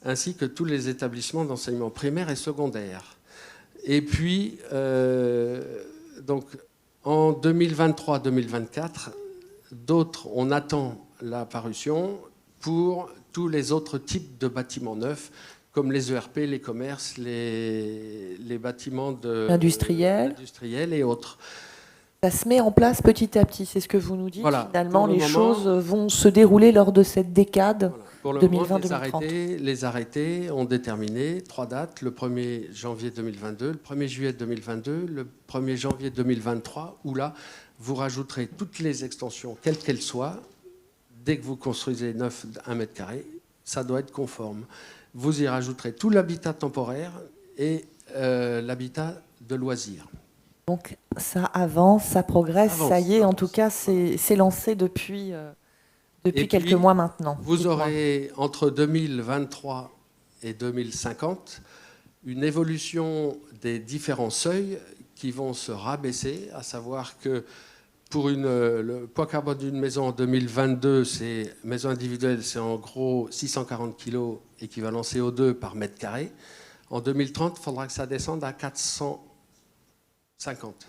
ainsi que tous les établissements d'enseignement primaire et secondaire. Et puis, donc, en 2023-2024, d'autres, on attend la parution pour tous les autres types de bâtiments neufs, comme les ERP, les commerces, les bâtiments industriels et autres. Ça se met en place petit à petit, c'est ce que vous nous dites. Voilà. Finalement, les choses vont se dérouler lors de cette décade. Voilà. Pour le 2020-2030. Les arrêtés ont déterminé 3 dates, le 1er janvier 2022, le 1er juillet 2022, le 1er janvier 2023, où là, vous rajouterez toutes les extensions, quelles qu'elles soient, dès que vous construisez neuf 1 mètre carré, ça doit être conforme. Vous y rajouterez tout l'habitat temporaire et l'habitat de loisirs. Donc ça avance, ça progresse, ça y est, en tout cas, c'est lancé depuis quelques mois maintenant. Vous aurez, entre 2023 et 2050, une évolution des différents seuils qui vont se rabaisser, à savoir que pour le poids carbone d'une maison en 2022, maison individuelle, c'est en gros 640 kg équivalent CO2 par mètre carré. En 2030, il faudra que ça descende à 450.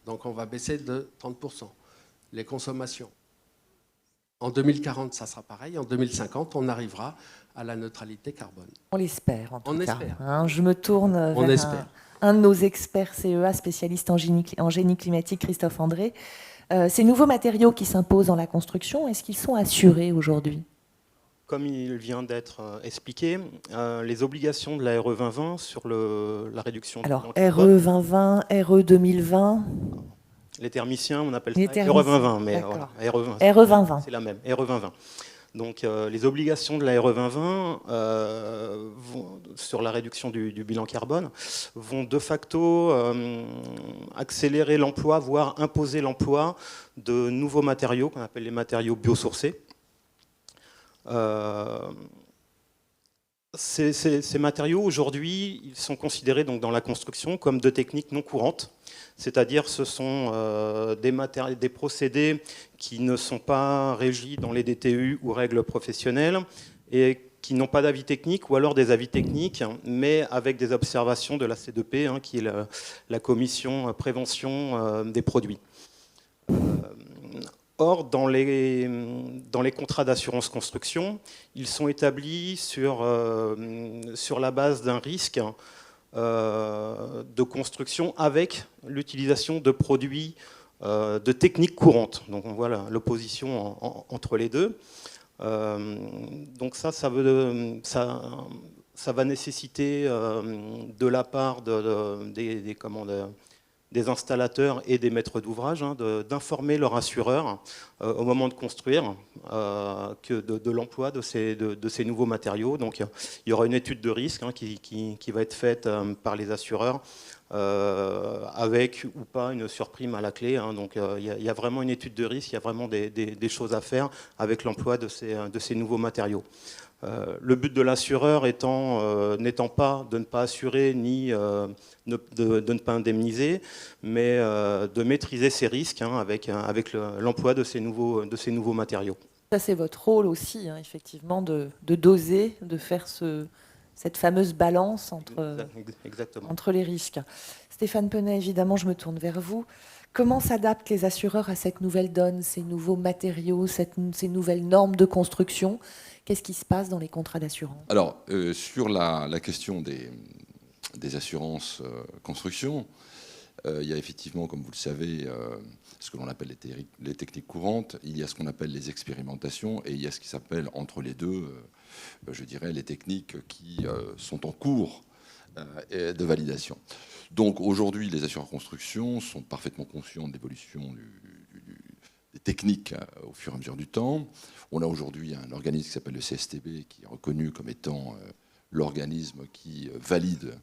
Donc on va baisser de 30% les consommations. En 2040, ça sera pareil. En 2050, on arrivera à la neutralité carbone. On l'espère, en tout cas. Espère. Hein, je me tourne vers un de nos experts CEA, spécialiste en génie climatique, Christophe André. Ces nouveaux matériaux qui s'imposent dans la construction, est-ce qu'ils sont assurés aujourd'hui? Comme il vient d'être expliqué, les obligations de la RE 2020 sur la réduction... Alors, RE 2020, RE 2020... Les thermiciens, on appelle ça RE 2020, mais voilà, RE 2020. C'est la même, RE 2020. Donc les obligations de la RE 2020 sur la réduction du bilan carbone vont de facto accélérer l'emploi, voire imposer l'emploi de nouveaux matériaux qu'on appelle les matériaux biosourcés. Ces matériaux, aujourd'hui, ils sont considérés donc, dans la construction comme de techniques non courantes. c'est-à-dire ce sont des procédés qui ne sont pas régis dans les DTU ou règles professionnelles et qui n'ont pas d'avis technique ou alors des avis techniques, mais avec des observations de la C2P, qui est la commission prévention des produits. Or, dans les contrats d'assurance construction, ils sont établis sur la base d'un risque de construction avec l'utilisation de produits de techniques courantes. Donc on voit l'opposition entre les deux. Donc ça va nécessiter de la part des installateurs et des maîtres d'ouvrage d'informer leur assureur au moment de construire de l'emploi de ces nouveaux matériaux. Donc il y aura une étude de risque qui va être faite par les assureurs avec ou pas une surprime à la clé. Donc il y a vraiment une étude de risque, il y a vraiment des choses à faire avec l'emploi de ces nouveaux matériaux. Le but de l'assureur n'étant pas de ne pas assurer ni de ne pas indemniser, mais de maîtriser ces risques avec l'emploi de ces nouveaux matériaux. Ça, c'est votre rôle aussi, effectivement, de doser, de faire cette fameuse balance entre les risques. Stéphane Penet, évidemment, je me tourne vers vous. Comment s'adaptent les assureurs à cette nouvelle donne, ces nouveaux matériaux, ces nouvelles normes de construction ? Qu'est-ce qui se passe dans les contrats d'assurance ? Alors, sur la question des assurances construction, il y a effectivement, comme vous le savez, ce que l'on appelle les techniques courantes, il y a ce qu'on appelle les expérimentations, et il y a ce qui s'appelle, entre les deux, je dirais, les techniques qui sont en cours de validation. Donc aujourd'hui, les assureurs construction sont parfaitement conscients de l'évolution des techniques au fur et à mesure du temps. On a aujourd'hui un organisme qui s'appelle le CSTB, qui est reconnu comme étant l'organisme qui valide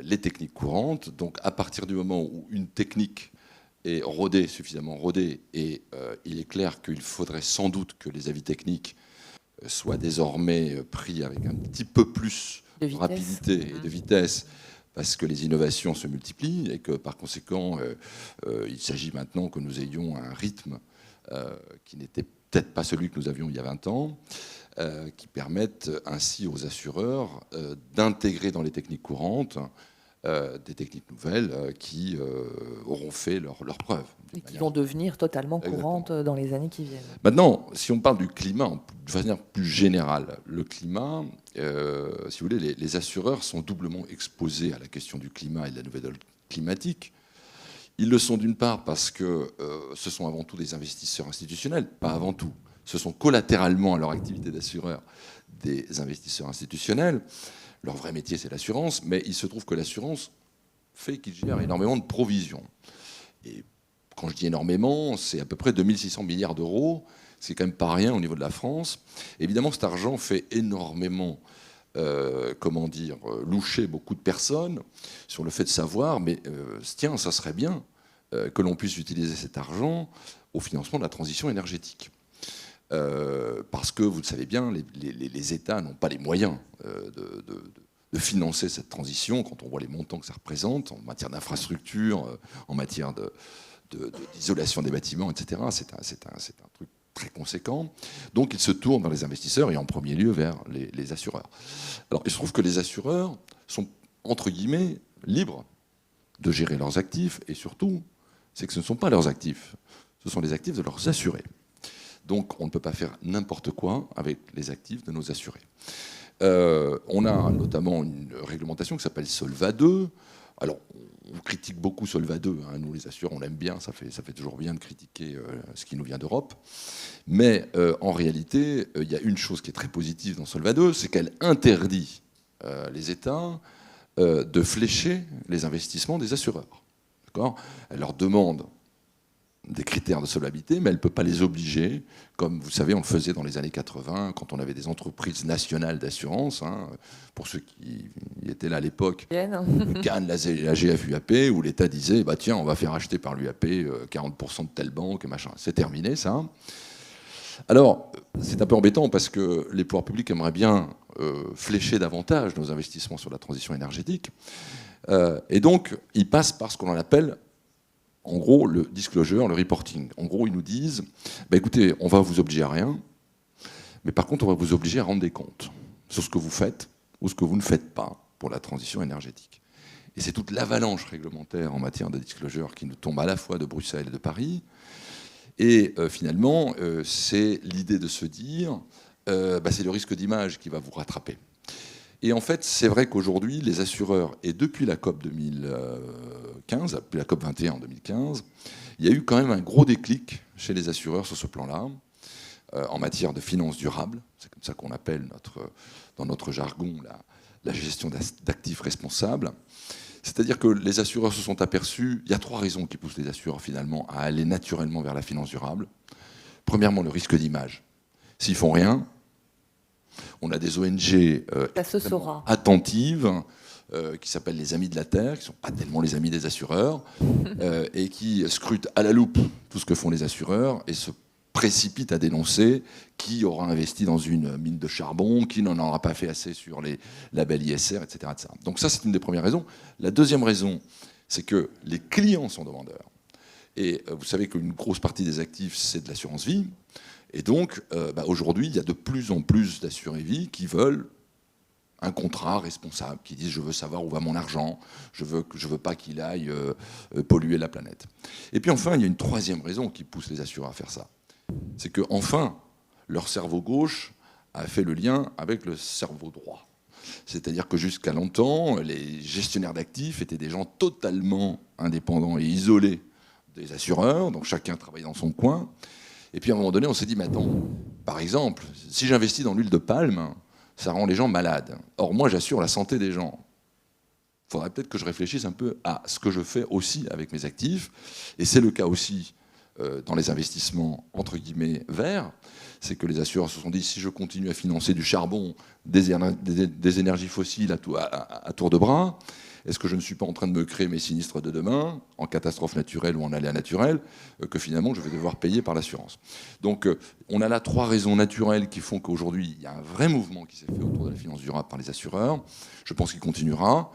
les techniques courantes. Donc à partir du moment où une technique est suffisamment rodée, et il est clair qu'il faudrait sans doute que les avis techniques soient désormais pris avec un petit peu plus de rapidité et de vitesse, parce que les innovations se multiplient et que par conséquent, il s'agit maintenant que nous ayons un rythme qui n'était peut-être pas celui que nous avions il y a 20 ans, qui permettent ainsi aux assureurs d'intégrer dans les techniques courantes des techniques nouvelles qui auront fait leurs preuves. Et qui vont devenir totalement courantes dans les années qui viennent. Maintenant, si on parle du climat de façon plus générale, le climat, si vous voulez, les assureurs sont doublement exposés à la question du climat et de la nouvelle donne climatique. Ils le sont d'une part parce que ce sont avant tout des investisseurs institutionnels, pas avant tout. Ce sont collatéralement à leur activité d'assureur des investisseurs institutionnels. Leur vrai métier, c'est l'assurance, mais il se trouve que l'assurance fait qu'ils gèrent énormément de provisions. Et quand je dis énormément, c'est à peu près 2600 milliards d'euros. C'est quand même pas rien au niveau de la France. Évidemment, cet argent fait énormément, loucher beaucoup de personnes sur le fait de savoir, mais tiens, ça serait bien que l'on puisse utiliser cet argent au financement de la transition énergétique. Parce que, vous le savez bien, les États n'ont pas les moyens de financer cette transition quand on voit les montants que ça représente en matière d'infrastructure, en matière d'isolation des bâtiments, etc. C'est un truc très conséquent. Donc, ils se tournent vers les investisseurs et en premier lieu vers les assureurs. Alors, il se trouve que les assureurs sont, entre guillemets, libres de gérer leurs actifs, et surtout, c'est que ce ne sont pas leurs actifs, ce sont les actifs de leurs assurés. Donc, on ne peut pas faire n'importe quoi avec les actifs de nos assurés. On a notamment une réglementation qui s'appelle Solva 2. Alors, on critique beaucoup Solva 2. Nous, les assureurs, on l'aime bien. Ça fait toujours bien de critiquer ce qui nous vient d'Europe. Mais en réalité, il y a une chose qui est très positive dans Solva 2, c'est qu'elle interdit les États de flécher les investissements des assureurs. D'accord ? Elle leur demande des critères de solvabilité, mais elle ne peut pas les obliger, comme vous savez, on le faisait dans les années 80, quand on avait des entreprises nationales d'assurance, pour ceux qui étaient là à l'époque, Cannes, la GFUAP, où l'État disait, bah, tiens, on va faire acheter par l'UAP 40% de telle banque, machin. C'est terminé, ça. Alors, c'est un peu embêtant, parce que les pouvoirs publics aimeraient bien flécher davantage nos investissements sur la transition énergétique, et donc, ils passent par ce qu'on appelle en gros, le disclosure, le reporting. En gros, ils nous disent, écoutez, on va vous obliger à rien, mais par contre, on va vous obliger à rendre des comptes sur ce que vous faites ou ce que vous ne faites pas pour la transition énergétique. Et c'est toute l'avalanche réglementaire en matière de disclosure qui nous tombe à la fois de Bruxelles et de Paris. Et finalement, c'est l'idée de se dire, c'est le risque d'image qui va vous rattraper. Et en fait, c'est vrai qu'aujourd'hui, les assureurs, et depuis la COP 2015, depuis la COP 21 en 2015, il y a eu quand même un gros déclic chez les assureurs sur ce plan-là, en matière de finances durables. C'est comme ça qu'on appelle dans notre jargon la gestion d'actifs responsables. C'est-à-dire que les assureurs se sont aperçus, il y a 3 raisons qui poussent les assureurs finalement à aller naturellement vers la finance durable. Premièrement, le risque d'image. S'ils font rien, on a des ONG attentives qui s'appellent les Amis de la Terre, qui ne sont pas tellement les amis des assureurs, et qui scrutent à la loupe tout ce que font les assureurs et se précipitent à dénoncer qui aura investi dans une mine de charbon, qui n'en aura pas fait assez sur les labels ISR, etc., etc. Donc ça, c'est une des premières raisons. La deuxième raison, c'est que les clients sont demandeurs. Et vous savez qu'une grosse partie des actifs, c'est de l'assurance vie. Et donc, aujourd'hui, il y a de plus en plus d'assurés vie qui veulent un contrat responsable, qui disent « je veux savoir où va mon argent, je veux pas qu'il aille polluer la planète ». Et puis enfin, il y a une troisième raison qui pousse les assureurs à faire ça. C'est que enfin, leur cerveau gauche a fait le lien avec le cerveau droit. C'est-à-dire que jusqu'à longtemps, les gestionnaires d'actifs étaient des gens totalement indépendants et isolés des assureurs, donc chacun travaillait dans son coin. Et puis à un moment donné, on s'est dit, mais attends, par exemple, si j'investis dans l'huile de palme, ça rend les gens malades. Or, moi, j'assure la santé des gens. Il faudrait peut-être que je réfléchisse un peu à ce que je fais aussi avec mes actifs. Et c'est le cas aussi dans les investissements, entre guillemets, verts. C'est que les assureurs se sont dit, si je continue à financer du charbon, des énergies fossiles à tour de bras, est-ce que je ne suis pas en train de me créer mes sinistres de demain, en catastrophe naturelle ou en aléa naturel, que finalement je vais devoir payer par l'assurance? Donc on a là 3 raisons naturelles qui font qu'aujourd'hui, il y a un vrai mouvement qui s'est fait autour de la finance durable par les assureurs. Je pense qu'il continuera.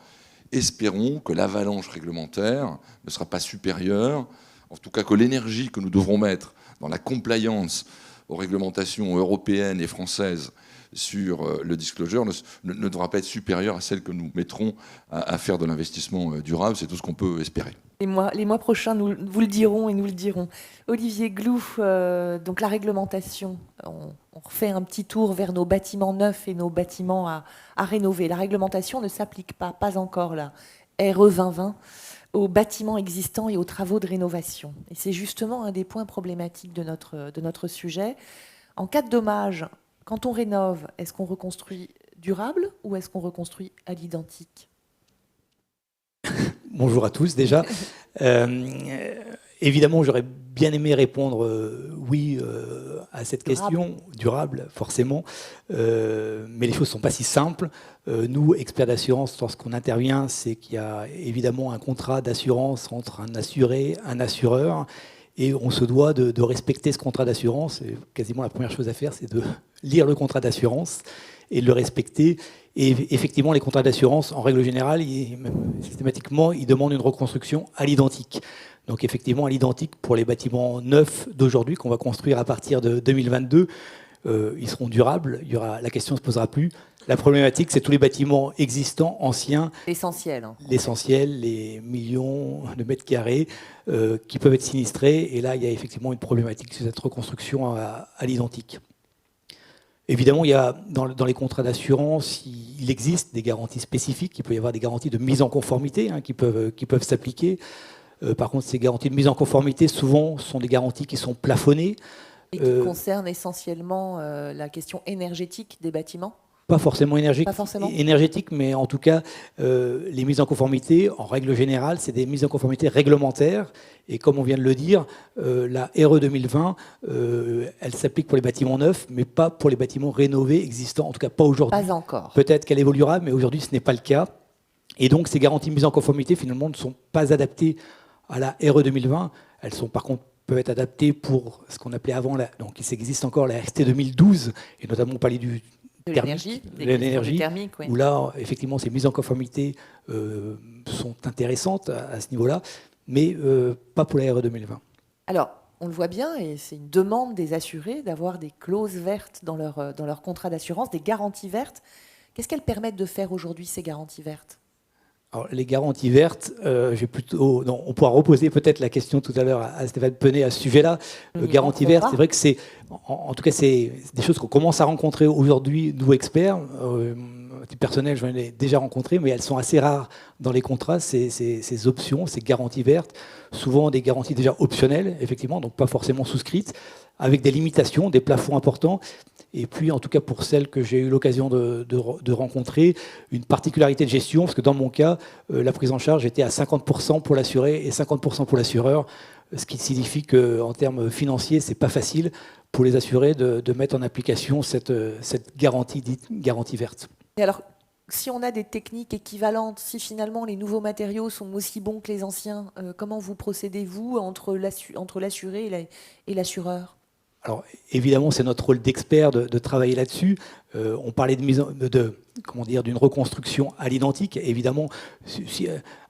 Espérons que l'avalanche réglementaire ne sera pas supérieure, en tout cas que l'énergie que nous devrons mettre dans la compliance aux réglementations européennes et françaises sur le disclosure ne devra pas être supérieure à celle que nous mettrons à faire de l'investissement durable. C'est tout ce qu'on peut espérer. Les mois prochains, vous le dirons et nous le dirons. Olivier Glouf, donc la réglementation, on refait un petit tour vers nos bâtiments neufs et nos bâtiments à rénover. La réglementation ne s'applique pas encore, la RE 2020, aux bâtiments existants et aux travaux de rénovation. Et c'est justement un des points problématiques de notre sujet. En cas de dommage, quand on rénove, est-ce qu'on reconstruit durable ou est-ce qu'on reconstruit à l'identique? Bonjour à tous déjà. Évidemment, j'aurais bien aimé répondre oui à cette question, durable forcément, mais les choses ne sont pas si simples. Nous, experts d'assurance, lorsqu'on intervient, c'est qu'il y a évidemment un contrat d'assurance entre un assuré, un assureur, et on se doit de respecter ce contrat d'assurance. Et quasiment la première chose à faire, c'est de lire le contrat d'assurance et de le respecter. Et effectivement, les contrats d'assurance, en règle générale, systématiquement, ils demandent une reconstruction à l'identique. Donc effectivement, à l'identique pour les bâtiments neufs d'aujourd'hui qu'on va construire à partir de 2022, ils seront durables. La question ne se posera plus. La problématique, c'est tous les bâtiments existants, anciens. L'essentiel. L'essentiel, les millions de mètres carrés qui peuvent être sinistrés. Et là, il y a effectivement une problématique sur cette reconstruction à l'identique. Évidemment, il y a, dans les contrats d'assurance, il existe des garanties spécifiques. Il peut y avoir des garanties de mise en conformité qui peuvent s'appliquer. Par contre, ces garanties de mise en conformité, souvent, sont des garanties qui sont plafonnées. Et qui concernent essentiellement la question énergétique des bâtiments ? Pas forcément énergétique, mais en tout cas, les mises en conformité, en règle générale, c'est des mises en conformité réglementaires. Et comme on vient de le dire, la RE 2020, elle s'applique pour les bâtiments neufs, mais pas pour les bâtiments rénovés existants, en tout cas pas aujourd'hui. Pas encore. Peut-être qu'elle évoluera, mais aujourd'hui, ce n'est pas le cas. Et donc, ces garanties de mise en conformité, finalement, ne sont pas adaptées à la RE 2020. Elles sont par contre peuvent être adaptées pour ce qu'on appelait avant, donc il existe encore la RT 2012, et notamment on parlait du l'énergie, thermique, oui. Où là, effectivement, ces mises en conformité sont intéressantes à ce niveau-là. mais pas pour la RE 2020. Alors, on le voit bien, et c'est une demande des assurés d'avoir des clauses vertes dans leur contrat d'assurance, des garanties vertes. Qu'est-ce qu'elles permettent de faire aujourd'hui, ces garanties vertes ? Alors, les garanties vertes, on pourra reposer peut-être la question tout à l'heure à Stéphane Penet à ce sujet-là. Garanties vertes, c'est vrai que c'est, en tout cas, c'est des choses qu'on commence à rencontrer aujourd'hui, nous experts. À titre personnel, je les ai déjà rencontrées, mais elles sont assez rares dans les contrats, ces options, ces garanties vertes. Souvent des garanties déjà optionnelles, effectivement, donc pas forcément souscrites, avec des limitations, des plafonds importants. Et puis, en tout cas, pour celles que j'ai eu l'occasion de rencontrer, une particularité de gestion, parce que dans mon cas, la prise en charge était à 50% pour l'assuré et 50% pour l'assureur, ce qui signifie qu'en termes financiers, c'est pas facile pour les assurés de mettre en application cette garantie dite garantie verte. Et alors, si on a des techniques équivalentes, si finalement les nouveaux matériaux sont aussi bons que les anciens, comment vous procédez-vous entre l'assuré et l'assureur ? Alors, évidemment, c'est notre rôle d'expert de travailler là-dessus. On parlait d'une reconstruction à l'identique. Évidemment,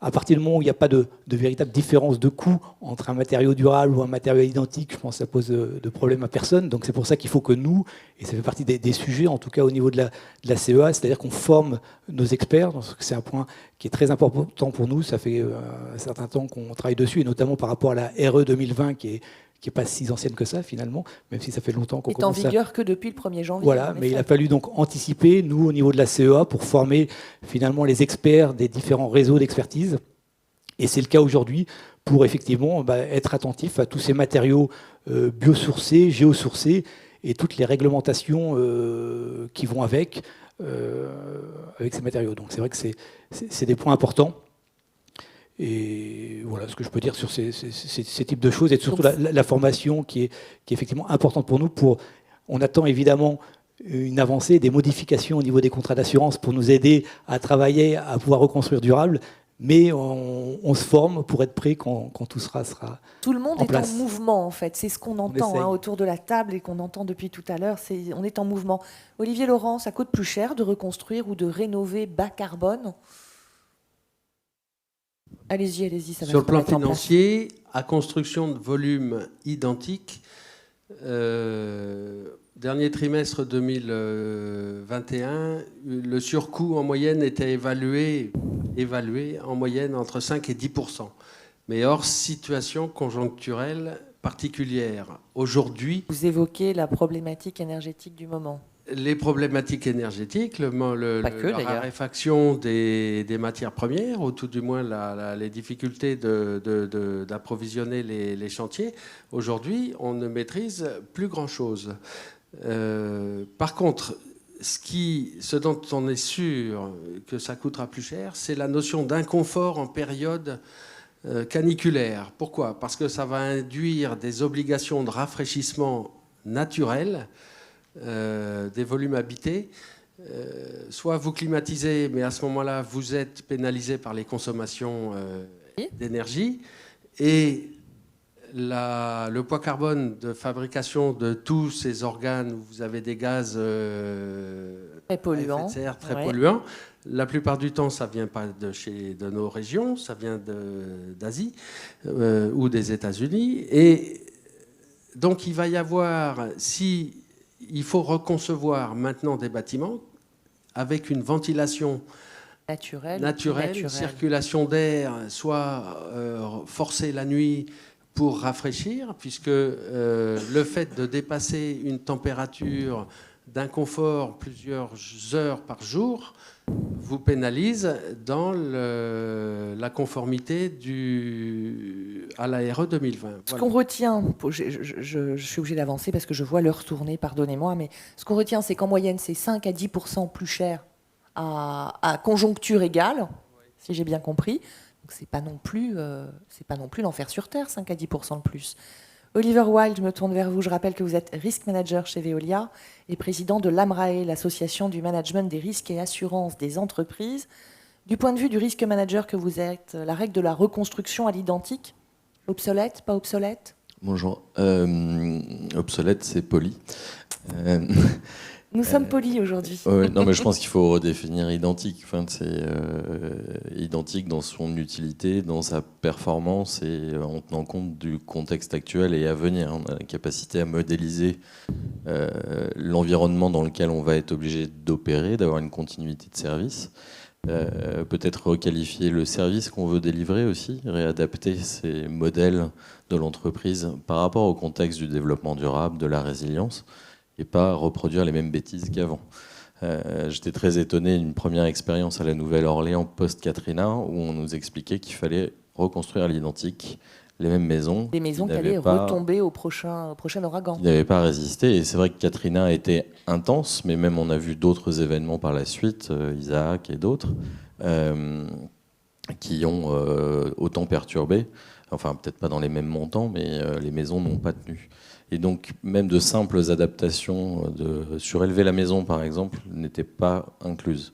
à partir du moment où il n'y a pas de véritable différence de coût entre un matériau durable ou un matériau identique, je pense que ça pose de problème à personne. Donc, c'est pour ça qu'il faut que nous, et ça fait partie des sujets, en tout cas au niveau de la CEA, c'est-à-dire qu'on forme nos experts. C'est un point qui est très important pour nous. Ça fait un certain temps qu'on travaille dessus, et notamment par rapport à la RE 2020 qui n'est pas si ancienne que ça, finalement, même si ça fait longtemps qu'on commence. Il est en vigueur que depuis le 1er janvier. Voilà, mais il a fallu donc anticiper, nous, au niveau de la CEA, pour former finalement les experts des différents réseaux d'expertise. Et c'est le cas aujourd'hui pour effectivement être attentif à tous ces matériaux biosourcés, géosourcés, et toutes les réglementations qui vont avec ces matériaux. Donc c'est vrai que c'est des points importants. Et voilà ce que je peux dire sur ces types de choses, et surtout la formation qui est effectivement importante pour nous. On attend évidemment une avancée, des modifications au niveau des contrats d'assurance pour nous aider à travailler, à pouvoir reconstruire durable, mais on se forme pour être prêt quand tout sera Tout le monde en est place. en mouvement, en fait. C'est ce qu'on entend autour de la table et qu'on entend depuis tout à l'heure. On est en mouvement. Olivier Laurent, ça coûte plus cher de reconstruire ou de rénover bas carbone ? Allez-y, ça va. Sur le plan financier, à construction de volume identique, dernier trimestre 2021, le surcoût en moyenne était évalué en moyenne entre 5 et 10%. Mais hors situation conjoncturelle particulière. Aujourd'hui, vous évoquez la problématique énergétique du moment. Les problématiques énergétiques, la raréfaction des matières premières, ou tout du moins les difficultés d'approvisionner les chantiers. Aujourd'hui, on ne maîtrise plus grand-chose. Par contre, ce dont on est sûr que ça coûtera plus cher, c'est la notion d'inconfort en période caniculaire. Pourquoi ? Parce que ça va induire des obligations de rafraîchissement naturel des volumes habités. Soit vous climatisez, mais à ce moment-là, vous êtes pénalisé par les consommations d'énergie. Et le poids carbone de fabrication de tous ces organes où vous avez des gaz très polluants, à effet de serre, très polluants, la plupart du temps, ça ne vient pas de nos régions, ça vient d'Asie ou des États-Unis. Et donc, il va y avoir... Il faut reconcevoir maintenant des bâtiments avec une ventilation naturelle. Circulation d'air, soit forcée la nuit pour rafraîchir, puisque le fait de dépasser une température d'inconfort plusieurs heures par jour vous pénalise dans la conformité à la RE 2020. Ce qu'on retient, je suis obligée d'avancer parce que je vois l'heure tourner, pardonnez-moi, mais ce qu'on retient, c'est qu'en moyenne, c'est 5 à 10% plus cher à conjoncture égale, si j'ai bien compris. Donc c'est pas non plus l'enfer sur terre, 5 à 10% de plus. Oliver Wild, je me tourne vers vous. Je rappelle que vous êtes risk manager chez Veolia et président de l'AMRAE, l'association du management des risques et assurances des entreprises. Du point de vue du risque manager que vous êtes, la règle de la reconstruction à l'identique, obsolète, pas obsolète ? Bonjour. Obsolète, c'est poli. Nous sommes polis aujourd'hui. Non, mais je pense qu'il faut redéfinir identique. Enfin, c'est identique dans son utilité, dans sa performance et en tenant compte du contexte actuel et à venir. On a la capacité à modéliser l'environnement dans lequel on va être obligé d'opérer, d'avoir une continuité de service. Peut-être requalifier le service qu'on veut délivrer aussi, réadapter ces modèles de l'entreprise par rapport au contexte du développement durable, de la résilience, et pas reproduire les mêmes bêtises qu'avant. J'étais très étonné d'une première expérience à la Nouvelle-Orléans post-Katrina, où on nous expliquait qu'il fallait reconstruire à l'identique les mêmes maisons. Des maisons qui allaient retomber au prochain ouragan. Qui n'avaient pas résisté. Et c'est vrai que Katrina a été intense, mais même on a vu d'autres événements par la suite, Isaac et d'autres, qui ont autant perturbé. Enfin, peut-être pas dans les mêmes montants, mais les maisons n'ont pas tenu. Et donc, même de simples adaptations, de surélever la maison, par exemple, n'étaient pas incluses.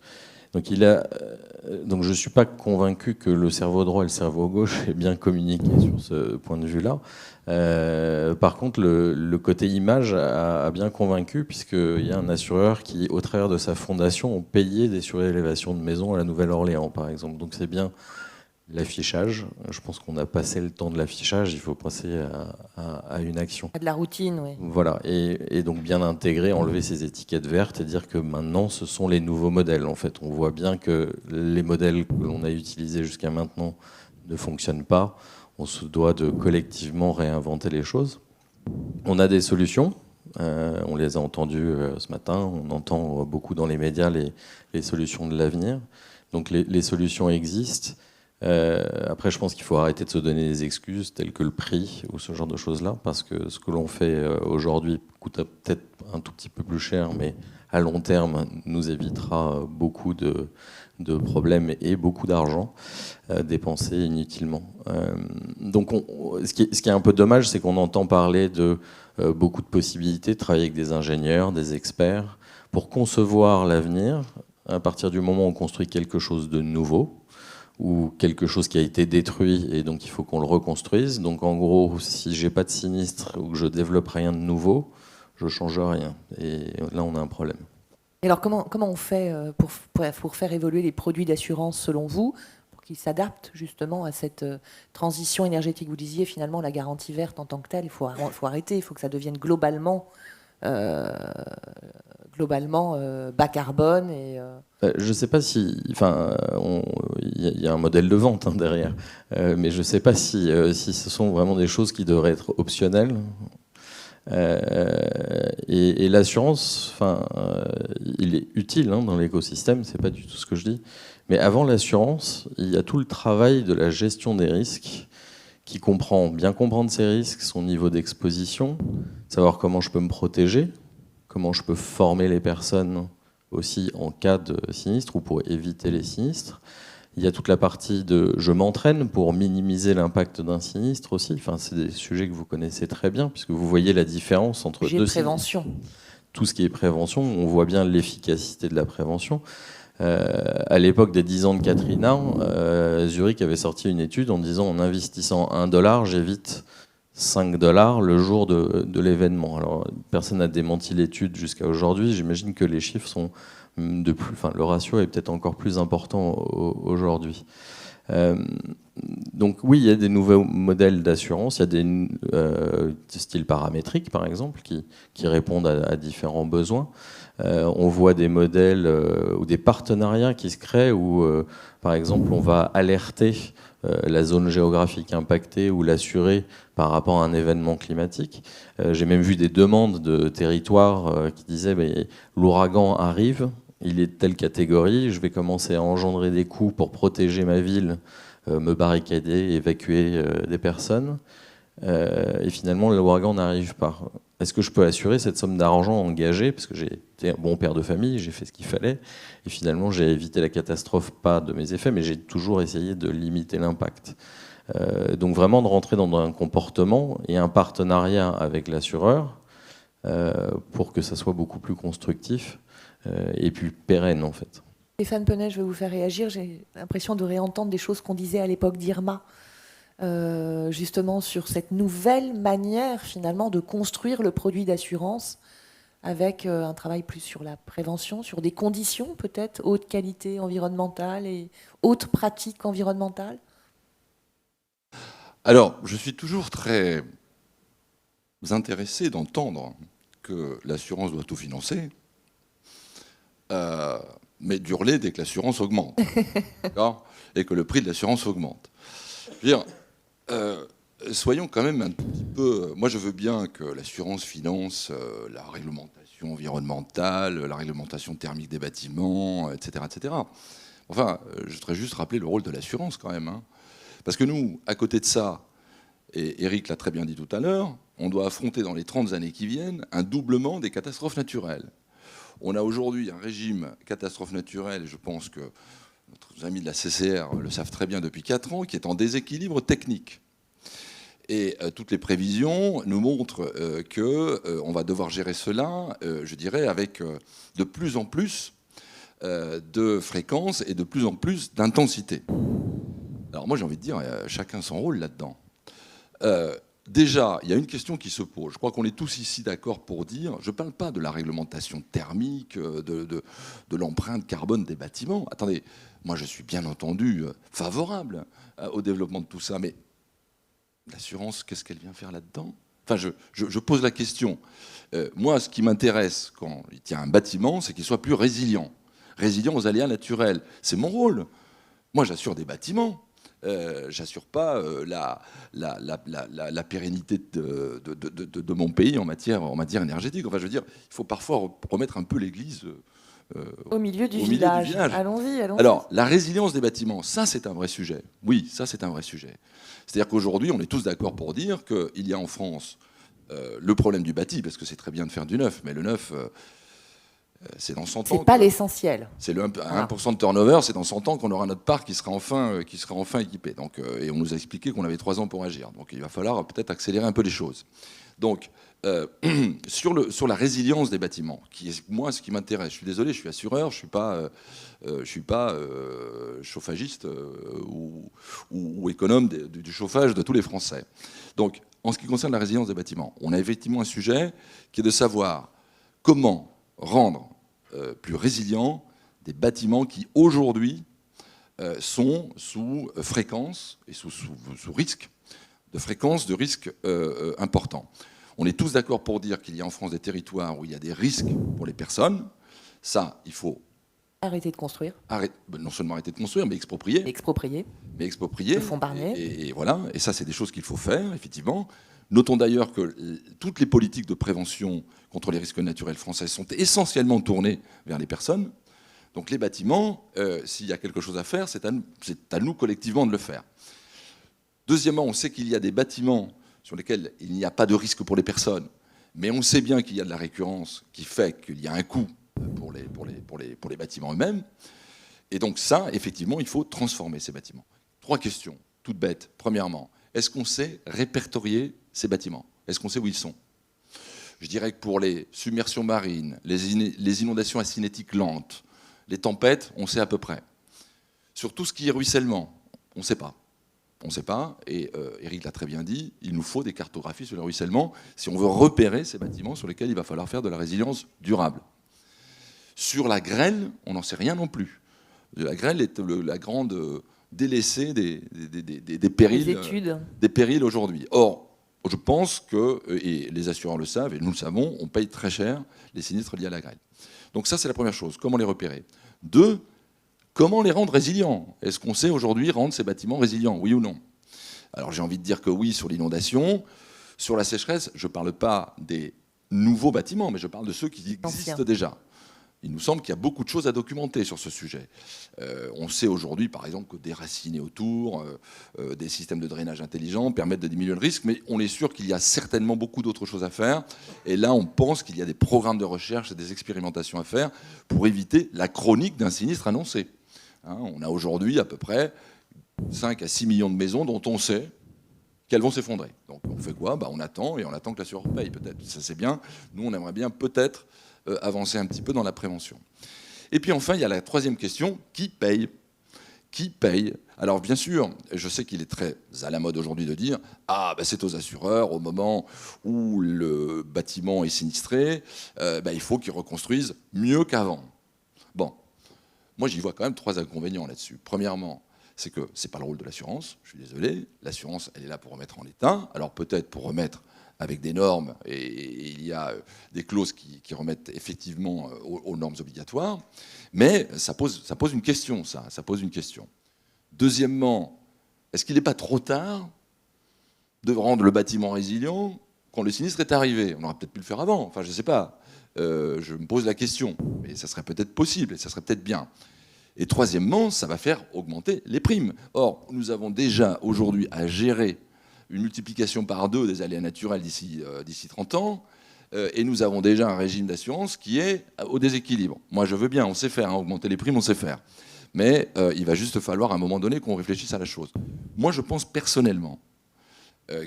Donc, je ne suis pas convaincu que le cerveau droit et le cerveau gauche aient bien communiqué sur ce point de vue-là. Par contre, le côté image a bien convaincu, puisqu'il y a un assureur qui, au travers de sa fondation, ont payé des surélévations de maisons à la Nouvelle-Orléans, par exemple. Donc, c'est bien l'affichage. Je pense qu'on a passé le temps de l'affichage, il faut passer à une action. À de la routine, oui. Voilà, et donc bien intégrer, enlever ces étiquettes vertes et dire que maintenant, ce sont les nouveaux modèles. En fait, on voit bien que les modèles que l'on a utilisés jusqu'à maintenant ne fonctionnent pas. On se doit de collectivement réinventer les choses. On a des solutions. On les a entendues ce matin. On entend beaucoup dans les médias les solutions de l'avenir. Donc les solutions existent. Après, je pense qu'il faut arrêter de se donner des excuses telles que le prix ou ce genre de choses-là, parce que ce que l'on fait aujourd'hui coûte peut-être un tout petit peu plus cher, mais à long terme nous évitera beaucoup de problèmes et beaucoup d'argent dépensé inutilement. Donc, ce qui est un peu dommage, c'est qu'on entend parler de beaucoup de possibilités de travailler avec des ingénieurs, des experts, pour concevoir l'avenir. À partir du moment où on construit quelque chose de nouveau, ou quelque chose qui a été détruit et donc il faut qu'on le reconstruise. Donc en gros, si j'ai pas de sinistre ou que je développe rien de nouveau, je change rien. Et là, on a un problème. Et alors comment on fait pour faire évoluer les produits d'assurance selon vous, pour qu'ils s'adaptent justement à cette transition énergétique? Vous disiez finalement la garantie verte en tant que telle, il faut arrêter, il faut que ça devienne globalement bas carbone et je ne sais pas si, enfin, il y a un modèle de vente derrière, mais je ne sais pas si ce sont vraiment des choses qui devraient être optionnelles. Et l'assurance, enfin, il est utile dans l'écosystème, c'est pas du tout ce que je dis. Mais avant l'assurance, il y a tout le travail de la gestion des risques, qui comprend bien comprendre ses risques, son niveau d'exposition, savoir comment je peux me protéger, comment je peux former les personnes aussi en cas de sinistre ou pour éviter les sinistres. Il y a toute la partie de je m'entraîne pour minimiser l'impact d'un sinistre aussi. Enfin, c'est des sujets que vous connaissez très bien, puisque vous voyez la différence entre deux prévention. Tout ce qui est prévention, on voit bien l'efficacité de la prévention. À l'époque des 10 ans de Katrina, Zurich avait sorti une étude en disant en investissant $1, j'évite $5 le jour de l'événement. Alors, personne n'a démenti l'étude jusqu'à aujourd'hui. J'imagine que les chiffres sont le ratio est peut-être encore plus important aujourd'hui. Donc oui, il y a des nouveaux modèles d'assurance. Il y a des styles paramétriques, par exemple, qui répondent à différents besoins. On voit des modèles ou des partenariats qui se créent où, par exemple, on va alerter la zone géographique impactée ou l'assurer par rapport à un événement climatique. J'ai même vu des demandes de territoires qui disaient l'ouragan arrive, il est de telle catégorie, je vais commencer à engendrer des coûts pour protéger ma ville, me barricader, évacuer des personnes. Et finalement, l'ouragan n'arrive pas. Est-ce que je peux assurer cette somme d'argent engagée? Parce que j'ai été un bon père de famille, j'ai fait ce qu'il fallait. Et finalement, j'ai évité la catastrophe, pas de mes effets, mais j'ai toujours essayé de limiter l'impact. Donc vraiment de rentrer dans un comportement et un partenariat avec l'assureur pour que ça soit beaucoup plus constructif et plus pérenne en fait. Stéphane Penet, je vais vous faire réagir. J'ai l'impression de réentendre des choses qu'on disait à l'époque d'Irma. Justement sur cette nouvelle manière finalement de construire le produit d'assurance avec un travail plus sur la prévention, sur des conditions peut-être, haute qualité environnementale et haute pratique environnementale? Alors, je suis toujours très intéressé d'entendre que l'assurance doit tout financer, mais d'hurler dès que l'assurance augmente, et que le prix de l'assurance augmente. Je veux dire, soyons quand même un petit peu... Moi, je veux bien que l'assurance finance la réglementation environnementale, la réglementation thermique des bâtiments, etc., etc. Enfin, je voudrais juste rappeler le rôle de l'assurance quand même. Hein. Parce que nous, à côté de ça, et Eric l'a très bien dit tout à l'heure, on doit affronter dans les 30 années qui viennent un doublement des catastrophes naturelles. On a aujourd'hui un régime catastrophe naturelle, et je pense que nos amis de la CCR le savent très bien depuis 4 ans, qui est en déséquilibre technique. Et toutes les prévisions nous montrent qu'on va devoir gérer cela, je dirais, avec de plus en plus de fréquence et de plus en plus d'intensité. Alors moi j'ai envie de dire, chacun son rôle là-dedans. Déjà, il y a une question qui se pose. Je crois qu'on est tous ici d'accord pour dire, je ne parle pas de la réglementation thermique, de l'empreinte carbone des bâtiments. Attendez, moi je suis bien entendu favorable au développement de tout ça, mais l'assurance, qu'est-ce qu'elle vient faire là-dedans? Enfin, je pose la question. Moi, ce qui m'intéresse quand il y a un bâtiment, c'est qu'il soit plus résilient. Résilient aux aléas naturels. C'est mon rôle. Moi, j'assure des bâtiments. J'assure pas la pérennité de mon pays en matière énergétique. Enfin, je veux dire, il faut parfois remettre un peu l'église au milieu du village. Allons-y. Alors, la résilience des bâtiments, ça, c'est un vrai sujet. Oui, ça, c'est un vrai sujet. C'est-à-dire qu'aujourd'hui, on est tous d'accord pour dire qu'il y a en France le problème du bâti, parce que c'est très bien de faire du neuf, mais le neuf... c'est dans 100 ans. C'est pas l'essentiel. C'est le 1% de turnover, c'est dans 100 ans qu'on aura notre parc qui sera enfin équipé. Donc, et on nous a expliqué qu'on avait 3 ans pour agir. Donc il va falloir peut-être accélérer un peu les choses. Donc, sur la résilience des bâtiments, qui est moi ce qui m'intéresse. Je suis désolé, je suis assureur, je suis pas chauffagiste ou économe du chauffage de tous les Français. Donc, en ce qui concerne la résilience des bâtiments, on a effectivement un sujet qui est de savoir comment rendre plus résilients des bâtiments qui aujourd'hui sont sous fréquence et sous risque de fréquence de risque important. On est tous d'accord pour dire qu'il y a en France des territoires où il y a des risques pour les personnes. Ça, il faut arrêter de construire. Non seulement arrêter de construire, mais exproprier. Mais exproprier. Le fonds Barnier. Et voilà. Et ça, c'est des choses qu'il faut faire, effectivement. Notons d'ailleurs que toutes les politiques de prévention contre les risques naturels français sont essentiellement tournées vers les personnes. Donc les bâtiments, s'il y a quelque chose à faire, c'est à nous collectivement de le faire. Deuxièmement, on sait qu'il y a des bâtiments sur lesquels il n'y a pas de risque pour les personnes, mais on sait bien qu'il y a de la récurrence qui fait qu'il y a un coût pour les bâtiments eux-mêmes. Et donc ça, effectivement, il faut transformer ces bâtiments. 3 questions, toutes bêtes. Premièrement, est-ce qu'on sait répertorier ces bâtiments? Est-ce qu'on sait où ils sont? Je dirais que pour les submersions marines, les inondations acinétiques lentes, les tempêtes, on sait à peu près. Sur tout ce qui est ruissellement, on ne sait pas. On ne sait pas, et Eric l'a très bien dit, il nous faut des cartographies sur le ruissellement si on veut repérer ces bâtiments sur lesquels il va falloir faire de la résilience durable. Sur la grêle, on n'en sait rien non plus. La grêle est la grande délaissée des périls aujourd'hui. Or, je pense que, et les assureurs le savent, et nous le savons, on paye très cher les sinistres liés à la grêle. Donc ça, c'est la première chose. Comment les repérer? 2, comment les rendre résilients? Est-ce qu'on sait aujourd'hui rendre ces bâtiments résilients, oui ou non? Alors j'ai envie de dire que oui sur l'inondation. Sur la sécheresse, je ne parle pas des nouveaux bâtiments, mais je parle de ceux qui existent déjà. Il nous semble qu'il y a beaucoup de choses à documenter sur ce sujet. On sait aujourd'hui, par exemple, que déraciner autour, des systèmes de drainage intelligents permettent de diminuer le risque, mais on est sûr qu'il y a certainement beaucoup d'autres choses à faire. Et là, on pense qu'il y a des programmes de recherche et des expérimentations à faire pour éviter la chronique d'un sinistre annoncé. Hein, on a aujourd'hui à peu près 5 à 6 millions de maisons dont on sait qu'elles vont s'effondrer. Donc on fait quoi? On attend, et on attend que l'assureur paye peut-être. Ça c'est bien. Nous, on aimerait bien peut-être avancer un petit peu dans la prévention. Et puis enfin, il y a la 3e question, qui paye? Qui paye? Alors bien sûr, je sais qu'il est très à la mode aujourd'hui de dire « Ah, c'est aux assureurs, au moment où le bâtiment est sinistré, il faut qu'ils reconstruisent mieux qu'avant. Bon, moi j'y vois quand même 3 inconvénients là-dessus. Premièrement, c'est que ce n'est pas le rôle de l'assurance, je suis désolé. L'assurance, elle est là pour remettre en état. Alors peut-être pour remettre avec des normes, et il y a des clauses qui remettent effectivement aux normes obligatoires, mais ça pose une question, ça pose une question. Deuxièmement, est-ce qu'il n'est pas trop tard de rendre le bâtiment résilient quand le sinistre est arrivé? On aurait peut-être pu le faire avant, enfin je ne sais pas. Je me pose la question, mais ça serait peut-être possible, et ça serait peut-être bien. Et troisièmement, ça va faire augmenter les primes. Or, nous avons déjà aujourd'hui à gérer une multiplication par 2 des aléas naturels d'ici 30 ans, et nous avons déjà un régime d'assurance qui est au déséquilibre. Moi, je veux bien, on sait faire, augmenter les primes, on sait faire. Mais il va juste falloir à un moment donné qu'on réfléchisse à la chose. Moi, je pense personnellement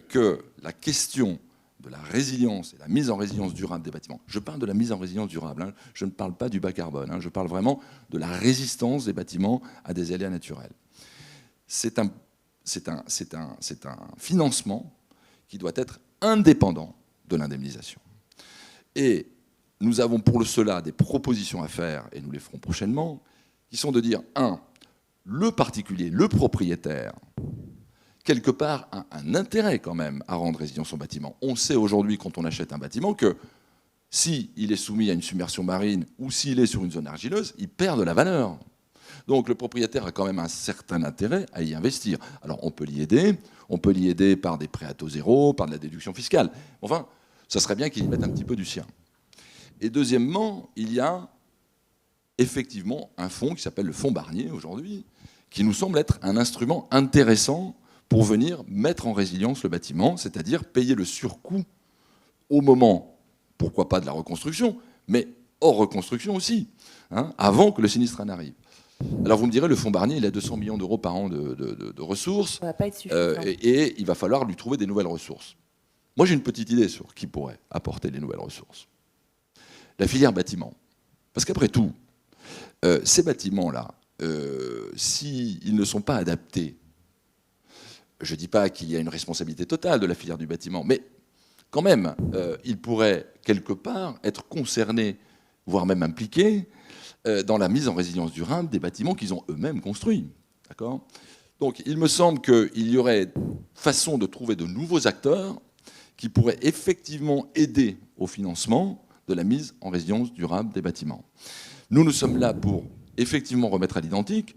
que la question de la résilience et la mise en résilience durable des bâtiments, je parle de la mise en résilience durable, je ne parle pas du bas carbone, je parle vraiment de la résistance des bâtiments à des aléas naturels. C'est un financement qui doit être indépendant de l'indemnisation. Et nous avons pour cela des propositions à faire, et nous les ferons prochainement, qui sont de dire, 1, le particulier, le propriétaire, quelque part, a un intérêt quand même à rendre résilient son bâtiment. On sait aujourd'hui, quand on achète un bâtiment, que s'il est soumis à une submersion marine ou s'il est sur une zone argileuse, il perd de la valeur. Donc le propriétaire a quand même un certain intérêt à y investir. Alors on peut l'y aider par des prêts à taux zéro, par de la déduction fiscale. Enfin, ça serait bien qu'il y mette un petit peu du sien. Et deuxièmement, il y a effectivement un fonds qui s'appelle le fonds Barnier aujourd'hui, qui nous semble être un instrument intéressant pour venir mettre en résilience le bâtiment, c'est-à-dire payer le surcoût au moment, pourquoi pas de la reconstruction, mais hors reconstruction aussi, avant que le sinistre en arrive. Alors vous me direz, le fonds Barnier, il a 200 millions d'euros par an de ressources, ça va pas être suffisant. et il va falloir lui trouver des nouvelles ressources. Moi j'ai une petite idée sur qui pourrait apporter les nouvelles ressources. La filière bâtiment. Parce qu'après tout, ces bâtiments-là, s'ils ne sont pas adaptés, je ne dis pas qu'il y a une responsabilité totale de la filière du bâtiment, mais quand même, ils pourraient quelque part être concernés, voire même impliqués, dans la mise en résilience durable des bâtiments qu'ils ont eux-mêmes construits. D'accord ? Donc il me semble qu'il y aurait façon de trouver de nouveaux acteurs qui pourraient effectivement aider au financement de la mise en résilience durable des bâtiments. Nous sommes là pour effectivement remettre à l'identique,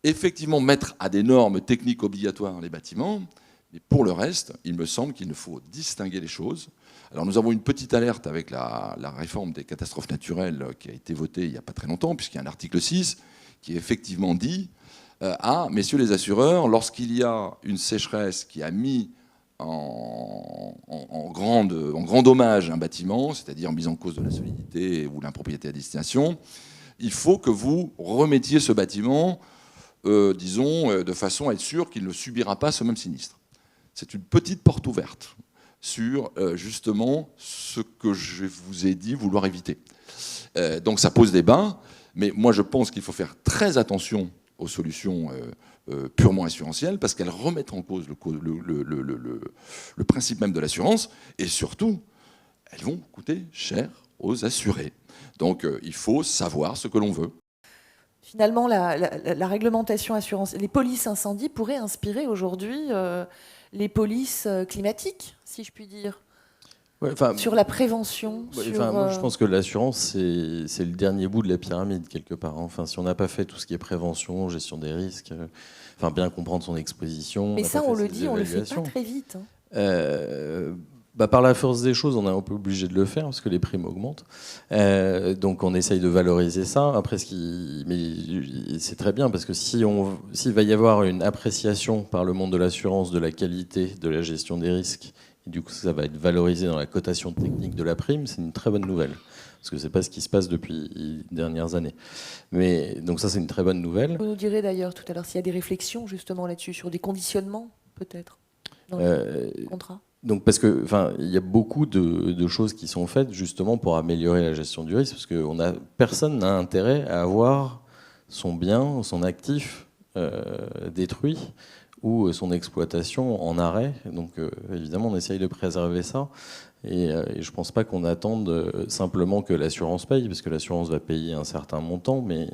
effectivement mettre à des normes techniques obligatoires les bâtiments, mais pour le reste, il me semble qu'il faut distinguer les choses. Alors nous avons une petite alerte avec la réforme des catastrophes naturelles qui a été votée il n'y a pas très longtemps, puisqu'il y a un article 6 qui effectivement dit messieurs les assureurs, lorsqu'il y a une sécheresse qui a mis en grand dommage un bâtiment, c'est-à-dire en mise en cause de la solidité ou l'impropriété à destination, il faut que vous remettiez ce bâtiment, de façon à être sûr qu'il ne subira pas ce même sinistre. C'est une petite porte ouverte sur justement ce que je vous ai dit vouloir éviter. Donc ça pose débat, mais moi je pense qu'il faut faire très attention aux solutions purement assurantielles, parce qu'elles remettent en cause le principe même de l'assurance, et surtout, elles vont coûter cher aux assurés. Donc il faut savoir ce que l'on veut. Finalement, la réglementation assurance, les polices incendies pourraient inspirer aujourd'hui les polices climatiques, si je puis dire, sur la prévention. Moi, je pense que l'assurance, c'est le dernier bout de la pyramide, quelque part. Enfin, si on n'a pas fait tout ce qui est prévention, gestion des risques, bien comprendre son exposition... Mais ça, on le dit, on le fait pas très vite. Par la force des choses, on est un peu obligé de le faire parce que les primes augmentent. Donc on essaye de valoriser ça. Après, mais c'est très bien parce que s'il va y avoir une appréciation par le monde de l'assurance de la qualité de la gestion des risques, et du coup ça va être valorisé dans la cotation technique de la prime, c'est une très bonne nouvelle. Parce que c'est pas ce qui se passe depuis les dernières années. Mais donc ça, c'est une très bonne nouvelle. Vous nous direz d'ailleurs tout à l'heure s'il y a des réflexions justement là-dessus, sur des conditionnements peut-être dans les contrats. Donc parce que, il y a beaucoup de choses qui sont faites justement pour améliorer la gestion du risque, parce que personne n'a intérêt à avoir son bien, son actif détruit ou son exploitation en arrêt. Donc évidemment, on essaye de préserver ça. Et je ne pense pas qu'on attende simplement que l'assurance paye, parce que l'assurance va payer un certain montant, mais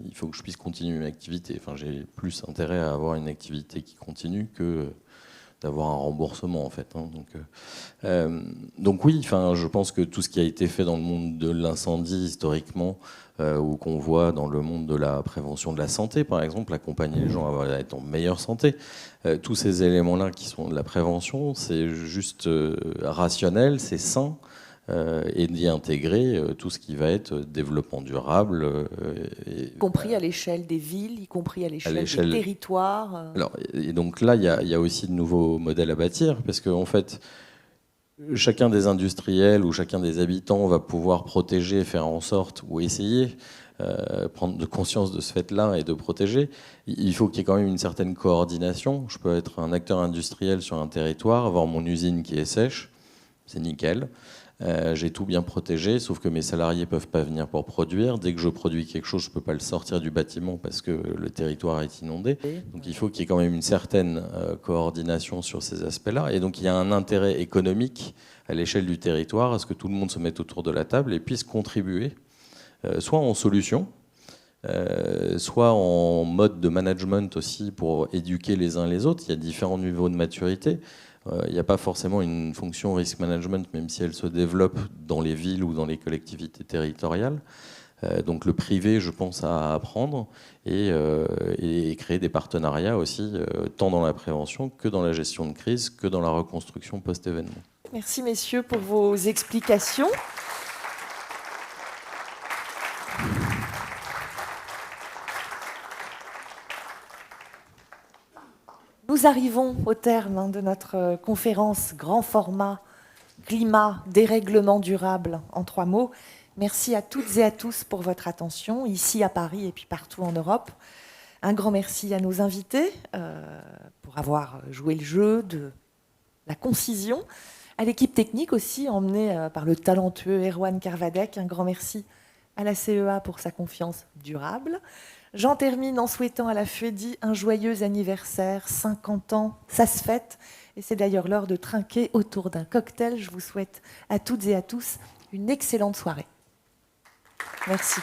il faut que je puisse continuer une activité. Enfin, j'ai plus intérêt à avoir une activité qui continue que d'avoir un remboursement, en fait. Donc oui, enfin, je pense que tout ce qui a été fait dans le monde de l'incendie historiquement, ou qu'on voit dans le monde de la prévention de la santé, par exemple, accompagner les gens à être en meilleure santé, tous ces éléments-là qui sont de la prévention, c'est juste rationnel, c'est sain, et d'y intégrer tout ce qui va être développement durable. Y compris à l'échelle des villes, y compris à l'échelle des territoires. Alors, et donc là, il y a aussi de nouveaux modèles à bâtir, parce qu'en fait, chacun des industriels ou chacun des habitants va pouvoir protéger, faire en sorte, ou essayer, prendre de conscience de ce fait-là et de protéger. Il faut qu'il y ait quand même une certaine coordination. Je peux être un acteur industriel sur un territoire, avoir mon usine qui est sèche, c'est nickel. J'ai tout bien protégé, sauf que mes salariés ne peuvent pas venir pour produire. Dès que je produis quelque chose, je ne peux pas le sortir du bâtiment parce que le territoire est inondé. Donc il faut qu'il y ait quand même une certaine coordination sur ces aspects-là. Et donc il y a un intérêt économique à l'échelle du territoire à ce que tout le monde se mette autour de la table et puisse contribuer, soit en solution, soit en mode de management aussi pour éduquer les uns les autres. Il y a différents niveaux de maturité. Il n'y a pas forcément une fonction risk management, même si elle se développe dans les villes ou dans les collectivités territoriales. Donc le privé, je pense, à apprendre et créer des partenariats aussi, tant dans la prévention que dans la gestion de crise, que dans la reconstruction post-événement. Merci messieurs pour vos explications. Nous arrivons au terme de notre conférence grand format climat, dérèglement durable en 3 mots. Merci à toutes et à tous pour votre attention, ici à Paris et puis partout en Europe. Un grand merci à nos invités pour avoir joué le jeu de la concision, à l'équipe technique aussi, emmenée par le talentueux Erwan Karvadek. Un grand merci à la CEA pour sa confiance durable. J'en termine en souhaitant à la FEDI un joyeux anniversaire, 50 ans, ça se fête. Et c'est d'ailleurs l'heure de trinquer autour d'un cocktail. Je vous souhaite à toutes et à tous une excellente soirée. Merci.